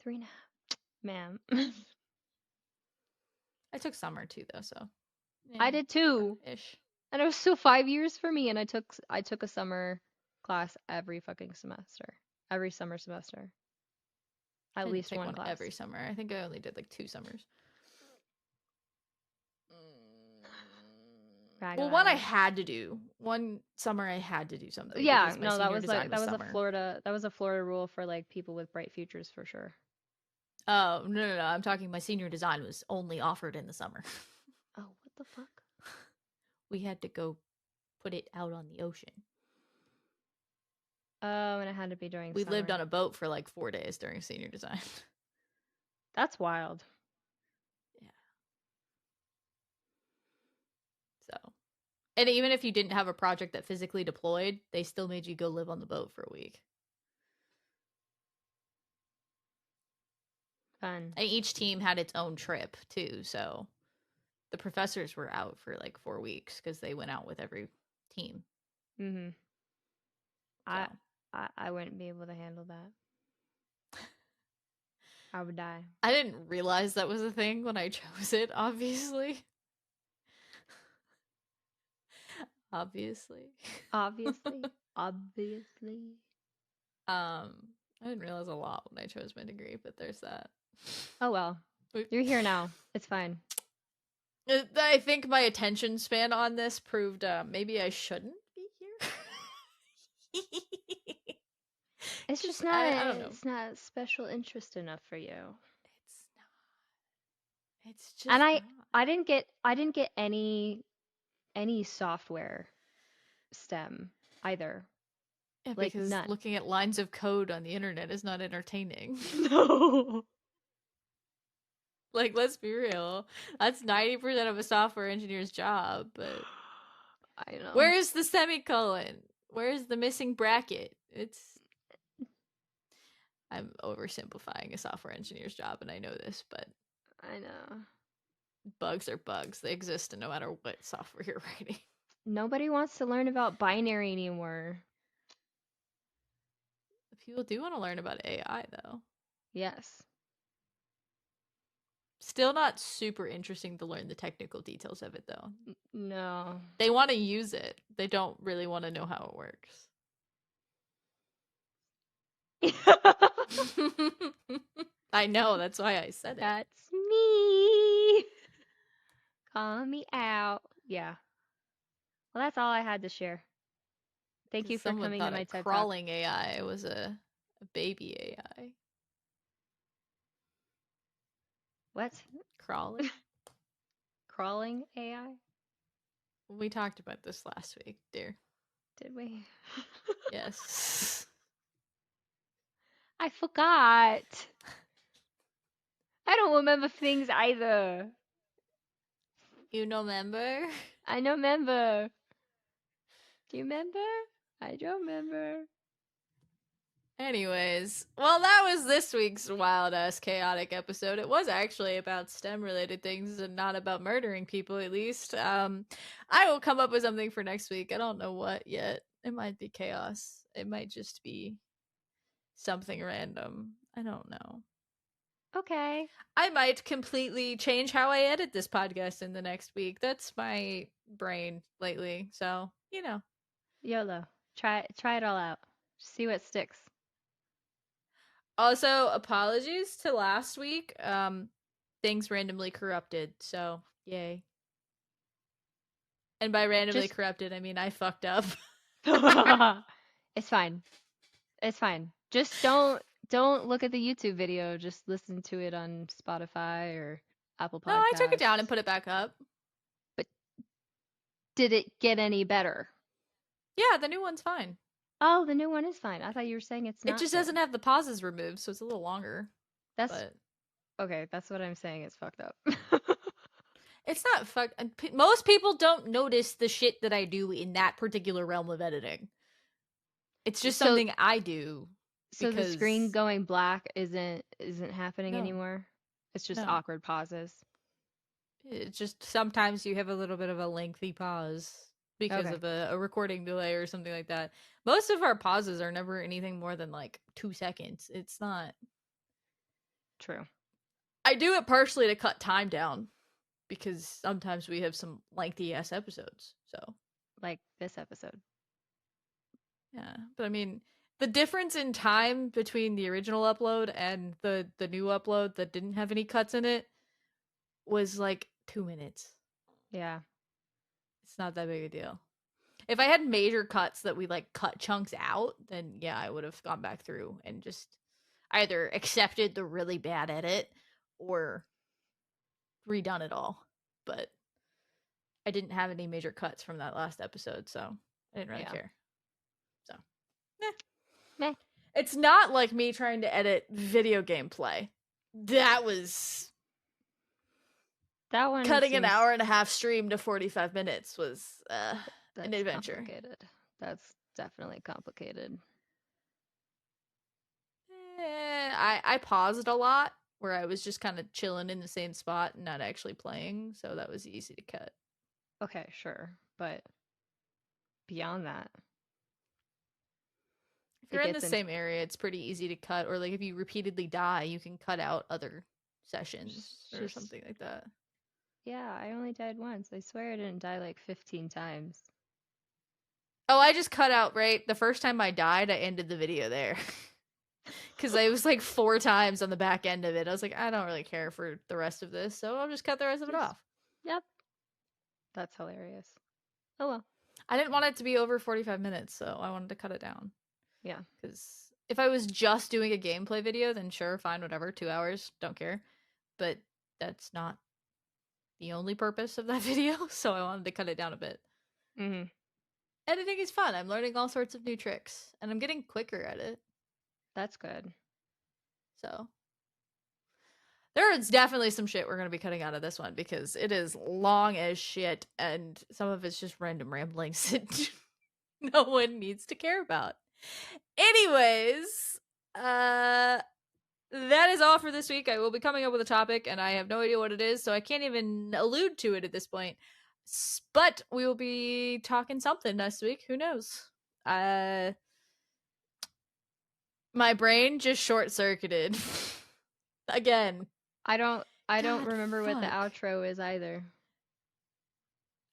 3.5. Man. I took summer too, though, so I did too. ish. And it was still 5 years for me, and I took a summer class every fucking semester. Every summer semester. I At didn't least take one class. every summer. I think I only did like 2 summers. Well, one I had to do. One summer I had to do something. Yeah, because my no, that senior was design like that was summer. a Florida rule for like people with bright futures for sure. Oh, no. I'm talking my senior design was only offered in the summer. Oh, what the fuck? We had to go put it out on the ocean. Oh, and it had to be during We summer. lived on a boat for like 4 days during senior design. That's wild. So, and even if you didn't have a project that physically deployed, they still made you go live on the boat for a week. Fun. And each team had its own trip too, so the professors were out for like 4 weeks because they went out with every team. Mm-hmm. I wouldn't be able to handle that. I would die. I didn't realize that was a thing when I chose it, obviously. Obviously. Obviously. I didn't realize a lot when I chose my degree, but there's that. Oh well. You're here now. It's fine. I think my attention span on this proved maybe I shouldn't be here. It's just not I don't know. it's not special interest enough for you. It's just And not. I didn't get any software STEM either. Yeah, Like because none. looking at lines of code on the internet is not entertaining. No. Like, let's be real. That's 90% of a software engineer's job, but I know. where's the semicolon? Where's the missing bracket? I'm oversimplifying a software engineer's job, and I know this, but I know. Bugs are bugs. They exist no matter what software you're writing. Nobody wants to learn about binary anymore. People do want to learn about AI, though. Yes. Still not super interesting to learn the technical details of it, though. No. They want to use it. They don't really want to know how it works. I know, that's why I said it. That's me. Call me out. Yeah. Well, that's all I had to share. Thank you for Someone coming to thought my a TED Talk. crawling AI was a baby AI. What? Crawling? Crawling AI? We talked about this last week, dear. Did we? Yes. I forgot. I don't remember things either. You know member? I know member. Do you remember? I don't remember. Anyways, well, that was this week's wild ass chaotic episode. It was actually about STEM related things and not about murdering people, at least. I will come up with something for next week. I don't know what yet. It might be chaos. It might just be something random. I don't know. Okay. I might completely change how I edit this podcast in the next week. That's my brain lately. So, you know. YOLO. Try it all out. See what sticks. Also, apologies to last week. Things randomly corrupted, so yay. And by randomly corrupted, I mean I fucked up. It's fine. It's fine. Just don't look at the YouTube video. Just listen to it on Spotify or Apple Podcasts. No, I took it down and put it back up. But did it get any better? Yeah, the new one's fine. Oh, the new one is fine. I thought you were saying it's not. It just doesn't have the pauses removed, so it's a little longer. Okay. That's what I'm saying. It's fucked up. It's not fucked. Most people don't notice the shit that I do in that particular realm of editing. It's just something I do. So the screen because going black isn't happening no, anymore. It's just no. awkward pauses. It's just sometimes you have a little bit of a lengthy pause because Okay. of a recording delay or something like that. Most of our pauses are never anything more than like 2 seconds. It's not. True. I do it partially to cut time down because sometimes we have some lengthy ass episodes. So, Like this episode. yeah. But I mean, the difference in time between the original upload and the new upload that didn't have any cuts in it was like 2 minutes. Yeah. It's not that big a deal. If I had major cuts that we like cut chunks out, then yeah, I would have gone back through and just either accepted the really bad edit or redone it all. But I didn't have any major cuts from that last episode, so I didn't really care. So, Meh. It's not like me trying to edit video gameplay. That one cutting an seems- hour and a half stream to 45 minutes was an That's adventure. complicated. That's definitely complicated. I paused a lot where I was just kind of chilling in the same spot and not actually playing, so that was easy to cut. Okay, sure. But beyond that, If you're in the same area, it's pretty easy to cut, or like if you repeatedly die, you can cut out other sessions or just- something like that. yeah, I only died once. I swear I didn't die like 15 times. Oh, I just cut out, right? The first time I died, I ended the video there. Because I was like 4 times on the back end of it. I was like, I don't really care for the rest of this, so I'll just cut the rest of it off. Yep. That's hilarious. Oh well. I didn't want it to be over 45 minutes, so I wanted to cut it down. Yeah. Because if I was just doing a gameplay video, then sure, fine, whatever, 2 hours, don't care. But that's not the only purpose of that video, so I wanted to cut it down a bit. Mm-hmm. Editing is fun. I'm learning all sorts of new tricks, and I'm getting quicker at it. That's good. So there is definitely some shit we're going to be cutting out of this one because it is long as shit, and some of it's just random ramblings that no one needs to care about. Anyways, that is all for this week. I will be coming up with a topic, and I have no idea what it is, so I can't even allude to it at this point. But we will be talking something next week. Who knows? My brain just short-circuited again. I don't God, remember what the fuck. outro is either.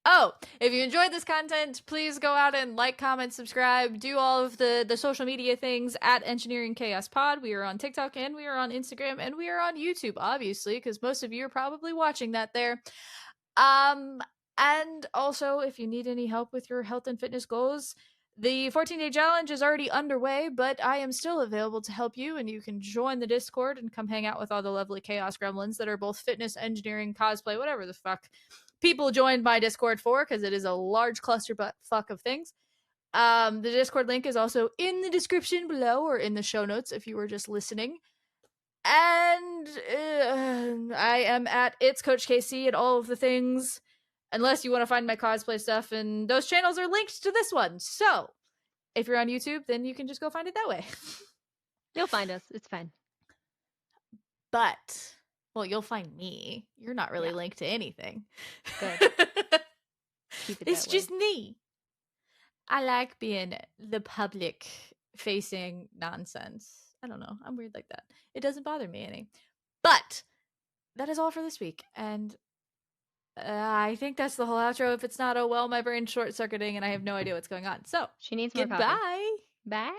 Oh, if you enjoyed this content, please go out and like, comment, subscribe, do all of the social media things at Engineering Chaos Pod. We are on TikTok and we are on Instagram and we are on YouTube, obviously, because most of you are probably watching that there. And also, if you need any help with your health and fitness goals, the 14-day challenge is already underway, but I am still available to help you, and you can join the Discord and come hang out with all the lovely Chaos Gremlins that are both fitness, engineering, cosplay, whatever the fuck people joined my Discord for, because it is a large clusterfuck of things. The Discord link is also in the description below or in the show notes if you were just listening. And I am at It's Coach KC at all of the things. Unless you want to find my cosplay stuff, and those channels are linked to this one. So, if you're on YouTube, then you can just go find it that way. You'll find us. It's fine. But, well, you'll find me. You're not really linked to anything. Good. Keep it It's that way. just me. I like being the public-facing nonsense. I don't know. I'm weird like that. It doesn't bother me any. But, that is all for this week, and I think that's the whole outro. If it's not, oh well, my brain's short-circuiting and I have no idea what's going on. So, She needs more goodbye. coffee. Bye.